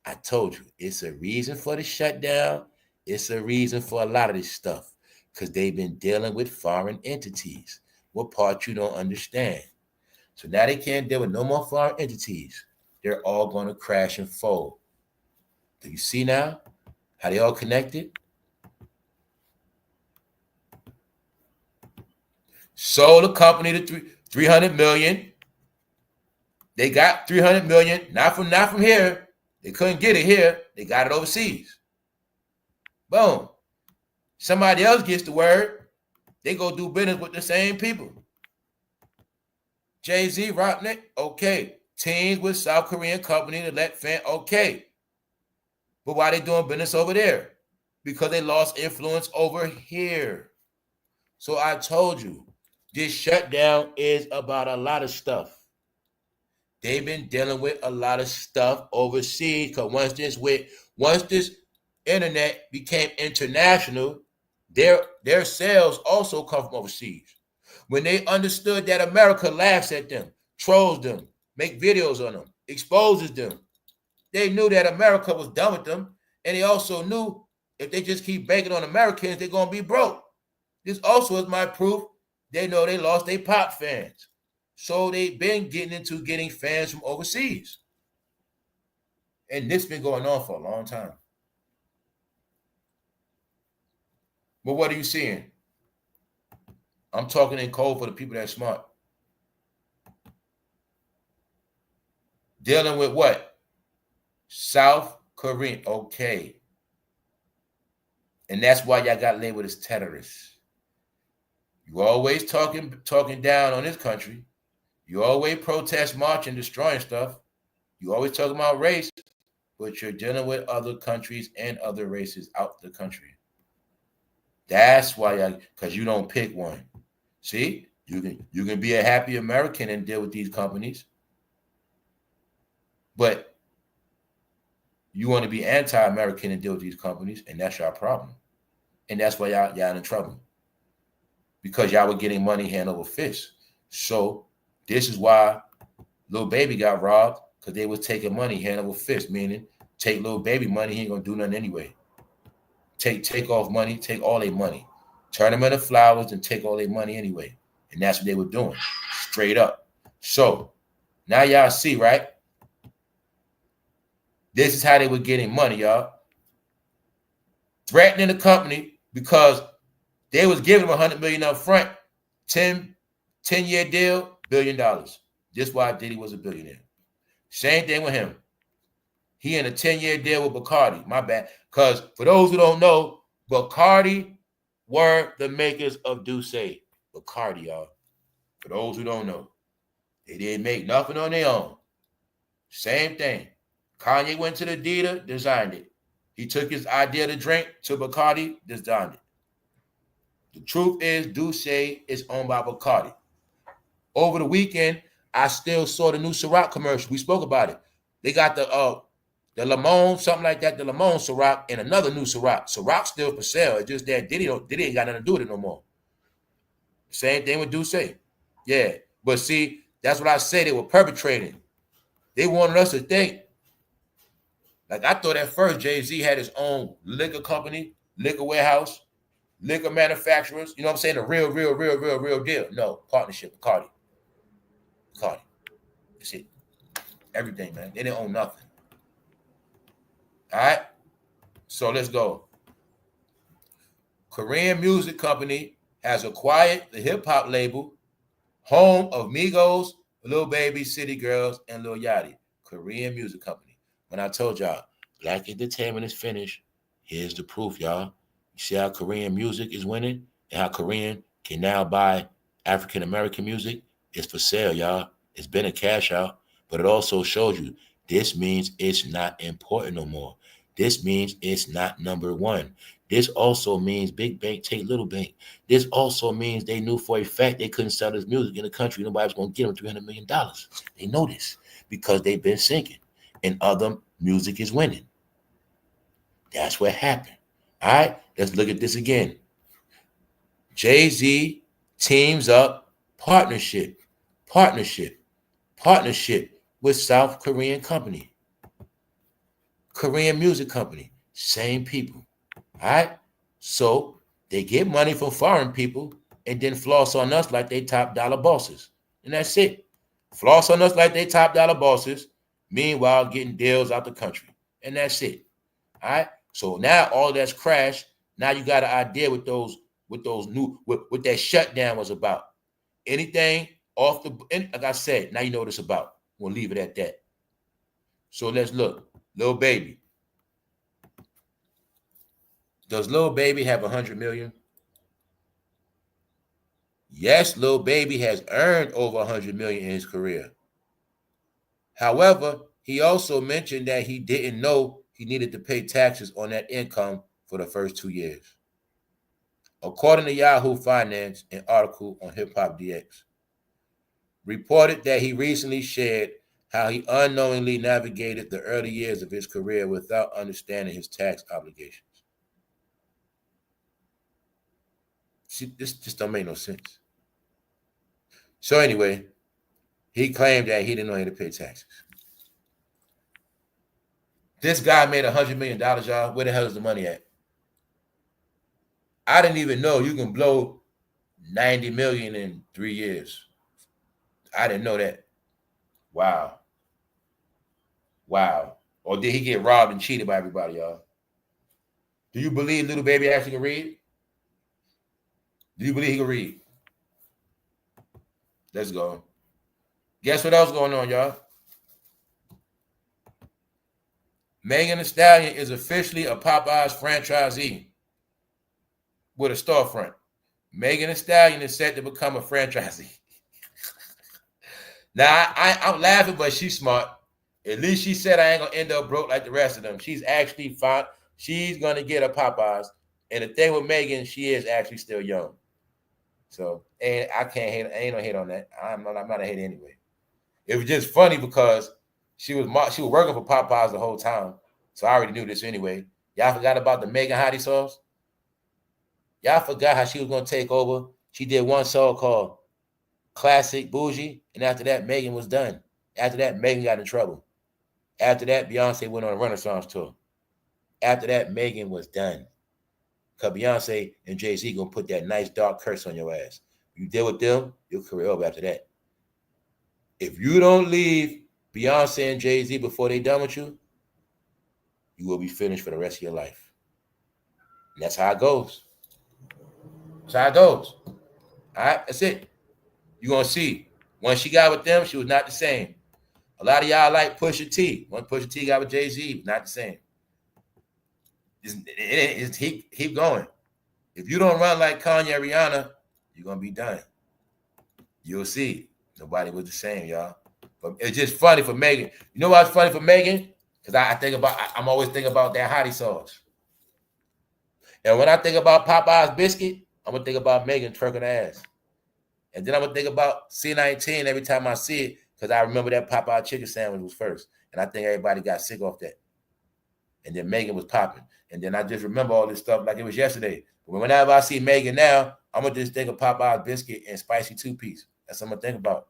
I told you, it's a reason for the shutdown. It's a reason for a lot of this stuff. Because they've been dealing with foreign entities. What part you don't understand? So now they can't deal with no more foreign entities. They're all going to crash and fold. Do you see now how they all connected? Sold a company to $300 million. They got $300 million, not from here. They couldn't get it here. They got it overseas. Boom. Somebody else gets the word. They go do business with the same people. Jay-Z, Rocknet, okay. Teams with South Korean company to let fan, okay. But why they doing business over there? Because they lost influence over here. So I told you, this shutdown is about a lot of stuff. they've been dealing with a lot of stuff overseas. Because once this internet became international, their sales also come from overseas. When they understood that America laughs at them, trolls them, make videos on them, exposes them, they knew that America was done with them, and they also knew if they just keep banking on Americans, they're gonna be broke. This also is my proof. They know they lost their pop fans. So they've been getting fans from overseas. And this has been going on for a long time. But what are you seeing? I'm talking in code for the people that are smart. Dealing with what? South Korean. Okay. And that's why y'all got labeled as terrorists. You always talking down on this country. You always protest, marching, destroying stuff. You always talking about race, but you're dealing with other countries and other races out the country. That's why because you don't pick one. See, you can be a happy American and deal with these companies, but you want to be anti-American and deal with these companies, and that's your problem. And that's why y'all in trouble. Because y'all were getting money hand over fist. So this is why Lil Baby got robbed, because they was taking money hand over fist, meaning take Lil Baby money, he ain't gonna do nothing anyway. Take off money, take all their money, turn them into flowers and take all their money anyway. And that's what they were doing, straight up. So now y'all see, right? This is how they were getting money, y'all. Threatening the company because they was giving them $100 million up front, 10-year deal, $1 billion. This is why Diddy was a billionaire. Same thing with him. He in a 10-year deal with Bacardi. My bad. Because for those who don't know, Bacardi were the makers of Douce. Bacardi, y'all. For those who don't know, they didn't make nothing on their own. Same thing. Kanye went to the DIDDY, designed it. He took his idea to drink to Bacardi, designed it. The truth is, Douce is owned by Bacardi. Over the weekend, I still saw the new Ciroc commercial. We spoke about it. They got the Limon, something like that, the Limon Ciroc, and another new Ciroc. Ciroc's still for sale. It's just that Diddy ain't got nothing to do with it no more. Same thing with Douce. Yeah. But see, that's what I say they were perpetrating. They wanted us to think. Like, I thought at first Jay-Z had his own liquor company, liquor warehouse, liquor manufacturers. You know what I'm saying? The real deal. No, partnership, Bacardi. That's it. Everything, man. They didn't own nothing. All right? So let's go. Korean music company has acquired the hip-hop label, home of MIGOS, Lil Baby, City Girls, and Lil Yachty. Korean music company. When I told y'all, Black entertainment is finished, here's the proof, y'all. You see how Korean music is winning and how Korean can now buy African-American music? It's for sale, y'all. It's been a cash out, but it also shows you this means it's not important no more. This means it's not number one. This also means big bank take little bank. This also means they knew for a fact they couldn't sell this music in the country. Nobody was going to give them $300 million. They know this because they've been sinking and other music is winning. That's what happened. All right, let's look at this again. Jay-Z teams up, partnership with South Korean company. Korean music company, same people. All right, so they get money from foreign people and then floss on us like they top dollar bosses. And that's it. Floss on us like they top dollar bosses, meanwhile getting deals out the country. And that's it. All right. So now all that's crashed. Now you got an idea what that shutdown was about. Anything off like I said, now you know what it's about. We'll leave it at that. So let's look. Lil Baby. Does Lil Baby have 100 million? Yes, Lil Baby has earned over 100 million in his career. However, he also mentioned that he didn't know he needed to pay taxes on that income for the first 2 years. According to Yahoo Finance, an article on Hip Hop DX, reported that he recently shared how he unknowingly navigated the early years of his career without understanding his tax obligations. See, this just don't make no sense. So anyway, he claimed that he didn't know how to pay taxes. This guy made $100 million, y'all. Where the hell is the money at? I didn't even know you can blow 90 million in 3 years. I didn't know that. Wow. Wow. Or did he get robbed and cheated by everybody, y'all? Do you believe little baby actually can read? Do you believe he can read? Let's go. Guess what else going on, y'all? Megan Thee Stallion is officially a Popeyes franchisee with a storefront. Megan Thee Stallion is set to become a franchisee. Now, I'm laughing, but she's smart. At least she said I ain't going to end up broke like the rest of them. She's actually fine. She's going to get a Popeyes. And the thing with Megan, she is actually still young. So, and I can't hate. I ain't no hate on that. I'm not a hater anyway. It was just funny because she was working for Popeyes the whole time. So I already knew this anyway. Y'all forgot about the Megan Hottie sauce? Y'all forgot how she was going to take over. She did one song called Classic Bougie. And after that, Megan was done. After that, Megan got in trouble. After that, Beyonce went on a Renaissance tour. After that, Megan was done. Because Beyonce and Jay-Z going to put that nice dark curse on your ass. You deal with them, your career over after that. If you don't leave Beyonce and Jay-Z before they done with you, you will be finished for the rest of your life. And that's how it goes. That's how it goes. All right, that's it. You're going to see. Once she got with them, she was not the same. A lot of y'all like Pusha T. When Pusha T got with Jay-Z, it was not the same. Keep going. If you don't run like Kanye and Rihanna, you're going to be done. You'll see. Nobody was the same, y'all. But it's just funny for Megan. You know what's funny for Megan? Because I'm always thinking about that hottie sauce. And when I think about Popeye's biscuit, I'm going to think about Megan twerking her ass. And then I'm going to think about C19 every time I see it because I remember that Popeye chicken sandwich was first. And I think everybody got sick off that. And then Megan was popping. And then I just remember all this stuff like it was yesterday. But whenever I see Megan now, I'm going to just think of Popeye's biscuit and spicy two-piece. That's what I'm going to think about.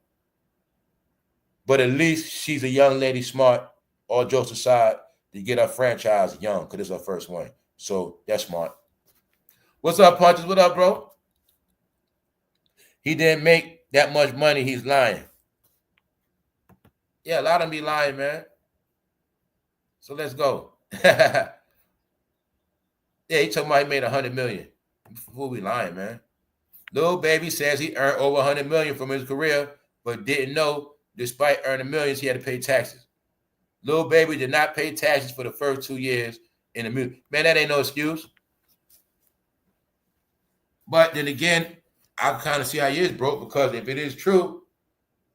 But at least she's a young lady, smart, all jokes aside, to get her franchise young because it's her first one. So that's smart. What's up, Punches? What up, bro? He didn't make that much money. He's lying. Yeah, a lot of them be lying, man. So let's go. Yeah, he talking about he made $100 million. Who we lying, man? Lil Baby says he earned over $100 million from his career, but didn't know despite earning millions, he had to pay taxes. Lil Baby did not pay taxes for the first 2 years in the music. Man, that ain't no excuse. But then again, I kind of see how he is broke because if it is true,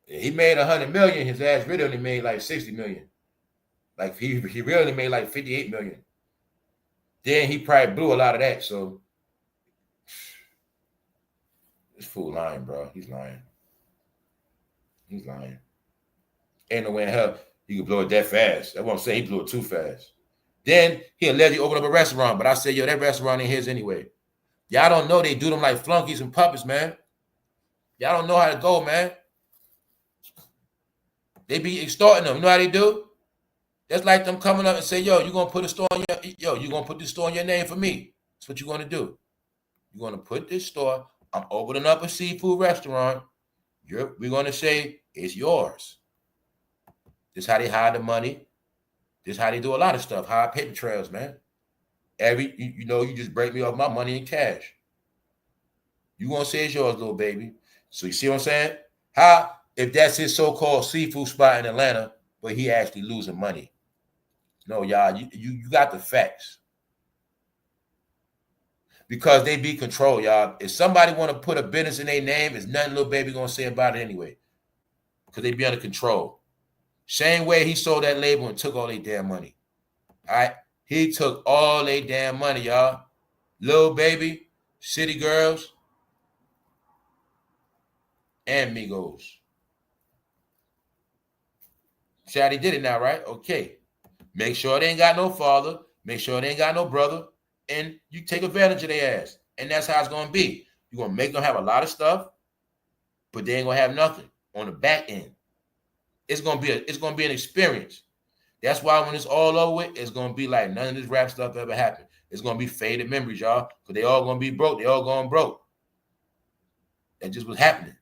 he made $100 million, his ass really only made like $60 million. Like he really only made like $58 million. Then he probably blew a lot of that. So this fool lying, bro. He's lying. He's lying. Ain't no way in hell he could blow it that fast. That's what I'm saying. He blew it too fast. Then he allegedly opened up a restaurant, but I said, yo, that restaurant ain't his anyway. Y'all don't know they do them like flunkies and puppets, man. Y'all don't know how to go, man. They be extorting them. You know how they do? That's like them coming up and say, yo, you're gonna put a store on you're gonna put this store on your name for me. That's what you're gonna do. You're gonna put this store. I'm opening up a seafood restaurant. We're gonna say it's yours. This is how they hide the money. This is how they do a lot of stuff. Hide paper trails, man. You just break me off my money in cash. You gonna say it's yours, little baby. So you see what I'm saying? How if that's his so-called seafood spot in Atlanta, but he actually losing money? No, y'all, you got the facts. Because they be controlled, y'all. If somebody want to put a business in their name, it's nothing little baby gonna say about it anyway. Because they be under control. Same way he sold that label and took all their damn money. All right? He took all their damn money, y'all. Lil Baby, City Girls, and MIGOS. Shady did it now, right? Okay. Make sure they ain't got no father. Make sure they ain't got no brother. And you take advantage of their ass. And that's how it's going to be. You're going to make them have a lot of stuff, but they ain't going to have nothing on the back end. It's going to be an experience. That's why when it's all over with, it's going to be like none of this rap stuff ever happened. It's going to be faded memories, y'all, because they all going to be broke. They all going broke. That just was happening.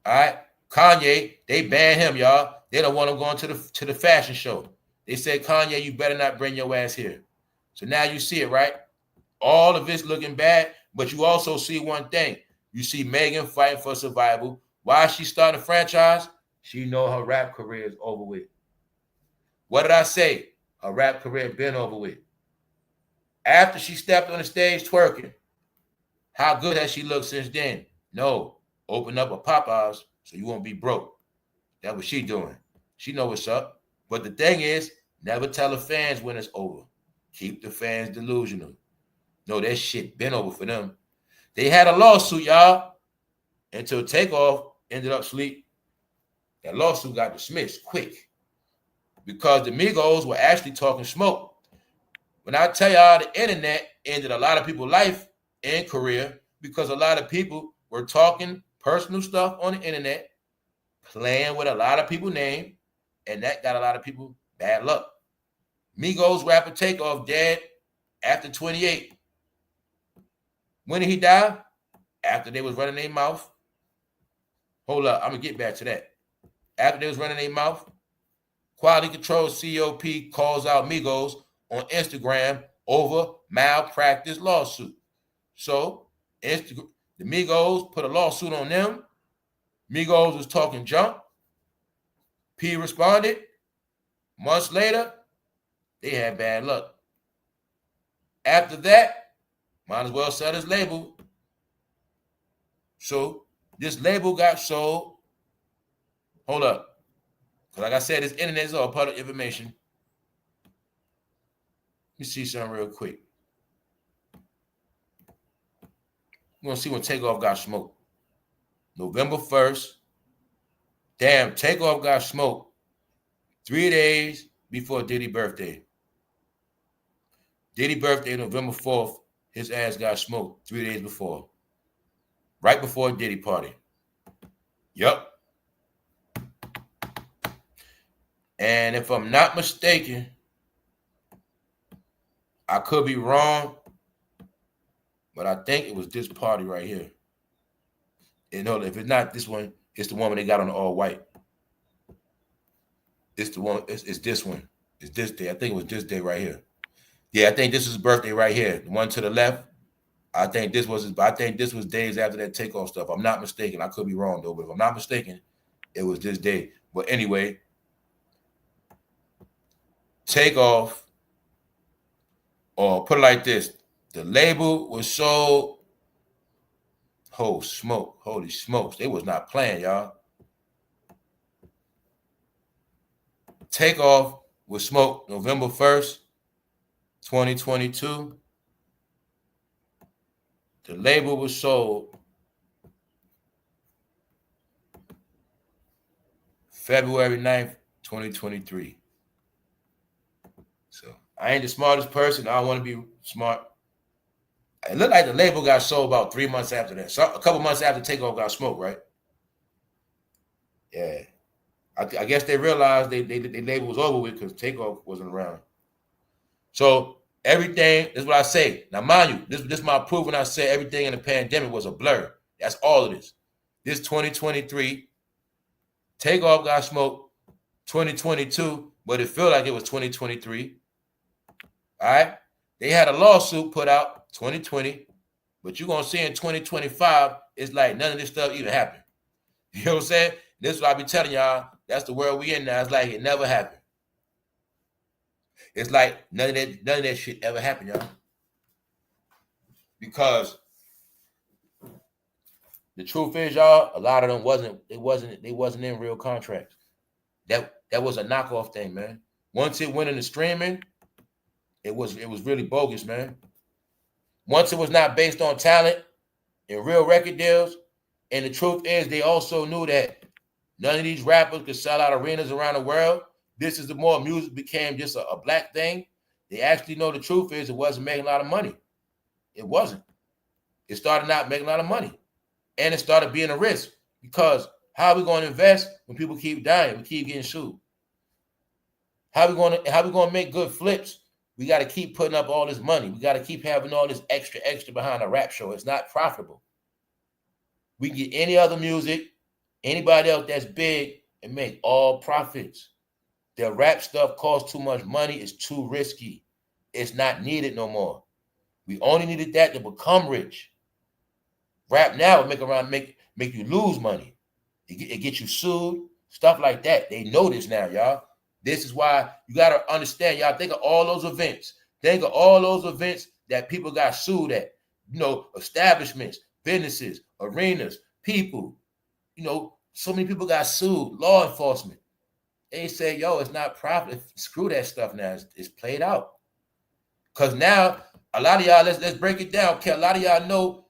All right? Kanye, they banned him, y'all. They don't want him going to the fashion show. They said, Kanye, you better not bring your ass here. So now you see it, right? All of this looking bad, but you also see one thing. You see Megan fighting for survival. Why is she starting a franchise? She know her rap career is over with. What did I say? Her rap career been over with. After she stepped on the stage twerking, how good has she looked since then? No. Open up a Popeyes so you won't be broke. That's what she doing. She know what's up. But the thing is, never tell the fans when it's over. Keep the fans delusional. No, that shit been over for them. They had a lawsuit, y'all, until Takeoff ended up asleep. That lawsuit got dismissed quick because the Migos were actually talking smoke. When I tell y'all the internet ended a lot of people's life and career because a lot of people were talking personal stuff on the internet, playing with a lot of people's name, and that got a lot of people bad luck. Migos rapper Takeoff dead after 28. When did he die? After they was running their mouth. Hold up, I'm going to get back to that. After they was running their mouth, Quality Control COP calls out Migos on Instagram over malpractice lawsuit. So the Migos put a lawsuit on them. Migos was talking junk. P responded. Months later, they had bad luck. After that, might as well sell his label. So this label got sold. Hold up. Because like I said, this internet is all public information. Let me see something real quick. We're going to see when Takeoff got smoked. November 1st. Damn, Takeoff got smoked 3 days before Diddy birthday. Diddy birthday, November 4th, his ass got smoked 3 days before. Right before Diddy party. Yup. And if I'm not mistaken, I could be wrong, but I think it was this party right here. You know, if it's not this one, it's the one when they got on the all white. It's the one, it's this one. It's this day. I think it was this day right here. Yeah, I think this is his birthday right here. The one to the left. I think this was days after that Takeoff stuff. I'm not mistaken. I could be wrong though, but if I'm not mistaken, it was this day. But anyway, Takeoff, or put it like this, the label was sold. Oh, smoke. Holy smokes. They was not playing, y'all. Takeoff was smoked November 1st, 2022. The label was sold February 9th, 2023. So I ain't the smartest person. I don't want to be smart. It looked like the label got sold about 3 months after that. So a couple months after Takeoff got smoked, right? Yeah. I guess they realized they label was over with because Takeoff wasn't around. So everything, this is what I say. Now, mind you, this is my proof when I say everything in the pandemic was a blur. That's all of this. This 2023, Takeoff got smoked 2022, but it felt like it was 2023. All right? They had a lawsuit put out 2020, but you're going to see in 2025, it's like none of this stuff even happened. You know what I'm saying? This is what I be telling y'all. That's the world we in now. It's like it never happened. It's like none of that shit ever happened, y'all. Because the truth is, y'all, a lot of them wasn't in real contracts. That was a knockoff thing, man. Once it went into streaming, it was really bogus, man. Once it was not based on talent and real record deals, and the truth is, they also knew that none of these rappers could sell out arenas around the world this is the more music became just a black thing, they actually know the truth is it wasn't making a lot of money. It wasn't. It started not making a lot of money. And it started being a risk, because how are we going to invest when people keep dying? We keep getting sued. How are we going to make good flips? We got to keep putting up all this money. We got to keep having all this extra behind a rap show. It's not profitable. We can get any other music, anybody else that's big, and make all profits. The rap stuff costs too much money. It's too risky. It's not needed no more. We only needed that to become rich. Rap now will make you lose money. It gets you sued, stuff like that. They know this now, y'all. This is why you got to understand, y'all. Think of all those events. Think of all those events that people got sued at. You know, establishments, businesses, arenas, people. You know, so many people got sued. Law enforcement. They say, yo, it's not profit. Screw that stuff now. It's played out. Because now, a lot of y'all, let's break it down. Okay, a lot of y'all know,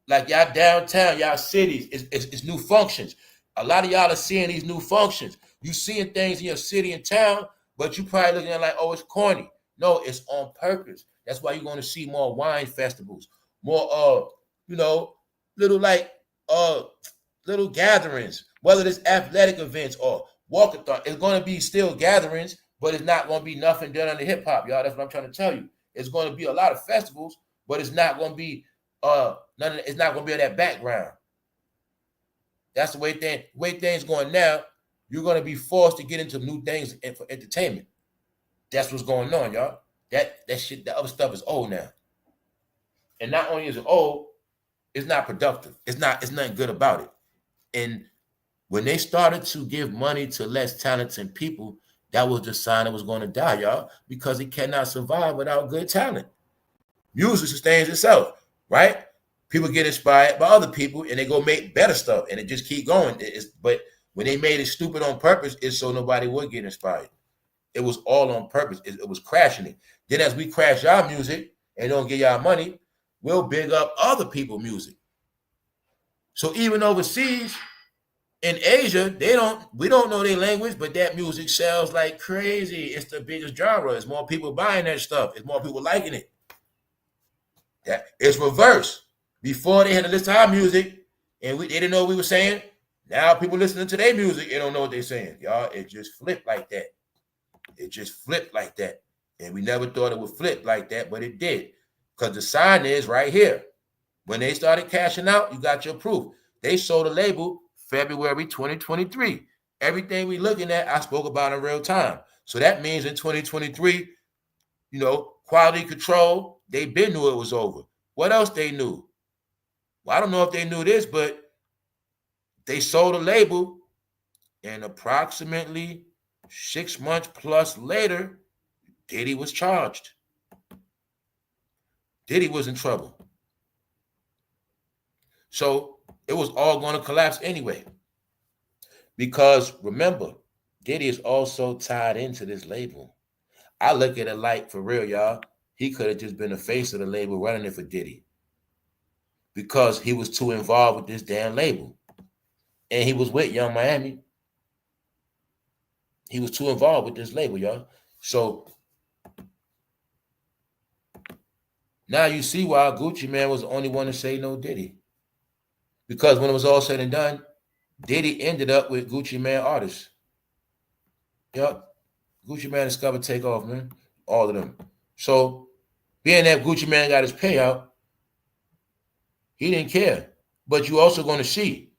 like y'all downtown, y'all cities, it's new functions. A lot of y'all are seeing these new functions. You seeing things in your city and town, but you probably looking at it like, oh, it's corny. No, it's on purpose. That's why you're going to see more wine festivals, more you know, little gatherings, whether it's athletic events or walkathon. It's going to be still gatherings, but it's not going to be nothing done under hip hop, y'all. That's what I'm trying to tell you. It's going to be a lot of festivals, but it's not going to be it's not going to be in that background. That's the way things going now. You're going to be forced to get into new things for entertainment. That's what's going on, y'all. That shit, the other stuff is old now. And not only is it old, it's not productive. It's nothing good about it. And when they started to give money to less talented people, that was the sign it was going to die, y'all, because it cannot survive without good talent. Music sustains itself, right? People get inspired by other people and they go make better stuff and it just keep going. But when they made it stupid on purpose, it's so nobody would get inspired. It was all on purpose. It was crashing it. Then as we crash our music and don't get y'all money, we'll big up other people's music. So even overseas, in Asia, we don't know their language, but that music sells like crazy. It's the biggest genre. It's more people buying that stuff. It's more people liking it. It's reverse. Before they had to listen to our music and they didn't know what we were saying. Now people listening to their music, they don't know what they're saying. Y'all, it just flipped like that. It just flipped like that. And we never thought it would flip like that, but it did. Because the sign is right here. When they started cashing out, you got your proof. They sold a label February 2023. Everything we looking at, I spoke about in real time. So that means in 2023, you know, quality control, they been knew it was over. What else they knew? Well, I don't know if they knew this, but they sold a label, and approximately 6 months plus later, Diddy was charged. Diddy was in trouble. So it was all going to collapse anyway. Because remember, Diddy is also tied into this label. I look at it like, for real, y'all, he could have just been the face of the label running it for Diddy. Because he was too involved with this damn label. And he was with Young Miami. He was too involved with this label, y'all. So now you see why Gucci Mane was the only one to say no Diddy. Because when it was all said and done, Diddy ended up with Gucci Mane artists. Yup. Gucci Mane discovered Takeoff, man. All of them. So being that Gucci Mane got his payout, he didn't care. But you also going to see,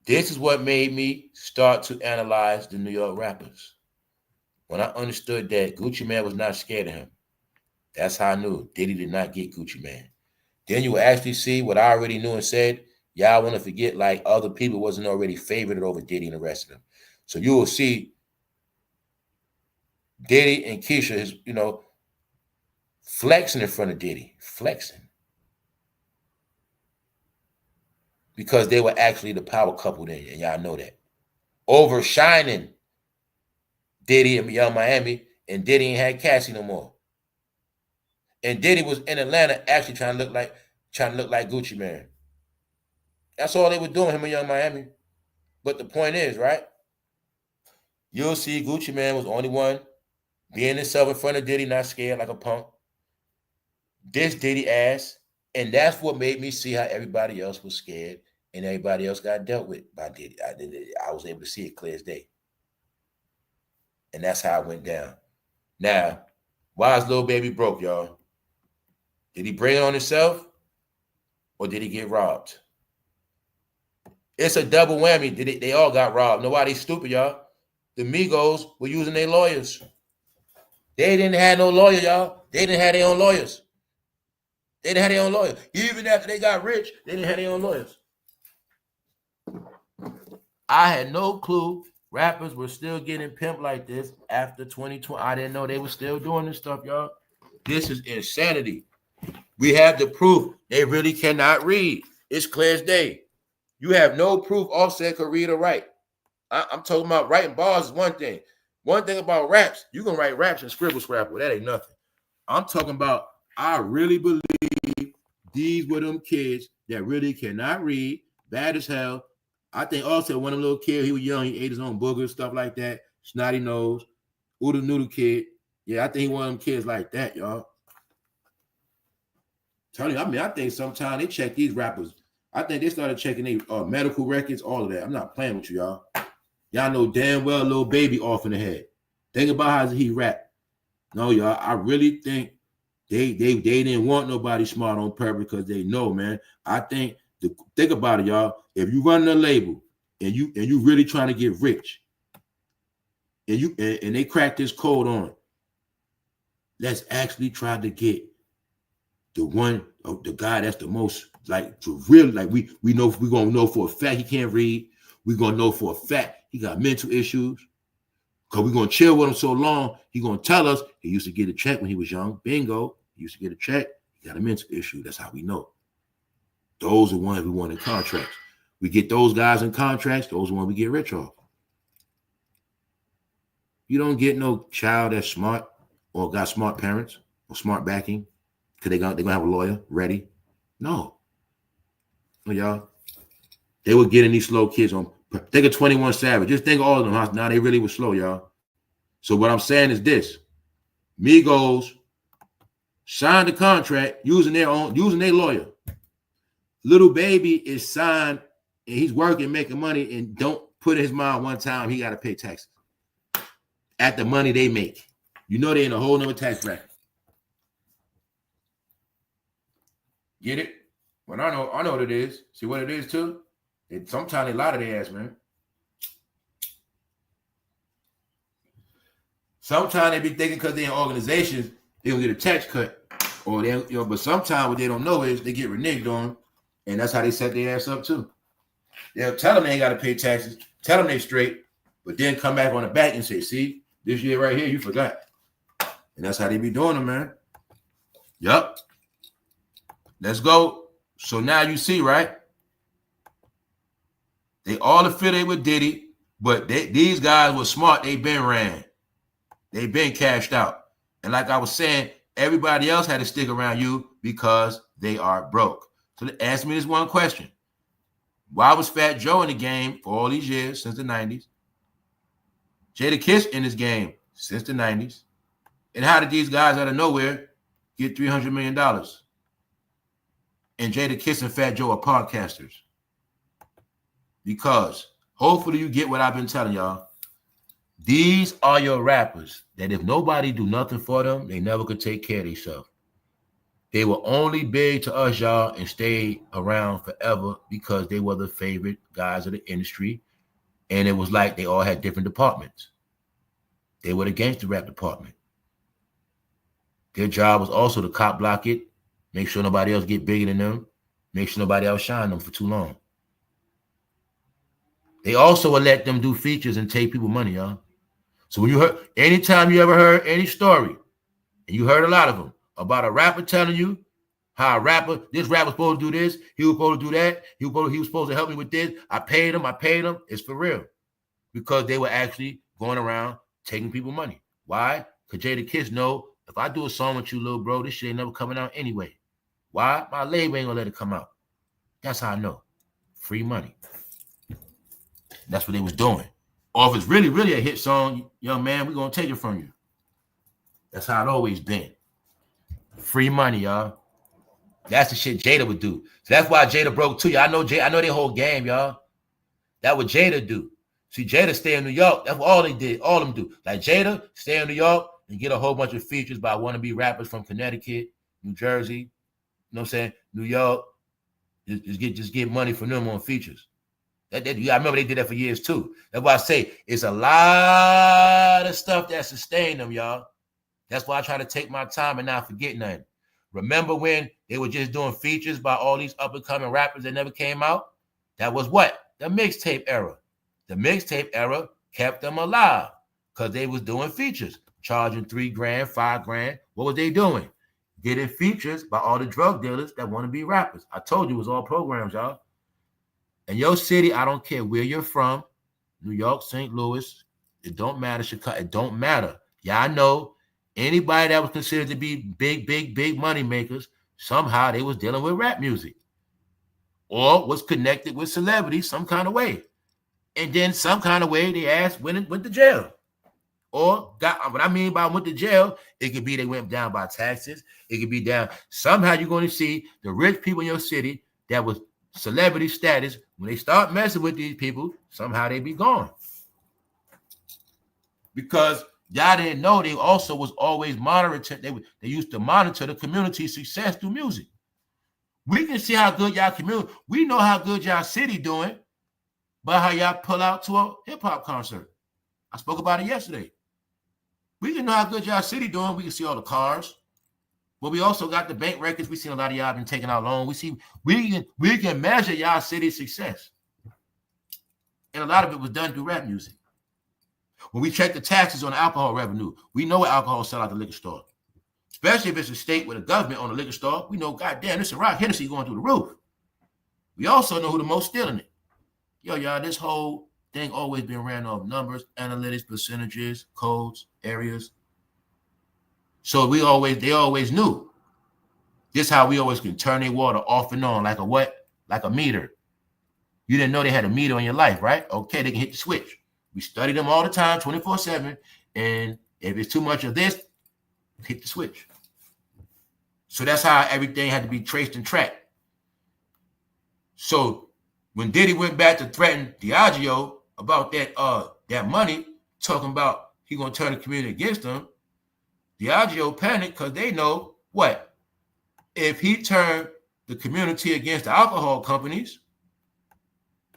this is what made me start to analyze the New York rappers. When I understood that Gucci Mane was not scared of him, that's how I knew Diddy did not get Gucci Mane. Then you will actually see what I already knew and said. Y'all want to forget like other people wasn't already favored over Diddy and the rest of them. So you will see Diddy and Keisha, flexing in front of Diddy. Flexing. Because they were actually the power couple then, and y'all know that. Overshining Diddy and Young Miami, and Diddy ain't had Cassie no more. And Diddy was in Atlanta actually trying to look like Gucci Mane. That's all they were doing, him and Young Miami. But the point is, right? You'll see Gucci Man was the only one being himself in front of Diddy, not scared like a punk. This Diddy ass. And that's what made me see how everybody else was scared and everybody else got dealt with by Diddy. I was able to see it clear as day. And that's how it went down. Now, why is Lil Baby broke, y'all? Did he bring it on himself or did he get robbed? It's a double whammy. They all got robbed. Nobody stupid, y'all. The Migos were using their lawyers. They didn't have no lawyer, y'all. They didn't have their own lawyers. They didn't have their own lawyers. Even after they got rich, they didn't have their own lawyers. I had no clue rappers were still getting pimped like this after 2020. I didn't know they were still doing this stuff, y'all. This is insanity. We have the proof. They really cannot read. It's clear as day. You have no proof Offset could read or write. I'm talking about writing bars is one thing. One thing about raps, you can write raps and scribble scrapple. That ain't nothing. I'm talking about I really believe these were them kids that really cannot read, bad as hell. I think also one of them little kids, he was young, he ate his own boogers, stuff like that, snotty nose, oodle noodle kid. Yeah, I think he one of them kids like that, y'all. Tell you, I think sometimes they check these rappers. I think they started checking their medical records, all of that. I'm not playing with you, y'all. Y'all know damn well Lil Baby off in the head. Think about how he rap. No, y'all, I really think they didn't want nobody smart on purpose because they know, man. I think think about it, y'all. If you run a label and you really trying to get rich, and they crack this code on, let's actually try to get the guy that's the most like to real, like we know we're gonna know for a fact he can't read. We're gonna know for a fact he got mental issues. Because we're gonna chill with him so long, he gonna tell us he used to get a check when he was young. Bingo, he used to get a check, he got a mental issue. That's how we know. Those are ones we want in contracts. We get those guys in contracts, those are ones we get rich off. You don't get no child that's smart or got smart parents or smart backing because they're gonna have a lawyer ready. No. No, y'all. They were getting these slow kids on. Think of 21 Savage. Just think of all of them. How now they really were slow, y'all. So what I'm saying is this. Migos signed the contract using their lawyer. Little Baby is signed and he's working, making money, and don't put in his mind one time he got to pay taxes at the money they make. You know they're in a whole nother tax bracket. Get it? Well, I know what it is. See what it is too? Sometimes they lie to their ass, man. Sometimes they be thinking because they're in organizations, they gonna get a tax cut. Or they, but sometimes what they don't know is they get reneged on, and that's how they set their ass up too. They'll tell them they ain't gotta pay taxes, tell them they straight, but then come back on the back and say, see, this year right here, you forgot. And that's how they be doing them, man. Yup. Let's go. So now you see, right? They all affiliated with Diddy, but these guys were smart. They been ran. They been cashed out. And like I was saying, everybody else had to stick around you because they are broke. So answer me this one question. Why was Fat Joe in the game for all these years, since the 90s? Jadakiss in this game since the 90s. And how did these guys out of nowhere get $300 million? And Jadakiss and Fat Joe are podcasters. Because hopefully you get what I've been telling y'all. These are your rappers that if nobody do nothing for them, they never could take care of themselves. They were only big to us, y'all, and stayed around forever because they were the favorite guys of the industry. And it was like they all had different departments. They were the gangster rap department. Their job was also to cop block it, make sure nobody else get bigger than them, make sure nobody outshine them for too long. They also would let them do features and take people money, y'all. So when you heard, anytime you ever heard any story, and you heard a lot of them, about a rapper telling you how this rapper's supposed to do this, he was supposed to do that, he was supposed to help me with this, I paid him, it's for real. Because they were actually going around taking people money. Why? Because Jadakiss know, if I do a song with you, little bro, this shit ain't never coming out anyway. Why? My label ain't gonna let it come out. That's how I know. Free money. That's what they was doing. Or if it's really, really a hit song, young man, we're going to take it from you. That's how it always been. Free money, y'all. That's the shit Jada would do. So that's why Jada broke too. Y'all know Jada, I know their whole game, y'all. That's what Jada do. See, Jada stay in New York. That's all they did. All of them do. Like Jada, stay in New York and get a whole bunch of features by wannabe rappers from Connecticut, New Jersey, you know what I'm saying? New York. Just get money from them on features. I remember they did that for years too. That's why I say it's a lot of stuff that sustained them, y'all. That's why I try to take my time and not forget nothing. Remember when they were just doing features by all these up-and-coming rappers that never came out? That was what? The mixtape era. The mixtape era kept them alive because they was doing features, charging $3 grand, $5 grand. What was they doing? Getting features by all the drug dealers that want to be rappers. I told you it was all programs, y'all. In your city, I don't care where you're from, New York, St. Louis, it don't matter, Chicago, it don't matter. Y'all know anybody that was considered to be big money makers, somehow they was dealing with rap music or was connected with celebrities some kind of way. And then some kind of way they asked went to jail. Or got, what I mean by went to jail, it could be they went down by taxes. It could be down. Somehow you're going to see the rich people in your city that was celebrity status. When they start messing with these people, somehow they be gone. Because y'all didn't know they also was always monitoring. They used to monitor the community's success through music. We can see how good y'all community. We know how good y'all city doing by how y'all pull out to a hip-hop concert. I spoke about it yesterday. We can know how good y'all city doing. We can see all the cars. But we also got the bank records. We seen a lot of y'all been taking out loans. We can measure y'all city's success. And a lot of it was done through rap music. When we check the taxes on alcohol revenue, we know what alcohol sell out the liquor store. Especially if it's a state with a government on the liquor store, we know, goddamn, this is right. Hennessy going through the roof. We also know who the most stealing it. Yo, y'all, this whole thing always been ran off numbers, analytics, percentages, codes, areas. So they always knew. This is how we always can turn their water off and on like a what? Like a meter. You didn't know they had a meter in your life, right? Okay, they can hit the switch. We study them all the time, 24/7. And if it's too much of this, hit the switch. So that's how everything had to be traced and tracked. So when Diddy went back to threaten Diageo about that money, talking about he gonna turn the community against him, Diageo panicked because they know what? If he turned the community against the alcohol companies,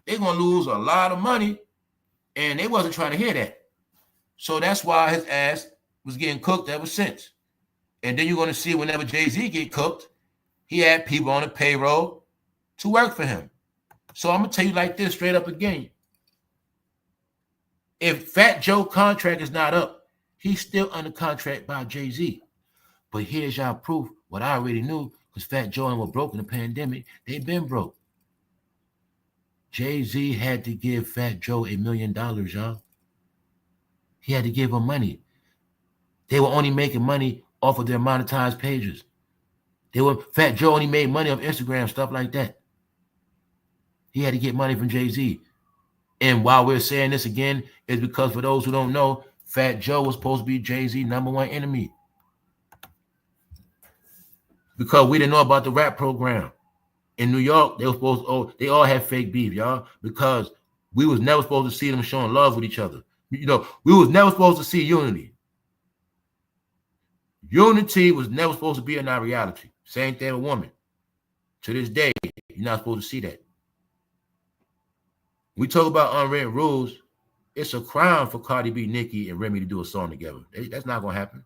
they're gonna lose a lot of money, and they wasn't trying to hear that. So that's why his ass was getting cooked ever since. And then you're gonna see whenever Jay-Z get cooked, he had people on the payroll to work for him. So I'm gonna tell you like this straight up again. If Fat Joe contract is not up, he's still under contract by Jay-Z. But here's y'all proof, what I already knew, because Fat Joe and were broke in the pandemic, they've been broke. Jay-Z had to give Fat Joe $1 million, y'all. He had to give him money. They were only making money off of their monetized pages. Fat Joe only made money off Instagram, stuff like that. He had to get money from Jay-Z. And while we're saying this again, it's because for those who don't know, Fat Joe was supposed to be Jay-Z's #1 enemy. Because we didn't know about the rap program. In New York, they all had fake beef, y'all, because we was never supposed to see them showing love with each other. You know, we was never supposed to see unity. Unity was never supposed to be in our reality. Same thing with women. To this day, you're not supposed to see that. We talk about unwritten rules. It's a crime for Cardi B, Nicki, and Remy to do a song together. That's not going to happen.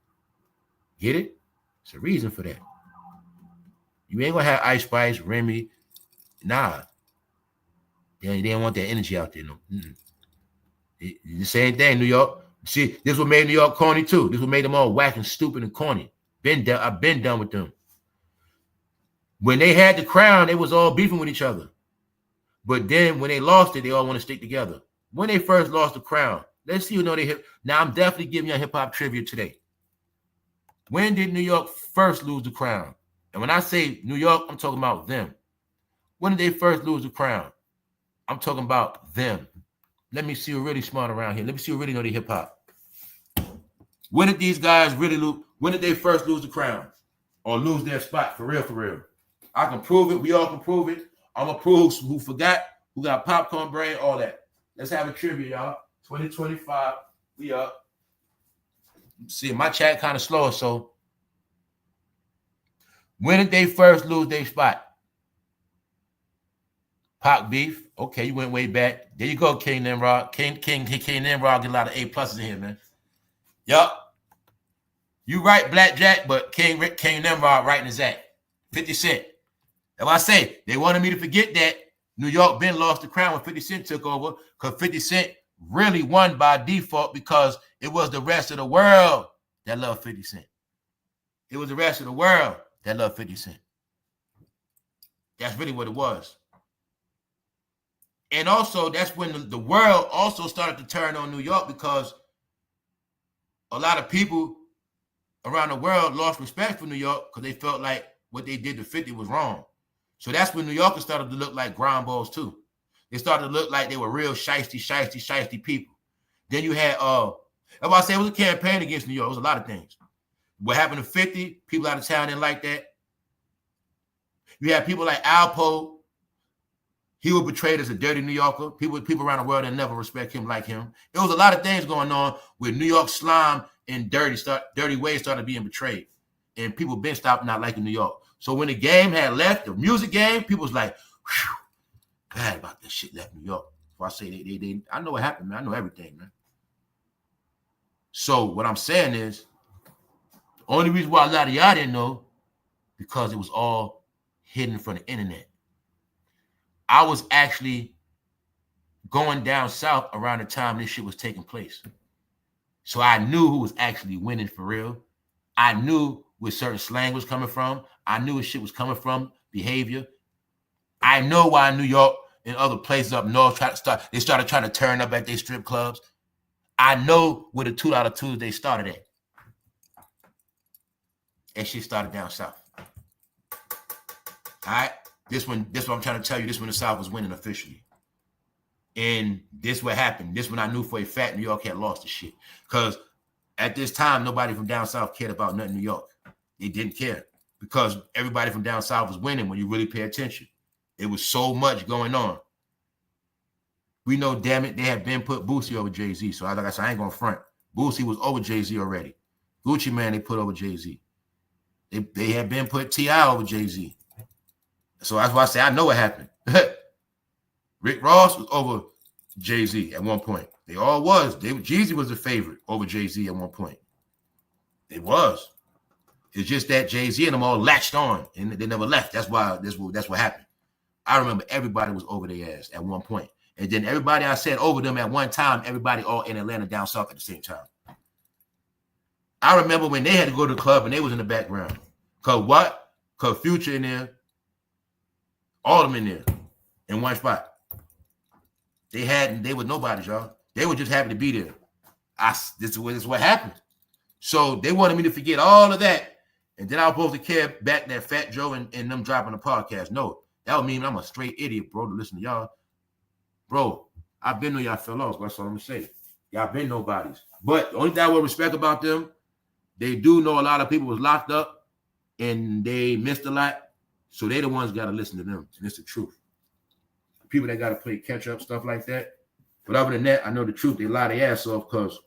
Get it? It's a reason for that. You ain't going to have Ice Spice, Remy. Nah. They didn't want that energy out there. No. The same thing, New York. See, this is what made New York corny, too. This is what made them all whack and stupid and corny. I've been done with them. When they had the crown, they was all beefing with each other. But then when they lost it, they all want to stick together. When they first lost the crown, let's see who know they hip. Now, I'm definitely giving you a hip-hop trivia today. When did New York first lose the crown? And when I say New York, I'm talking about them. When did they first lose the crown? I'm talking about them. Let me see who really smart around here. Let me see who really know the hip hop. When did these guys really lose? When did they first lose the crown or lose their spot? For real, for real. I can prove it. We all can prove it. I'm gonna prove who forgot, who got popcorn brain, all that. Let's have a trivia, y'all. 2025. We up. See, my chat kind of slow, so when did they first lose their spot? Pac beef. Okay, you went way back. There you go, King Nimrod. King Nimrod get a lot of A pluses in here, man. Yup. You right, Blackjack, but King Nimrod right in his act. 50 Cent. That's why I say they wanted me to forget that New York been lost the crown when 50 Cent took over, because 50 Cent really won by default because it was the rest of the world that loved 50 Cent. It was the rest of the world that loved 50 Cent. That's really what it was. And also, that's when the world also started to turn on New York, because a lot of people around the world lost respect for New York because they felt like what they did to 50 was wrong. So that's when New Yorkers started to look like ground balls too. They started to look like they were real shiesty people. Then you had, that's why I say it was a campaign against New York. It was a lot of things. What happened to 50, people out of town didn't like that. You had people like Alpo. He was portrayed as a dirty New Yorker. People around the world that never respect him like him. There was a lot of things going on with New York slime and dirty ways started being betrayed. And people been stopped not liking New York. So when the game had left, the music game, people was like, whew, bad about that shit left New York. So I say they I know what happened, man. I know everything, man. So what I'm saying is, the only reason why a lot of y'all didn't know, because it was all hidden from the internet. I was actually going down south around the time this shit was taking place. So I knew who was actually winning for real. I knew where certain slang was coming from. I knew where shit was coming from, behavior. I know why New York and other places up north they started trying to turn up at their strip clubs. I know where the $2 they started at. And shit started down south. All right? This what I'm trying to tell you. This when the South was winning officially. And this what happened. This when I knew for a fact New York had lost the shit. Because at this time, nobody from down south cared about nothing New York. They didn't care. Because everybody from down south was winning when you really pay attention. It was so much going on. We know, damn it, they had been put Boosie over Jay-Z. So like I said, I ain't going to front. Boosie was over Jay-Z already. Gucci Mane, they put over Jay-Z. They had been put T.I. over Jay-Z. So that's why I say I know what happened. Rick Ross was over Jay-Z at one point. They all was. Jeezy was the favorite over Jay-Z at one point. It was. It's just that Jay-Z and them all latched on and they never left. That's why that's what happened. I remember everybody was over their ass at one point. And then everybody I said over them at one time, everybody all in Atlanta down south at the same time. I remember when they had to go to the club and they was in the background. Cause what? Cause Future in there. All of them in there in one spot. They were nobody, y'all. They were just happy to be there. This is what happened. So they wanted me to forget all of that. And then I was supposed to care back that FATJOE and them dropping the podcast. No, that would mean I'm a straight idiot, bro, to listen to y'all. Bro, I've been know y'all fell off. That's all I'm going to say. Y'all been nobodies. But the only thing I will respect about them, they do know a lot of people was locked up and they missed a lot. So they the ones got to listen to them. And it's the truth. The people that got to play catch up, stuff like that. But other than that, I know the truth. They lie their ass off because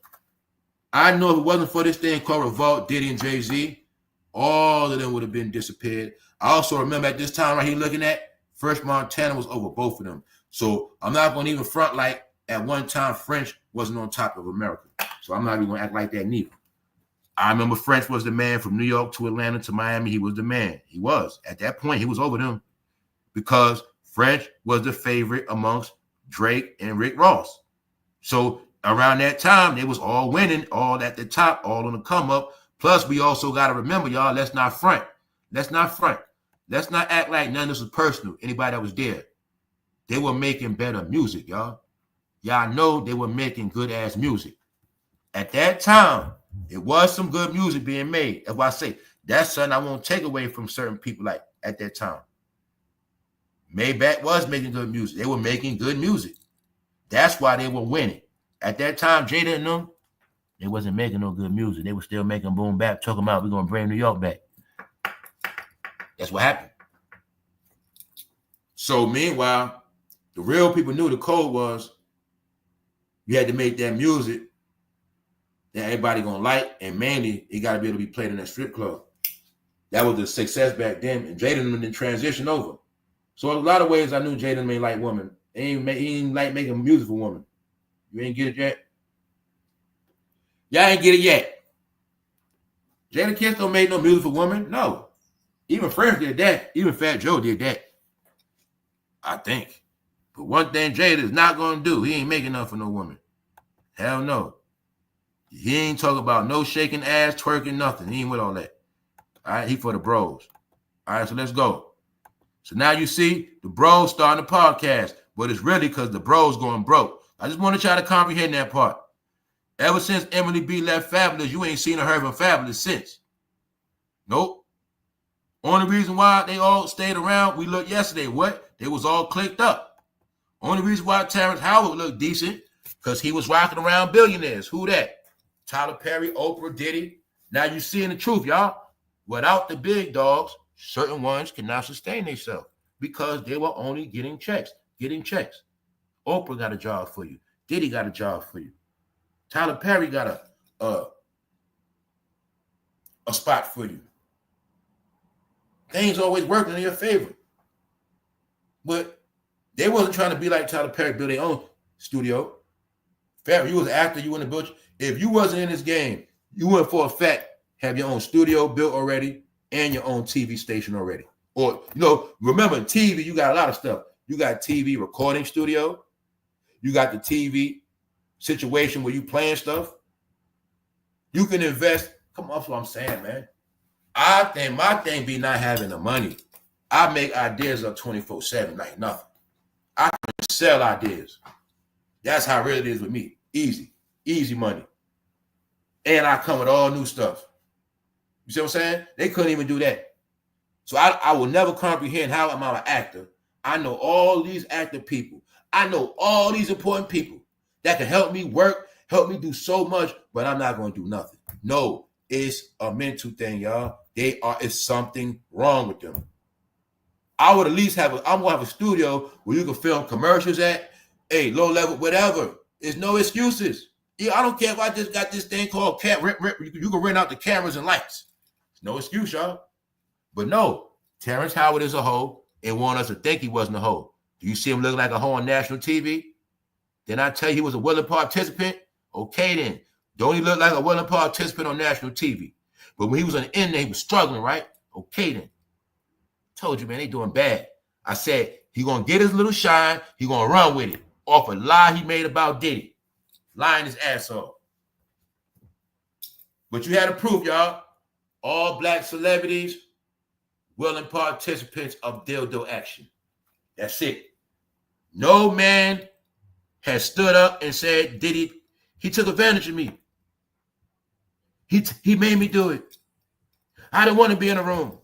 I know if it wasn't for this thing called Revolt, Diddy and Jay-Z, all of them would have been disappeared. I also remember at this time right here looking at, Fresh Montana was over both of them. So I'm not going to even front like at one time French wasn't on top of America. So I'm not even going to act like that neither. I remember French was the man from New York to Atlanta to Miami. He was the man. He was. At that point, he was over them because French was the favorite amongst Drake and Rick Ross. So around that time, they was all winning, all at the top, all on the come up. Plus, we also got to remember, y'all, let's not front. Let's not front. Let's not act like none of this was personal. Anybody that was there. They were making better music, y'all. Y'all know they were making good-ass music. At that time, it was some good music being made. That's why I say that's something I won't take away from certain people like at that time. Maybach was making good music. They were making good music. That's why they were winning. At that time, Jada and them, they wasn't making no good music. They were still making boom bap, talking about we're going to bring New York back. That's what happened. So meanwhile, the real people knew the code was you had to make that music that everybody going to like, and mainly it got to be able to be played in that strip club. That was the success back then, and Jada and them didn't transition over. So in a lot of ways, I knew Jada and them ain't like women. He ain't like making music for women. You ain't get it yet? Y'all ain't get it yet. Jadakiss don't make no music for women. No. Even Friends did that. Even FATJOE did that. I think. But one thing Jada is not going to do, he ain't making nothing for no woman. Hell no. He ain't talking about no shaking ass, twerking, nothing. He ain't with all that. All right, he for the bros. All right, so let's go. So now you see the bros starting a podcast, but it's really because the bros going broke. I just want to try to comprehend that part. Ever since Emily B left Fabulous, you ain't seen her from Fabulous since. Nope. Only reason why they all stayed around, we looked yesterday. What? They was all clicked up. Only reason why Terrence Howard looked decent, because he was rocking around billionaires. Who that? Tyler Perry, Oprah, Diddy. Now you seeing the truth, y'all. Without the big dogs, certain ones cannot sustain themselves because they were only getting checks. Oprah got a job for you. Diddy got a job for you. Tyler Perry got a spot for you. Things always working in your favor. But they wasn't trying to be like Tyler Perry, build their own studio. Fair, you was an actor, you in the bush. If you wasn't in this game, you went for a fact, have your own studio built already and your own TV station already. Or, remember TV, you got a lot of stuff. You got TV recording studio. You got the TV situation where you playing stuff. You can invest. Come on, that's what I'm saying, man. I think my thing be not having the money. I make ideas up 24/7 like nothing. I can sell ideas. That's how real it is with me. Easy money. And I come with all new stuff. You see what I'm saying? They couldn't even do that. So I will never comprehend how am I an actor. I know all these active people. I know all these important people that can help me work, help me do so much, but I'm not going to do nothing. No, it's a mental thing, y'all. It's something wrong with them. I would at least I'm going to have a studio where you can film commercials at, low level, whatever. There's no excuses. Yeah, I don't care if I just got this thing called you can rent out the cameras and lights. No excuse, y'all. But no, Terrence Howard is a hoe and want us to think he wasn't a hoe. Do you see him looking like a hoe on national TV? Then I tell you he was a willing participant? Okay then. Don't he look like a willing participant on national TV? But when he was on the end there, he was struggling, right? Okay then. Told you, man, they doing bad. I said, he gonna get his little shine, he gonna run with it. Off a lie he made about Diddy. Lying his ass off. But you had to prove, y'all. All black celebrities, willing participants of dildo action. That's it. No man has stood up and said, Diddy, he took advantage of me. He made me do it. I didn't want to be in a room.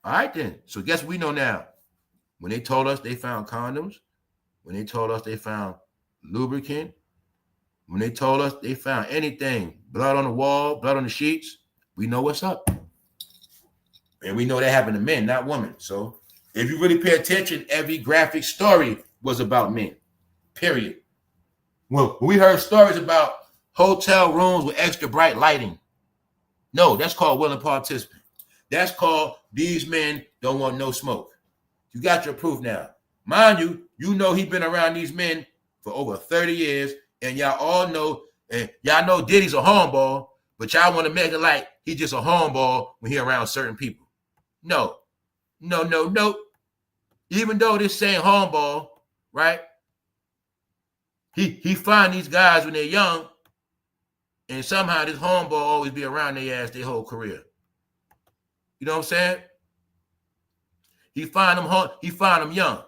All right, then. So guess what we know now? When they told us they found condoms, when they told us they found lubricant, when they told us they found anything, blood on the wall, blood on the sheets, we know what's up. And we know that happened to men, not women. So if you really pay attention, every graphic story was about men, period. Well, we heard stories about hotel rooms with extra bright lighting. No, that's called willing participant. That's called these men don't want no smoke. You got your proof now. Mind you, you know he been around these men for over 30 years, and y'all all know, and y'all know Diddy's a hornball, but y'all want to make it like he just a hornball when he around certain people. No. Even though this same hornball, right? He find these guys when they're young, and somehow this hornball always be around their ass their whole career. You know what I'm saying? He find them young.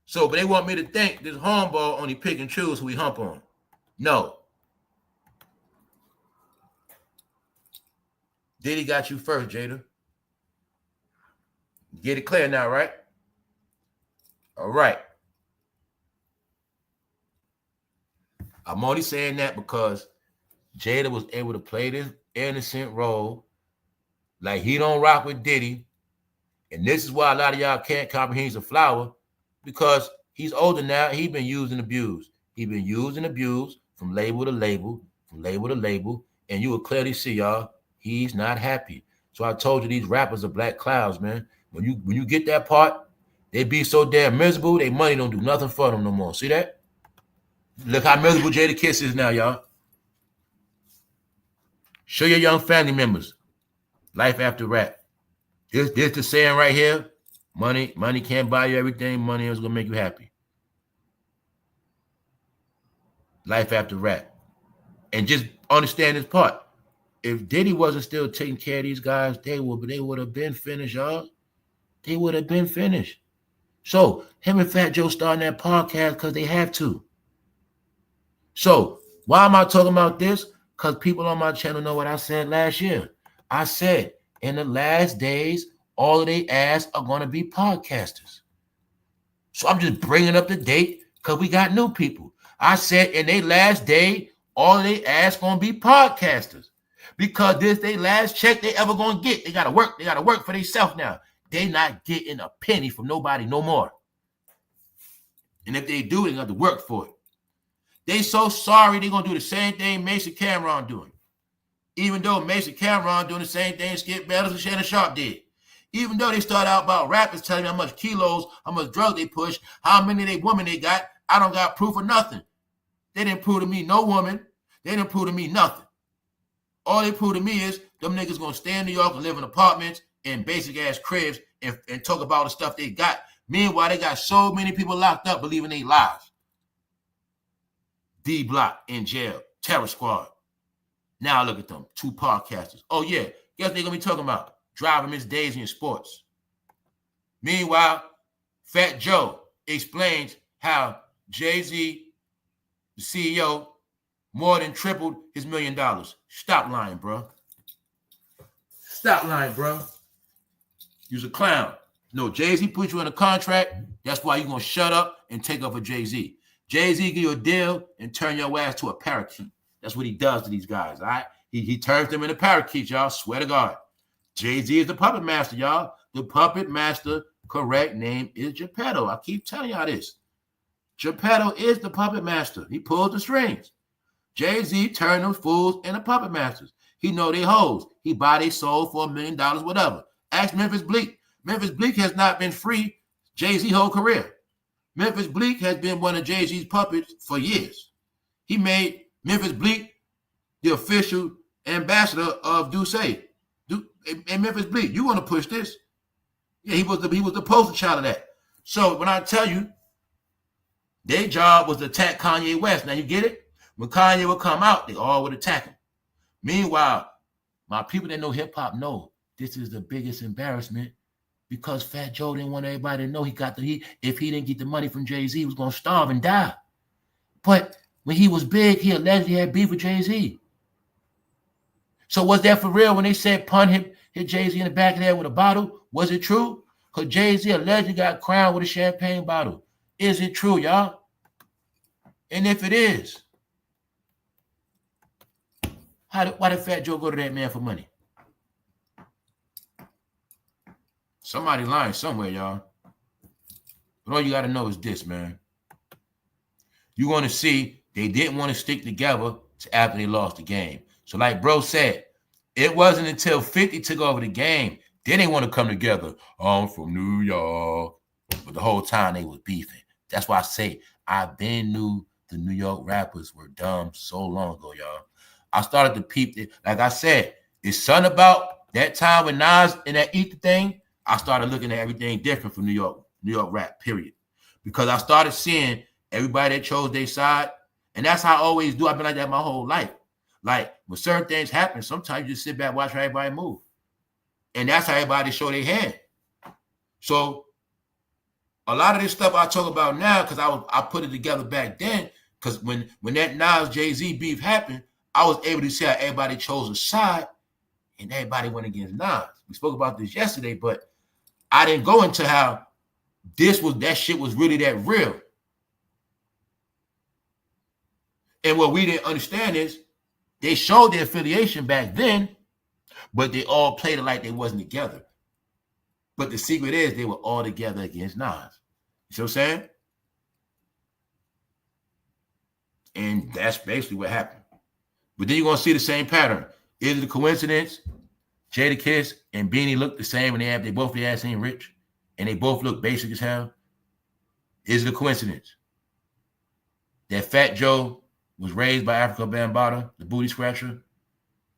So, but they want me to think this hornball only pick and choose who he hump on. No. Diddy got you first, Jada. Get it clear now, right? All right. I'm only saying that because Jada was able to play this innocent role. Like he don't rock with Diddy. And this is why a lot of y'all can't comprehend he's a flower, because he's older now. He been used and abused. He been used and abused from label to label, from label to label. And you will clearly see, y'all, he's not happy. So I told you these rappers are black clouds, man. When you get that part, they be so damn miserable, they money don't do nothing for them no more. See that? Look how miserable JADAKISS is now, y'all. Show your young family members. Life after rap. This the saying right here. Money can't buy you everything. Money is gonna make you happy. Life after rap. And just understand this part. If Diddy wasn't still taking care of these guys, they would have been finished, y'all. They would have been finished. So him and FATJOE starting that podcast because they have to. So why am I talking about this? Because people on my channel know what I said last year. I said in the last days, all of they ass are going to be podcasters. So I'm just bringing up the date because we got new people. I said in their last day, all of they ass going to be podcasters. Because this they last check they ever going to get. They got to work. They got to work for themselves now. They not getting a penny from nobody no more. And if they do, they got to work for it. They so sorry they're going to do the same thing Mason Cameron doing. Even though Mason Cameron doing the same thing Skip Battles and Shannonsharpe did. Even though they start out about rappers telling me how much kilos, how much drugs they push, how many they women they got, I don't got proof of nothing. They didn't prove to me no woman. They didn't prove to me nothing. All they prove to me is them niggas going to stay in New York and live in apartments and basic-ass cribs and talk about the stuff they got. Meanwhile, they got so many people locked up believing they lies. D-Block in jail. Terror Squad. Now look at them. 2 podcasters. Oh, yeah. Guess what they're going to be talking about? Driving Miss Daisy in sports. Meanwhile, FATJOE explains how Jay-Z, the CEO, more than tripled his $1 million. Stop lying, bro. Stop lying, bro. You's a clown. No, Jay-Z put you in a contract. That's why you're going to shut up and take up for Jay-Z. Jay-Z give you a deal and turn your ass to a parakeet. That's what he does to these guys, all right? He turns them into parakeets, y'all. Swear to God. Jay-Z is the puppet master, y'all. The puppet master, correct name is Geppetto. I keep telling y'all this. Geppetto is the puppet master. He pulls the strings. Jay-Z turned them fools into puppet masters. He know they hoes. He buy they soul for $1 million, whatever. Ask Memphis Bleek. Memphis Bleek has not been free Jay-Z's whole career. Memphis Bleek has been one of Jay-Z's puppets for years. He made Memphis Bleek the official ambassador of Ducey. And Memphis Bleek, you want to push this? Yeah, he was the poster child of that. So when I tell you, their job was to attack Kanye West. Now you get it? When Kanye would come out, they all would attack him. Meanwhile, my people that know hip-hop know this is the biggest embarrassment because FATJOE didn't want everybody to know if he didn't get the money from Jay-Z, he was going to starve and die. But when he was big, he allegedly had beef with Jay-Z. So was that for real when they said Pun hit Jay-Z in the back of the head with a bottle? Was it true? Because Jay-Z allegedly got crowned with a champagne bottle. Is it true, y'all? And if it is, why did FATJOE go to that man for money? Somebody lying somewhere, y'all. But all you got to know is this, man. You're going to see they didn't want to stick together after they lost the game. So like bro said, it wasn't until 50 took over the game. They didn't want to come together. I'm from New York. But the whole time they was beefing. That's why I say I've been knew the New York rappers were dumb so long ago, y'all. I started to peep it. Like I said, it's something about that time when Nas and that Eat the thing, I started looking at everything different from New York rap, period. Because I started seeing everybody that chose their side. And that's how I always do. I've been like that my whole life. Like, when certain things happen, sometimes you just sit back and watch how everybody move. And that's how everybody show their hand. So, a lot of this stuff I talk about now, because I put it together back then, because when that Nas Jay-Z beef happened, I was able to see how everybody chose a side, and everybody went against Nas. We spoke about this yesterday, but I didn't go into how that shit was really that real. And what we didn't understand is they showed their affiliation back then, but they all played it like they wasn't together. But the secret is they were all together against Nas. You see what I'm saying? And that's basically what happened. But then you're going to see the same pattern. Is it a coincidence? Jadakiss and Beanie look the same and they both their ass ain't rich and they both look basic as hell. Is it a coincidence that Fat Joe was raised by Africa Bambaataa, the booty scratcher,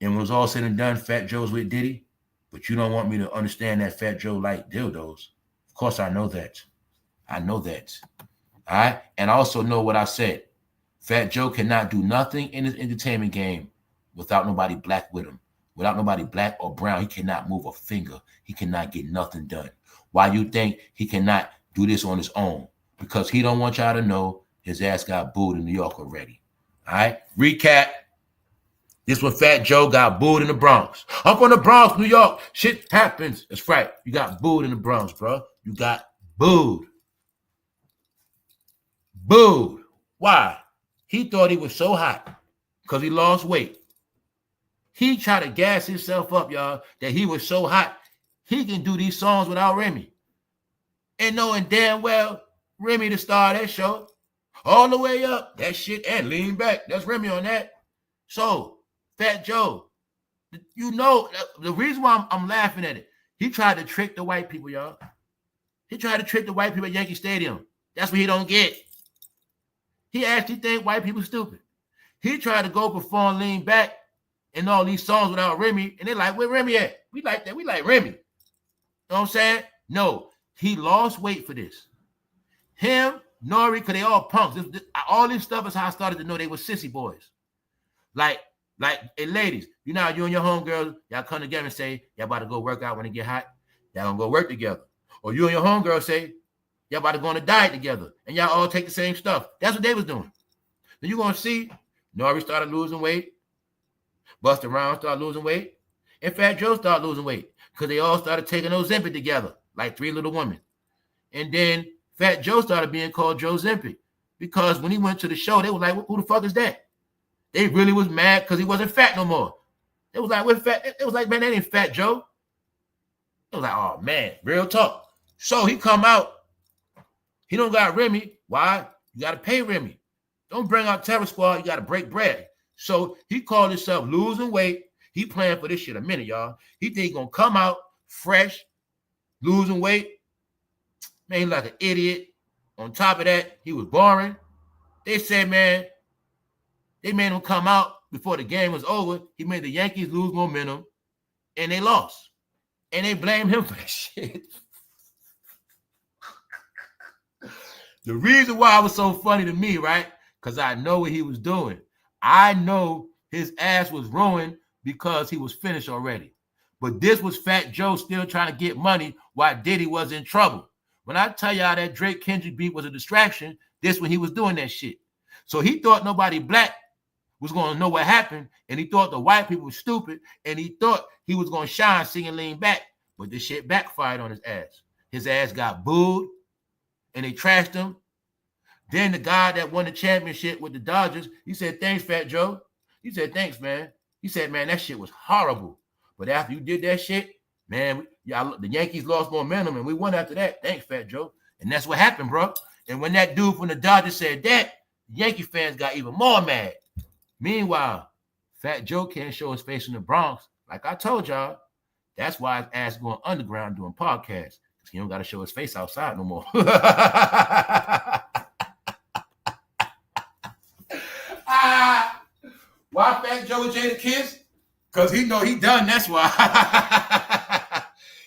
and when it was all said and done, Fat Joe's with Diddy? But you don't want me to understand that Fat Joe liked dildos. Of course I know that. I know that. All right? And I also know what I said. Fat Joe cannot do nothing in his entertainment game without nobody black with him. Without nobody black or brown, he cannot move a finger. He cannot get nothing done. Why you think he cannot do this on his own? Because he don't want y'all to know his ass got booed in New York already. All right? Recap. This when Fat Joe got booed in the Bronx. I'm from the Bronx, New York. Shit happens. That's right. You got booed in the Bronx, bro. You got booed. Booed. Why? He thought he was so hot because he lost weight. He tried to gas himself up, y'all, that he was so hot, he can do these songs without Remy. And knowing damn well, Remy the star of that show, all the way up, that shit, and lean back. That's Remy on that. So, Fat Joe, you know, the reason why I'm laughing at it, he tried to trick the white people, y'all. He tried to trick the white people at Yankee Stadium. That's what he don't get. He actually think white people stupid. He tried to go perform Lean Back and all these songs without Remy, and they're like, where Remy at? We like that. We like Remy. You know what I'm saying? No, he lost weight for this. Him, Nori, because they all punks. All this stuff is how I started to know they were sissy boys. Like, hey, ladies, you know how you and your homegirls, y'all come together and say, y'all about to go work out when it get hot? Y'all gonna go work together. Or you and your homegirl say, y'all about to go on a diet together, and y'all all take the same stuff. That's what they was doing. Then you're going to see Nori started losing weight, Busta Rhymes started losing weight, and Fat Joe started losing weight because they all started taking Ozempic together, like Three Little Women. And then Fat Joe started being called Joe Zempic because when he went to the show, they was like, who the fuck is that? They really was mad because he wasn't fat no more. It was like, what fat? It was like, man, that ain't Fat Joe. It was like, oh, man, real talk. So he come out. He don't got Remy. Why? You got to pay Remy. Don't bring out Terror Squad. You got to break bread. So he called himself losing weight. He playing for this shit a minute, y'all. He think he going to come out fresh, losing weight. Man, he like an idiot. On top of that, he was boring. They said, man, they made him come out before the game was over. He made the Yankees lose momentum, and they lost. And they blamed him for that shit. The reason why it was so funny to me, right? Because I know what he was doing. I know his ass was ruined because he was finished already. But this was Fat Joe still trying to get money while Diddy was in trouble. When I tell y'all that Drake Kendrick beat was a distraction, this when he was doing that shit. So he thought nobody black was going to know what happened, and he thought the white people were stupid, and he thought he was going to shine singing Lean Back. But this shit backfired on his ass. His ass got booed, and they trashed him. Then the guy that won the championship with the Dodgers, he said, thanks, Fat Joe. He said, thanks, man. He said, man, that shit was horrible. But after you did that shit, man, the Yankees lost momentum, and we won after that. Thanks, Fat Joe. And that's what happened, bro. And when that dude from the Dodgers said that, Yankee fans got even more mad. Meanwhile, Fat Joe can't show his face in the Bronx. Like I told y'all, that's why his ass going underground doing podcasts. Because he don't got to show his face outside no more. Why Fat Joe and Jadakiss? Because he know he done, that's why.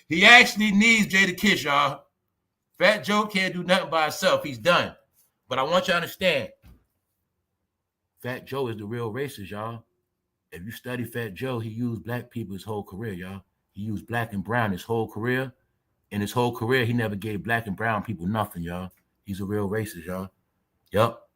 He actually needs Jadakiss, y'all. Fat Joe can't do nothing by himself. He's done. But I want you to understand, Fat Joe is the real racist, y'all. If you study Fat Joe, he used black people his whole career, y'all. He used black and brown his whole career. In his whole career, he never gave black and brown people nothing, y'all. He's a real racist, y'all. Yup.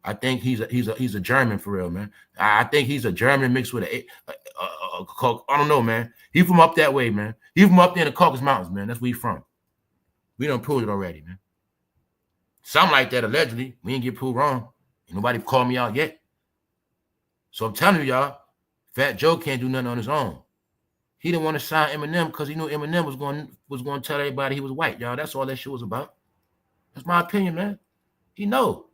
I think he's a German for real, man. I think he's a German mixed with I don't know, man. He from up that way, man. He from up there in the Caucasus Mountains, man. That's where he from. We done proved it already, man. Something like that, allegedly. We didn't get proved wrong. Ain't nobody called me out yet. So I'm telling you, y'all, Fat Joe can't do nothing on his own. He didn't want to sign Eminem because he knew Eminem was going to tell everybody he was white, y'all. That's all that shit was about. That's my opinion, man. He know.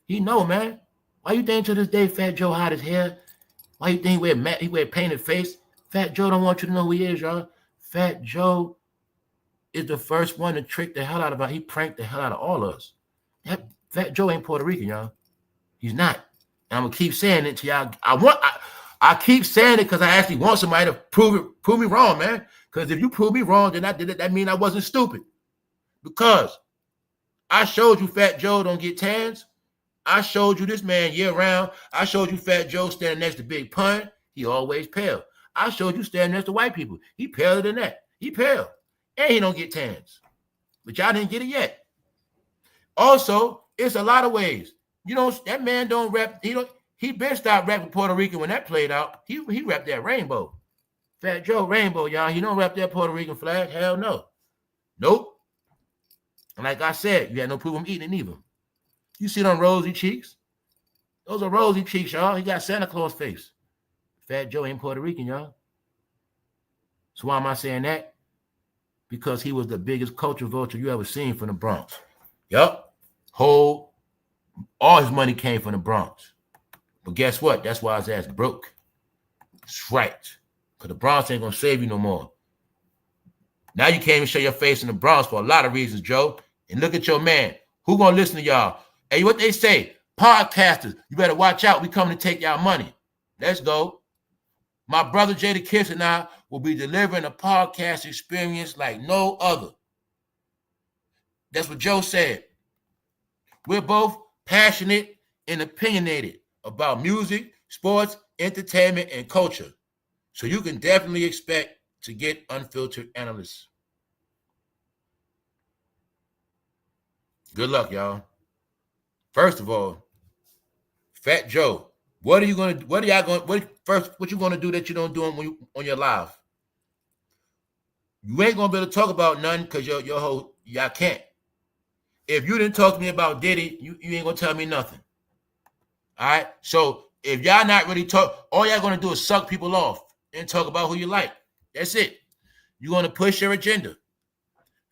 He know, man. Why you think to this day Fat Joe hide his hair? Why you think he wear painted face? Fat Joe don't want you to know who he is, y'all. Fat Joe is the first one to trick the hell out of us. He pranked the hell out of all of us. Fat Joe ain't Puerto Rican, y'all. He's not. And I'm gonna keep saying it to y'all. I keep saying it because I actually want somebody to prove me wrong, man. Because if you prove me wrong, then I did it. That means I wasn't stupid. Because I showed you Fat Joe don't get tans. I showed you this man year round. I showed you Fat Joe standing next to Big Pun. He always pale. I showed you standing next to white people. He paler than that. He pale. And he don't get tans. But y'all didn't get it yet. Also, it's a lot of ways. You know, that man don't rap. He been stopped rapping Puerto Rican when that played out. He rapped that rainbow. Fat Joe rainbow, y'all. He don't rap that Puerto Rican flag. Hell no. Nope. And like I said, you had no proof of him eating it either. You see them rosy cheeks? Those are rosy cheeks, y'all. He got Santa Claus face. Fat Joe ain't Puerto Rican, y'all. So why am I saying that? Because he was the biggest culture vulture you ever seen from the Bronx. Yup. All his money came from the Bronx. But guess what? That's why his ass broke. That's right. Because the Bronx ain't going to save you no more. Now you can't even show your face in the Bronx for a lot of reasons, Joe. And look at your man. Who going to listen to y'all? Hey, what they say? Podcasters, you better watch out. We coming to take y'all money. Let's go. My brother JADAKISS and I will be delivering a podcast experience like no other. That's what Joe said. We're both passionate and opinionated about music, sports, entertainment, and culture. So you can definitely expect to get unfiltered analysts. Good luck, y'all. First of all, Fat Joe, what you gonna do that you don't do on your live? You ain't gonna be able to talk about nothing because y'all can't. If you didn't talk to me about Diddy, you ain't gonna tell me nothing. All right. So if y'all not really talk, all y'all gonna do is suck people off and talk about who you like. That's it. You're gonna push your agenda.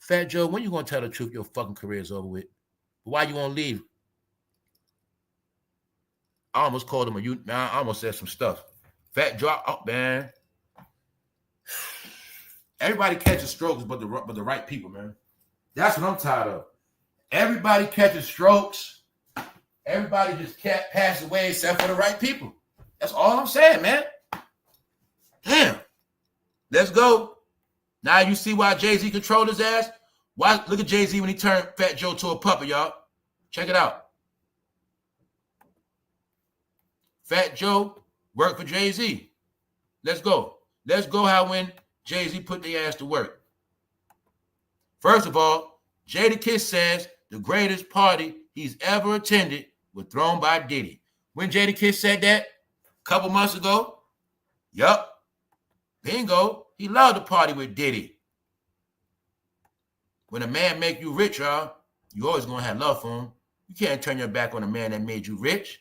Fat Joe, when you gonna tell the truth? Your fucking career is over with. Why you won't leave? I almost called him I almost said some stuff. Fat Joe, oh man. Everybody catches strokes, but the right people, man. That's what I'm tired of. Everybody catches strokes. Everybody just can't pass away except for the right people. That's all I'm saying, man. Damn. Let's go. Now you see why Jay-Z controlled his ass? Why? Look at Jay-Z when he turned Fat Joe to a puppet, y'all. Check it out. Fat Joe worked for Jay-Z. Let's go. Let's go how when Jay-Z put their ass to work. First of all, JADAKISS says the greatest party he's ever attended was thrown by Diddy. When JADAKISS said that a couple months ago, yup, bingo, he loved to party with Diddy. When a man make you rich, y'all, you always gonna have love for him. You can't turn your back on a man that made you rich.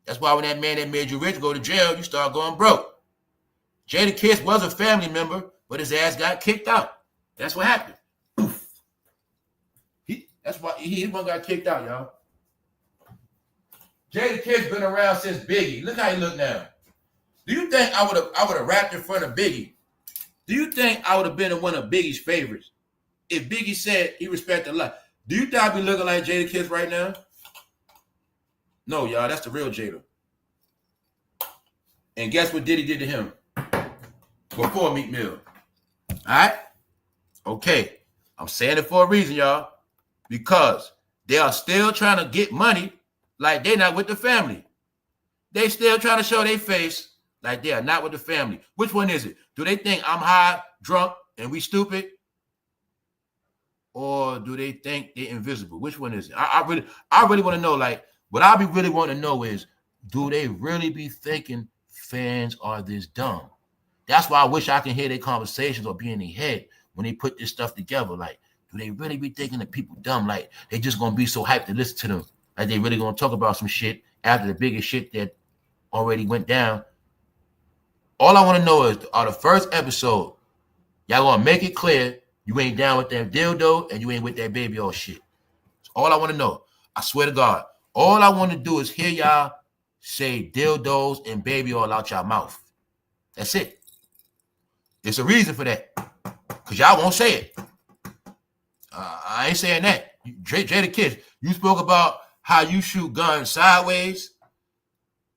That's why when that man that made you rich go to jail, you start going broke. JADAKISS was a family member, but his ass got kicked out. That's what happened. Oof. That's why he got kicked out, y'all. JADAKISS been around since Biggie. Look how he look now. Do you think I would have rapped in front of Biggie? Do you think I would have been one of Biggie's favorites if Biggie said he respected life? Do you think I'd be looking like JADAKISS right now? No, y'all, that's the real Jada. And guess what Diddy did to him before Meek Mill? All right? Okay. I'm saying it for a reason, y'all. Because they are still trying to get money like they're not with the family. They still trying to show their face like they are not with the family. Which one is it? Do they think I'm high, drunk, and we stupid? Or do they think they're invisible? Which one is it? I really want to know, like, what I be really want to know is, do they really be thinking fans are this dumb? That's why I wish I can hear their conversations or be in their head when they put this stuff together. Like, do they really be thinking that people dumb? Like, they just going to be so hyped to listen to them. Like, they really going to talk about some shit after the biggest shit that already went down. All I want to know is, on the first episode, y'all gonna make it clear you ain't down with that dildo and you ain't with that baby oil shit. That's all I want to know. I swear to God. All I want to do is hear y'all say dildos and baby oil out y'all mouth. That's it. There's a reason for that. Because y'all won't say it. I ain't saying that. JADAKISS, you spoke about how you shoot guns sideways.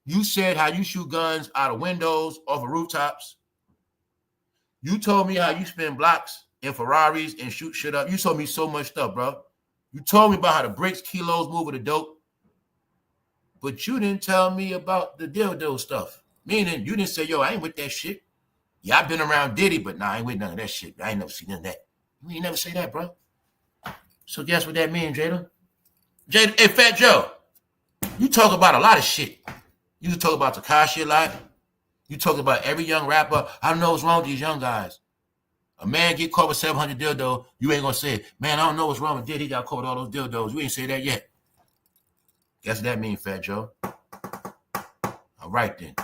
You said how you shoot guns out of windows, off of rooftops. You told me how you spin blocks in Ferraris and shoot shit up. You told me so much stuff, bro. You told me about how the bricks, kilos move with the dope. But you didn't tell me about the dildo stuff. Meaning, you didn't say, yo, I ain't with that shit. Yeah, I've been around Diddy, but nah, I ain't with none of that shit. I ain't never seen none of that. You ain't never say that, bro. So guess what that means, Jada? Jada, hey, Fat Joe, you talk about a lot of shit. You talk about Tekashi a lot. You talk about every young rapper. I don't know what's wrong with these young guys. A man get caught with 700 dildo, you ain't gonna say, man, I don't know what's wrong with Diddy. He got caught with all those dildos. You ain't say that yet. Guess what that means, Fat Joe? All right, then.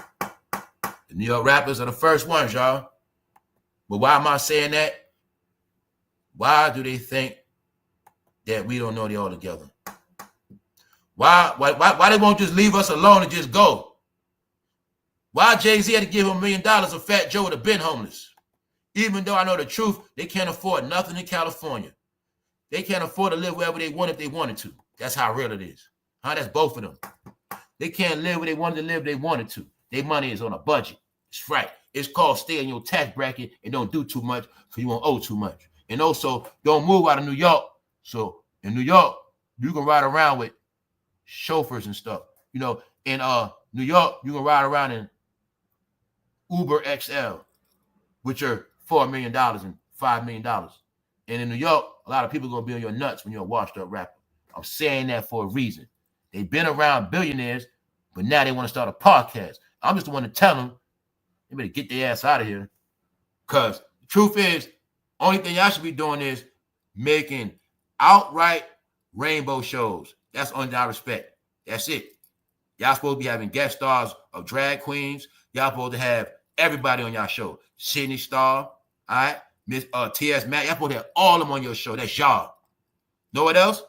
The New York rappers are the first ones, y'all. But why am I saying that? Why do they think that we don't know they all together? Why they won't just leave us alone and just go? Why Jay-Z had to give him $1 million of Fat Joe to been homeless? Even though I know the truth, they can't afford nothing in California. They can't afford to live wherever they want if they wanted to. That's how real it is. That's both of them. They can't live where they wanted to live if they wanted to. Their money is on a budget. It's right. It's called stay in your tax bracket and don't do too much because you won't owe too much. And also, don't move out of New York. So in New York, you can ride around with chauffeurs and stuff. You know, in New York, you can ride around in Uber XL, which are $4 million and $5 million. And in New York, a lot of people are going to be on your nuts when you're a washed up rapper. I'm saying that for a reason. They've been around billionaires, but now they want to start a podcast. I'm just the one to tell them, they better get their ass out of here. Because the truth is, only thing y'all should be doing is making outright rainbow shows. That's the only thing I respect. That's it. Y'all supposed to be having guest stars of drag queens. Y'all supposed to have everybody on y'all show. Sydney Star, all right? Miss T.S. Matt, y'all supposed to have all of them on your show. That's y'all. Know what else?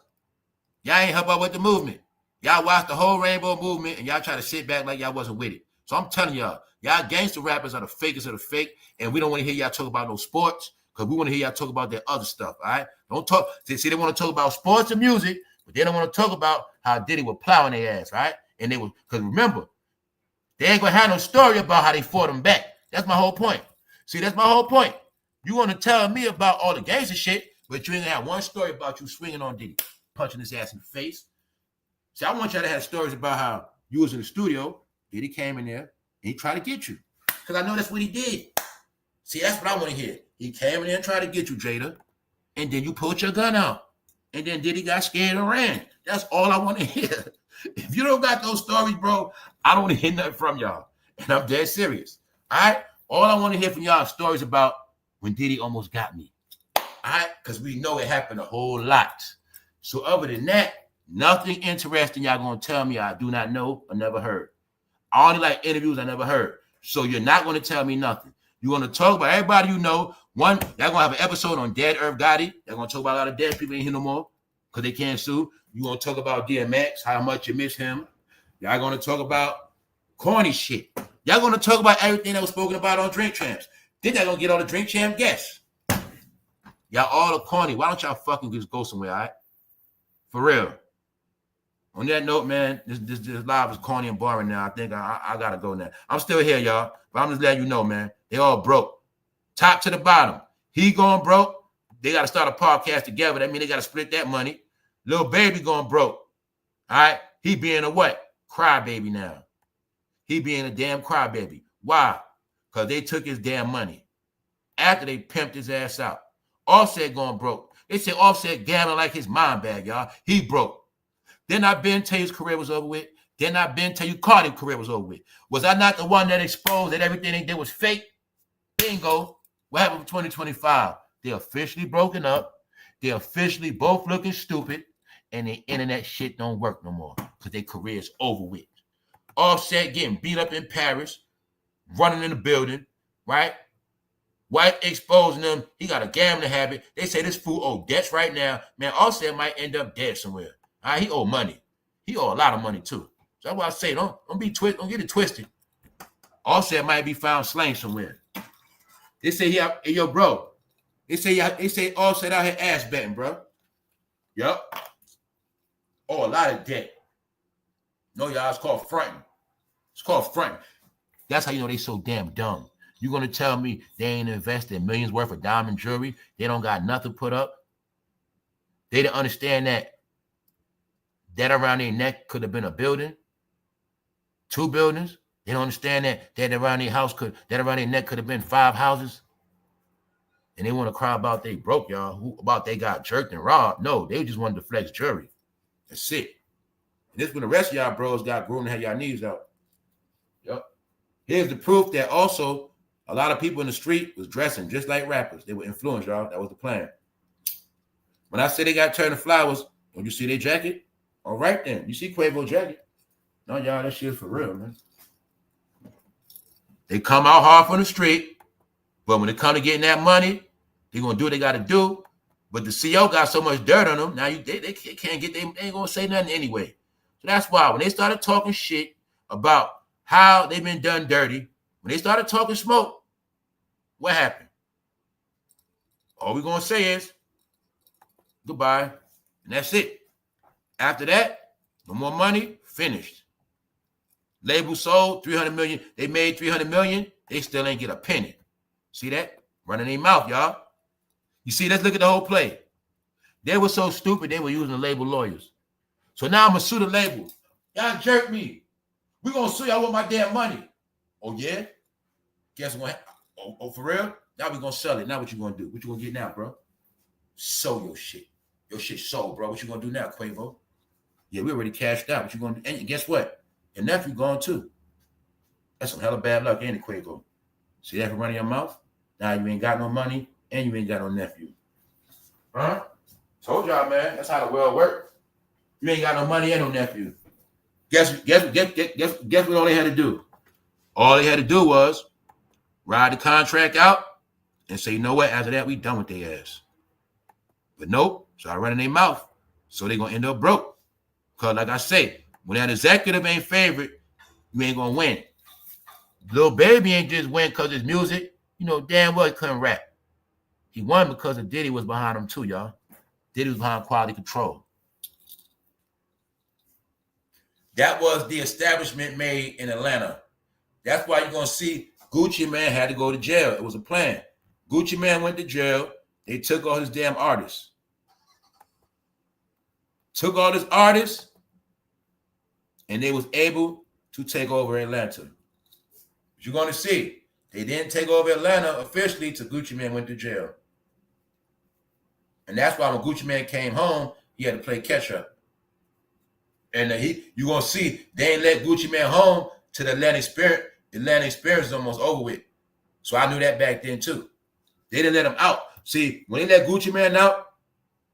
Y'all ain't help out with the movement. Y'all watched the whole rainbow movement and y'all try to sit back like y'all wasn't with it. So I'm telling y'all gangster rappers are the fakest of the fake, and we don't want to hear y'all talk about no sports because we want to hear y'all talk about that other stuff, all right? Don't talk. See, they want to talk about sports and music, but they don't want to talk about how Diddy was plowing their ass, right? And they were, because remember, they ain't going to have no story about how they fought them back. That's my whole point. See, that's my whole point. You want to tell me about all the gangster shit, but you ain't going to have one story about you swinging on Diddy, punching his ass in the face. See, I want y'all to have stories about how you was in the studio, Diddy came in there, and he tried to get you. Because I know that's what he did. See, that's what I want to hear. He came in there and tried to get you, Jada, and then you pulled your gun out. And then Diddy got scared and ran. That's all I want to hear. If you don't got those stories, bro, I don't want to hear nothing from y'all. And I'm dead serious. All right? All I want to hear from y'all is stories about when Diddy almost got me. All right? Because we know it happened a whole lot. So other than that, nothing interesting y'all going to tell me I do not know or never heard. I only like interviews I never heard. So you're not going to tell me nothing. You're going to talk about everybody you know. One, y'all going to have an episode on Dead Earth Gotti. Y'all going to talk about a lot of dead people ain't here no more because they can't sue. You're going to talk about DMX, how much you miss him. Y'all going to talk about corny shit. Y'all going to talk about everything that was spoken about on Drink Champs. Then y'all going to get all the Drink Champ guests. Y'all all are corny. Why don't y'all fucking just go somewhere, all right? For real. On that note, man, this live is corny and boring now. I think I got to go now. I'm still here, y'all, but I'm just letting you know, man. They all broke. Top to the bottom. He going broke. They got to start a podcast together. That means they got to split that money. Lil Baby going broke. All right? He being a what? Crybaby now. He being a damn crybaby. Why? Because they took his damn money after they pimped his ass out. Offset going broke. They said Offset gambling like his mind bag, y'all. He broke. Didn't I been tell his career was over with? Didn't I been tell you Cardi's career was over with? Was I not the one that exposed that everything they did was fake? Bingo. What happened for 2025? They officially broken up. They officially both looking stupid. And the internet shit don't work no more because their career is over with. Offset getting beat up in Paris, running in the building, right? White exposing them. He got a gambling habit. They say this fool owe debts right now. Man, Offset might end up dead somewhere. All right, he owe money. He owe a lot of money too. So that's why I say don't get it twisted. Offset might be found slain somewhere. They say hey, yo, bro. They say Offset out here ass betting, bro. Yup. Oh, a lot of debt. No, y'all, it's called fronting. It's called fronting. That's how you know they so damn dumb. You gonna tell me they ain't invested millions worth of diamond jewelry? They don't got nothing put up? They didn't understand that around their neck could have been a building, 2 buildings. They don't understand that around their house that around their neck could have been 5 houses. And they want to cry about they broke, y'all. About they got jerked and robbed. No, they just wanted to flex jewelry. That's it. And this when the rest of y'all bros got grown and had y'all knees out. Yep. Here's the proof that also a lot of people in the street was dressing just like rappers. They were influenced, y'all. That was the plan. When I say they got turned to flowers, don't you see their jacket? All right then. You see Quavo jacket? No, y'all, that shit's for real, man. They come out hard from the street, but when it come to getting that money, they're gonna do what they gotta do. But the CO got so much dirt on them, now they can't get, they ain't gonna say nothing anyway. So that's why when they started talking shit about how they've been done dirty, when they started talking smoke, what happened? All we're gonna say is goodbye, and that's it. After that, no more money, finished. Label sold 300 million. They made 300 million. They still ain't get a penny. See that? Running their mouth, y'all. You see, let's look at the whole play. They were so stupid, they were using the label lawyers. So now I'm going to sue the label. Y'all jerk me. We're going to sue y'all with my damn money. Oh, yeah? Guess what? Oh, for real? Now we're going to sell it. Now what you going to do? What you going to get now, bro? Sell your shit. Your shit sold, bro. What you going to do now, Quavo? Yeah, we already cashed out. What you going to do? And guess what? Your nephew gone too. That's some hella bad luck, ain't it, Quavo? See that for running your mouth? Now you ain't got no money and you ain't got no nephew. Huh? Told y'all, man. That's how the world works. You ain't got no money and no nephew. Guess what all they had to do? All they had to do was ride the contract out and say, you know what? After that, we done with their ass. But nope. So I running their mouth. So they gonna end up broke. Because like I say, when that executive ain't favorite, you ain't gonna win. Lil Baby ain't just win because his music. You know damn well he couldn't rap. He won because of Diddy was behind him too, y'all. Diddy was behind Quality Control. That was the establishment made in Atlanta. That's why you're gonna see Gucci Mane had to go to jail. It was a plan. Gucci Mane went to jail. They took all his damn artists. Took all his artists. And they was able to take over Atlanta. But you're going to see, they didn't take over Atlanta officially till Gucci Mane went to jail. And that's why when Gucci Mane came home, he had to play catch up. And you're going to see, they ain't let Gucci Mane home till the Atlanta experience is almost over with. So I knew that back then too. They didn't let him out. See, when they let Gucci Mane out,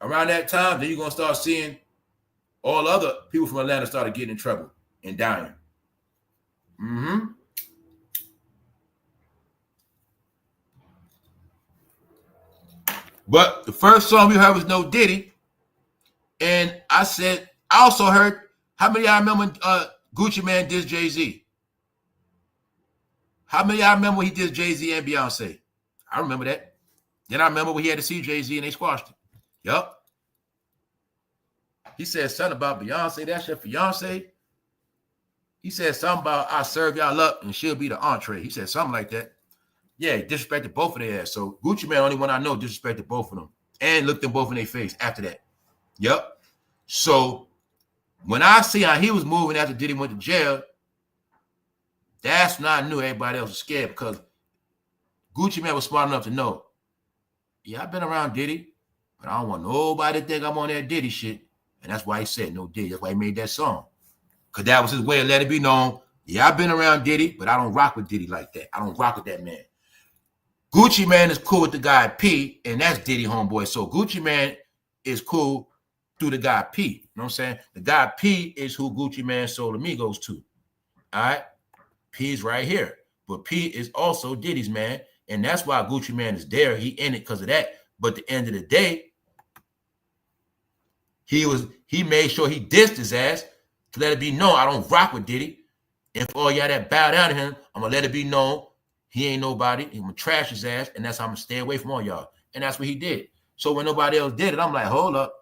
around that time, then you're going to start seeing all other people from Atlanta started getting in trouble and dying. But the first song we heard was No Diddy. And I also heard, how many of y'all remember Gucci Mane dissed Jay-Z? How many of y'all remember when he dissed Jay-Z and Beyonce? I remember that. Then I remember when he had to see Jay-Z and they squashed it. Yup. He said something about Beyonce. That's your fiance. He said something about I serve y'all up and she'll be the entree. He said something like that. Yeah, he disrespected both of their ass. So Gucci Mane, only one I know, disrespected both of them and looked them both in their face after that. Yep. So when I see how he was moving after Diddy went to jail, that's when I knew everybody else was scared because Gucci Mane was smart enough to know, yeah, I've been around Diddy, but I don't want nobody to think I'm on that Diddy shit. And that's why he said no Diddy. That's why he made that song. Because that was his way of letting it be known. Yeah, I've been around Diddy, but I don't rock with Diddy like that. I don't rock with that man. Gucci Mane is cool with the guy P, and that's Diddy homeboy. So Gucci Mane is cool through the guy P. You know what I'm saying? The guy P is who Gucci Mane sold MIGOS to. All right. P's right here. But P is also Diddy's man. And that's why Gucci Man is there. He in it because of that. But at the end of the day, he made sure he dissed his ass to let it be known I don't rock with Diddy. And for all y'all that bow down to him, I'm gonna let it be known he ain't nobody. I'm gonna trash his ass, and that's how I'm gonna stay away from all y'all. And that's what he did. So when nobody else did it, I'm like, hold up.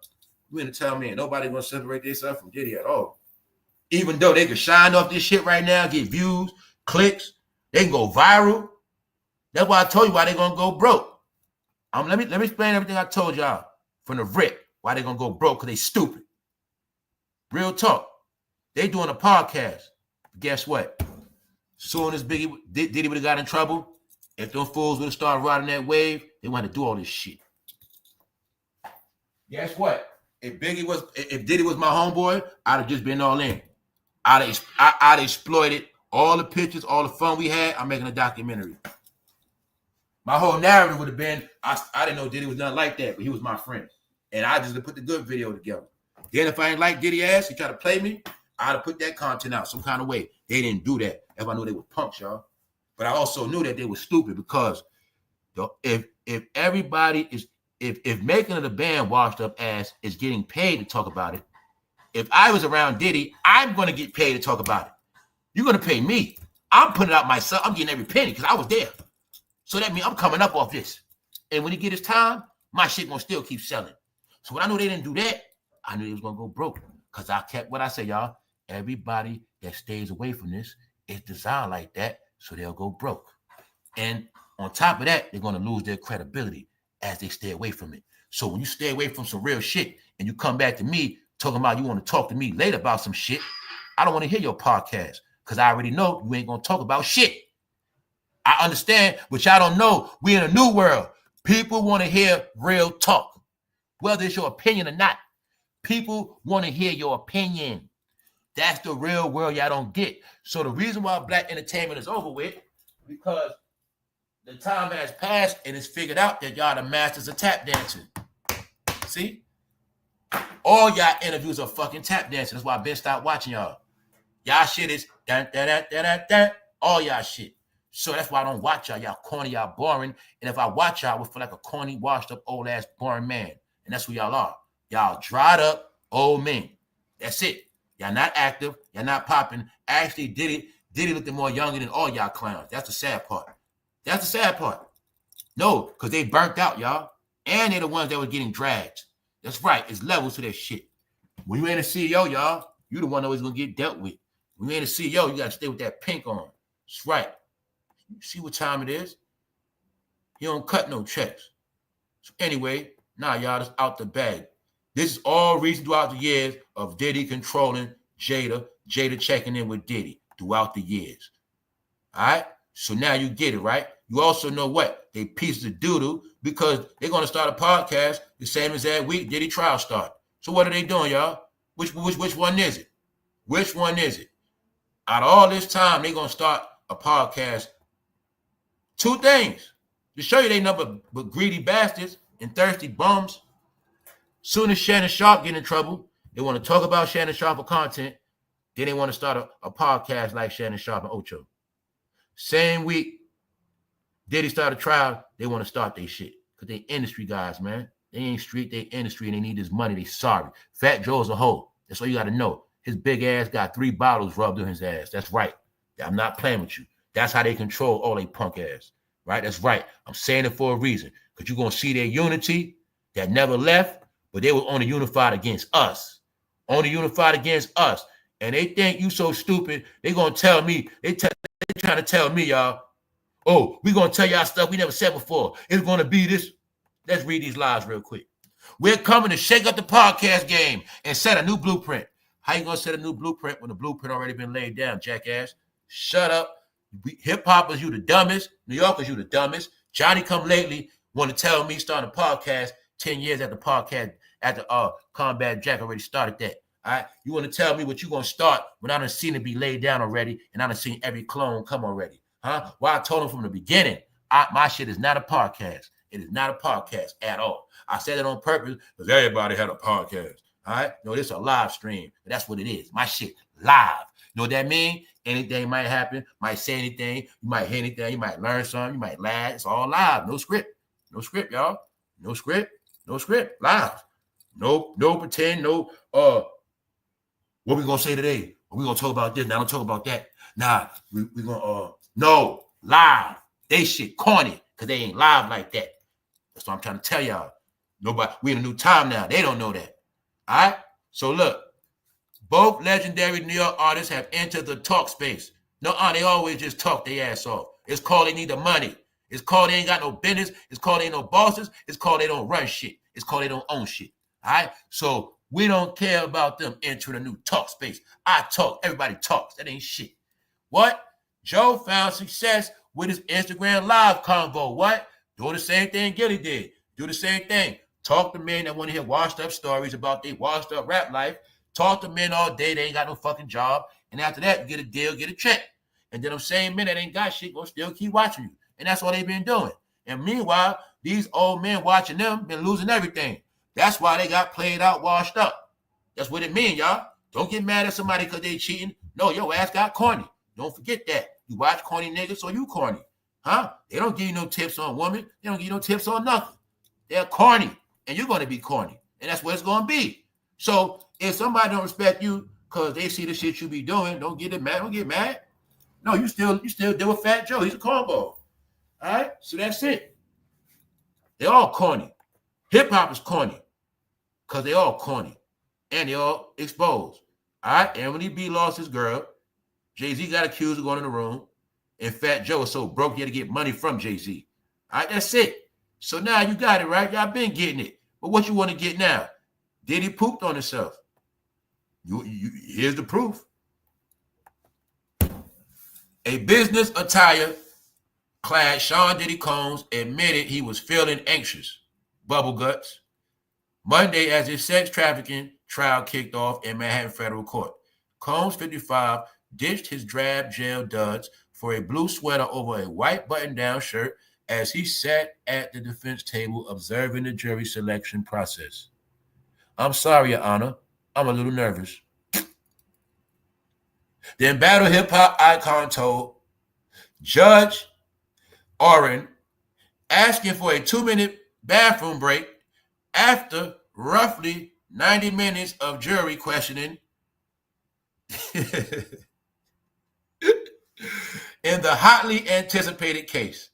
You gonna tell me nobody gonna separate themselves from Diddy at all? Even though they could shine off this shit right now, get views, clicks, they can go viral. That's why I told you why they gonna go broke. Let me explain everything I told y'all from the rip. Why they gonna go broke? Because they stupid. Real talk. They doing a podcast. Guess what? Soon as Diddy would have got in trouble, if them fools would have started riding that wave, they want to do all this shit. Guess what? If Diddy was my homeboy, I'd have just been all in. I'd exploited all the pictures, all the fun we had. I'm making a documentary. My whole narrative would have been, I didn't know Diddy was nothing like that, but he was my friend. And I just put the good video together. Then if I ain't like Diddy ass, he tried to play me, I'd have put that content out some kind of way. They didn't do that. If I knew they were punks, y'all. But I also knew that they were stupid because if everybody is, if making of the band washed up ass is getting paid to talk about it, if I was around Diddy, I'm going to get paid to talk about it. You're going to pay me. I'm putting it out myself. I'm getting every penny because I was there. So that means I'm coming up off this. And when he get his time, my shit going to still keep selling. So when I knew they didn't do that, I knew they was going to go broke. Because I kept what I say, y'all. Everybody that stays away from this is designed like that, so they'll go broke. And on top of that, they're going to lose their credibility as they stay away from it. So when you stay away from some real shit and you come back to me talking about you want to talk to me later about some shit, I don't want to hear your podcast because I already know you ain't going to talk about shit. I understand, but y'all don't know. We in a new world. People want to hear real talk, whether it's your opinion or not. People want to hear your opinion. That's the real world y'all don't get. So the reason why black entertainment is over with, because the time has passed and it's figured out that y'all the masters of tap dancing. See? All y'all interviews are fucking tap dancing. That's why I've been stopped watching y'all. Y'all shit is dun, dun, dun, dun, dun, dun, all y'all shit. So that's why I don't watch y'all. Y'all corny, y'all boring. And if I watch y'all, I would feel like a corny, washed up, old ass, boring man. And that's who y'all are. Y'all dried up old men. That's it. Y'all not active. Y'all not popping. Actually, Diddy looked more younger than all y'all clowns. That's the sad part. That's the sad part. No, because they burnt out, y'all. And they're the ones that were getting dragged. That's right. It's levels to that shit. When you ain't a CEO, y'all, you the one always going to get dealt with. When you ain't a CEO, you got to stay with that pink on. That's right. You see what time it is? You don't cut no checks. So anyway, now y'all just out the bag. This is all reason throughout the years of Diddy controlling Jada checking in with Diddy throughout the years. All right? So now you get it, right? You also know what? They pieces of doo-doo because they're going to start a podcast the same as that week Diddy trial start. So what are they doing, y'all? Which one is it? Which one is it? Out of all this time, they're going to start a podcast. Two things. To show you they nothing but greedy bastards and thirsty bums. Soon as shannonsharpe get in trouble, they want to talk about shannonsharpe content. Then they want to start a podcast like shannonsharpe and Ocho. Same week, Diddy started a trial, they want to start their shit. Because they industry guys, man. They ain't street, they industry, and they need this money. They sorry. FATJOE's a hoe. That's all you got to know. His big ass got 3 bottles rubbed on his ass. That's right. I'm not playing with you. That's how they control all they punk ass. Right? That's right. I'm saying it for a reason. Because you're going to see their unity that never left, but they were only unified against us. Only unified against us. And they think you so stupid, they going to tell me, they trying to tell me, y'all, oh, we going to tell y'all stuff we never said before. It's going to be this. Let's read these lies real quick. We're coming to shake up the podcast game and set a new blueprint. How you going to set a new blueprint when the blueprint already been laid down, jackass? Shut up. Hip-hoppers, you the dumbest. New Yorkers, you the dumbest. Johnny Come Lately want to tell me starting a podcast 10 years after podcast, after Combat Jack already started that. All right? You want to tell me what you going to start when I done seen it be laid down already and I done seen every clone come already. Huh? Well, I told him from the beginning, my shit is not a podcast. It is not a podcast at all. I said it on purpose because everybody had a podcast. All right? No, this is a live stream. That's what it is. My shit live. You know what that means? Anything might happen, might say anything, you might hear anything, you might learn something, you might laugh. It's all live, no script. No script, y'all. No script, no script, live. No pretend, no, what we gonna say today? We gonna talk about this, now don't talk about that. Nah, we gonna, no, live. They shit corny, because they ain't live like that. That's what I'm trying to tell y'all. Nobody, we in a new time now. They don't know that. All right? So look, both legendary New York artists have entered the talk space. No, they always just talk their ass off. It's called they need the money. It's called they ain't got no business. It's called they ain't no bosses. It's called they don't run shit. It's called they don't own shit. All right? So we don't care about them entering a new talk space. I talk. Everybody talks. That ain't shit. What? Joe found success with his Instagram live convo. What? Do the same thing Gilly did. Do the same thing. Talk to men that want to hear washed up stories about their washed up rap life. Talk to men all day. They ain't got no fucking job. And after that, get a deal, get a check. And then them same men that ain't got shit gonna still keep watching you. And that's what they've been doing. And meanwhile, these old men watching them been losing everything. That's why they got played out, washed up. That's what it means, y'all. Don't get mad at somebody because they cheating. No, your ass got corny. Don't forget that. You watch corny niggas, so you corny. Huh? They don't give you no tips on women. They don't give you no tips on nothing. They're corny. And you're going to be corny. And that's what it's going to be. So if somebody don't respect you because they see the shit you be doing, don't get mad. Don't get mad. No, you still deal with Fat Joe. He's a cornball. All right? So that's it. They're all corny. Hip-hop is corny because they all corny. And they all exposed. All right? Anthony B lost his girl. Jay-Z got accused of going in the room. And Fat Joe was so broke he had to get money from Jay-Z. All right? That's it. So now you got it, right? Y'all been getting it. But what you want to get now? Diddy pooped on himself. Here's the proof. A business attire clad Sean Diddy Combs admitted he was feeling anxious. Bubble guts. Monday, as his sex trafficking trial kicked off in Manhattan federal court. Combs, 55, ditched his drab gel duds for a blue sweater over a white button-down shirt as he sat at the defense table observing the jury selection process. I'm sorry, Your Honor. I'm a little nervous. The embattled hip-hop icon told Judge Oren asking for a 2-minute bathroom break after roughly 90 minutes of jury questioning in the hotly anticipated case.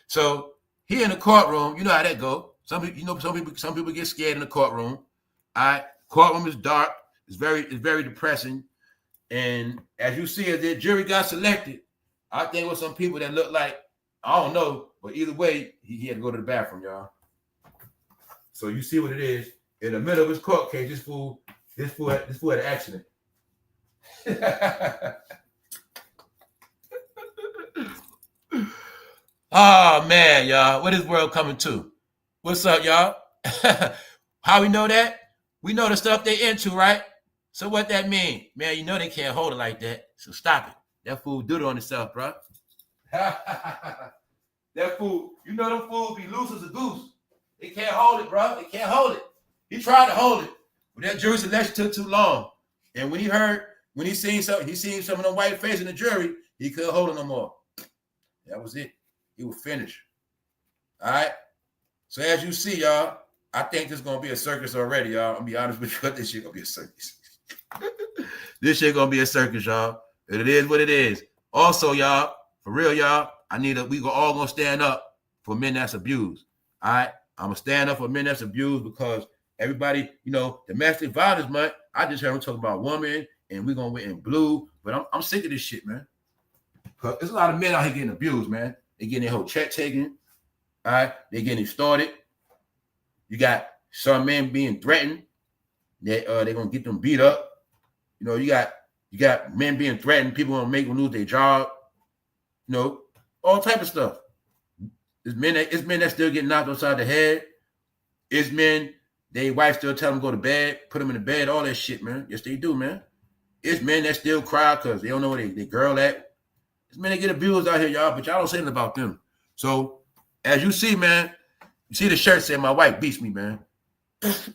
So he in the courtroom, you know how that go. Some people get scared in the courtroom. All right, courtroom is dark. It's very depressing. And as you see, as the jury got selected, I think with some people that look like, I don't know, but either way, he had to go to the bathroom, y'all. So you see what it is. In the middle of his court case, this fool had an accident. Oh man, y'all, what is world coming to? What's up, y'all? How we know that? We know the stuff they into, right? So what that mean? Man, you know they can't hold it like that. So stop it. That fool do it on himself, bro. That fool, you know them fools be loose as a goose. They can't hold it, bro. They can't hold it. He tried to hold it, but that jury selection took too long. And when he seen some of them white faces in the jury, he couldn't hold it no more. That was it. He was finished. All right. So as you see, y'all, I think this is gonna be a circus already, y'all. I'm gonna be honest with you. This shit gonna be a circus. This shit gonna be a circus, y'all. And it is what it is. Also, y'all, for real, y'all, we all gonna stand up for men that's abused. All right. I'm gonna stand up for men that's abused because everybody, domestic violence month. I just heard him talk about women, and we're gonna win in blue. But I'm sick of this shit, man. Cause there's a lot of men out here getting abused, man. They getting their whole check taken. All right, they getting started. You got some men being threatened. They're gonna get them beat up. You got men being threatened. People gonna make them lose their job. All type of stuff. It's men that still get knocked upside the head. It's men, their wife still tell them to go to bed, put them in the bed, all that shit, man. Yes, they do, man. It's men that still cry because they don't know where they girl at. It's men that get abused out here, y'all, but y'all don't say anything about them. So, as you see, man, you see the shirt saying, my wife beats me, man. This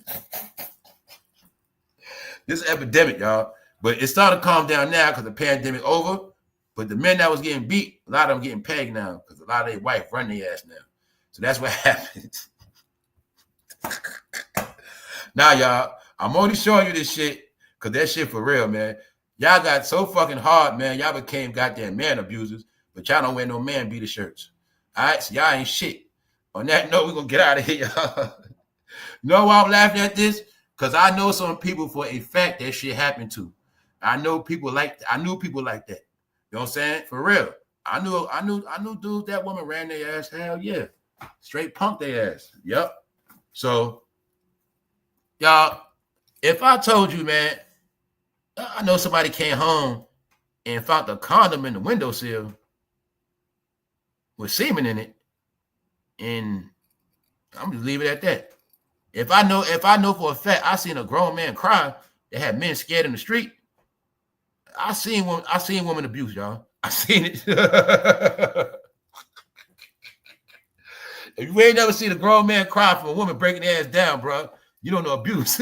is an epidemic, y'all. But it's starting to calm down now because the pandemic over. But the men that was getting beat, a lot of them getting pegged now because a lot of their wife run their ass now. So that's what happens. Now, y'all, I'm only showing you this shit because that shit for real, man. Y'all got so fucking hard, man. Y'all became goddamn man abusers, but y'all don't wear no man beater shirts. All right, so y'all ain't shit. On that note, we're going to get out of here, y'all. You know why I'm laughing at this? Because I know some people for a fact that shit happened to. I knew people like that. You know what I'm saying? For real. I knew dudes that woman ran their ass. Hell yeah. Straight punked their ass. Yep. So, y'all, if I told you, man, I know somebody came home and found a condom in the windowsill with semen in it, and I'm just leave it at that. If I know for a fact I seen a grown man cry that had men scared in the street, I seen women abuse, y'all. I seen it. If you ain't never seen a grown man cry for a woman breaking their ass down, bro, you don't know abuse.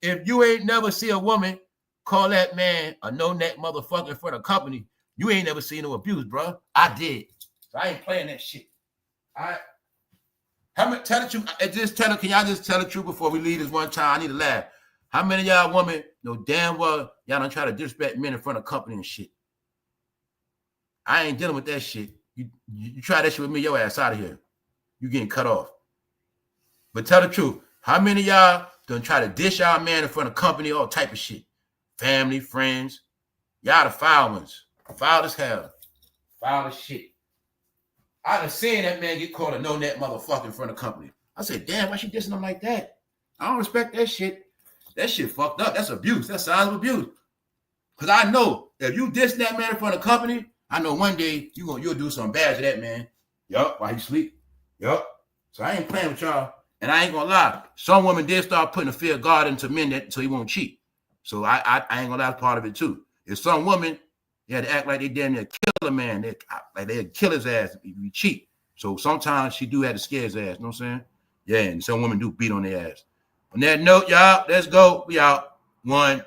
If you ain't never see a woman call that man a no-neck motherfucker in front of company, you ain't never seen no abuse, bro. I did. So I ain't playing that shit. All right. Tell the truth. Can y'all just tell the truth before we leave this one time? I need to laugh. How many of y'all women know damn well y'all don't try to disrespect men in front of company and shit? I ain't dealing with that shit. You try that shit with me, your ass out of here. You getting cut off. But tell the truth. How many of y'all don't try to dish our man in front of company, all type of shit? Family, friends. Y'all the foul ones. Foul as hell. Foul as shit. I done seen that man get called a no-net motherfucker in front of company. I said, damn, why she dissing him like that? I don't respect that shit. That shit fucked up. That's abuse. That's signs of abuse. Because I know if you diss that man in front of company, I know one day you'll do something bad to that man. Yup, while he sleep. Yup. So I ain't playing with y'all. And I ain't gonna lie. Some women did start putting a fear of God into men so he won't cheat. So I ain't gonna lie, that's part of it too. If some women, they had to act like they damn near kill a man. They'd kill his ass if he cheat. So sometimes she do have to scare his ass. You know what I'm saying? Yeah, and some women do beat on their ass. On that note, y'all, let's go. We out. One.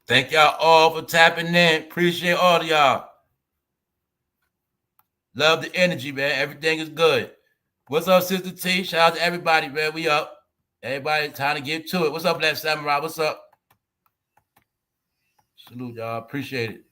Thank y'all all for tapping in. Appreciate all of y'all. Love the energy, man. Everything is good. What's up, Sister T? Shout out to everybody, man. We up. Everybody, time to get to it. What's up, Black Samurai? What's up? Salute, y'all. Appreciate it.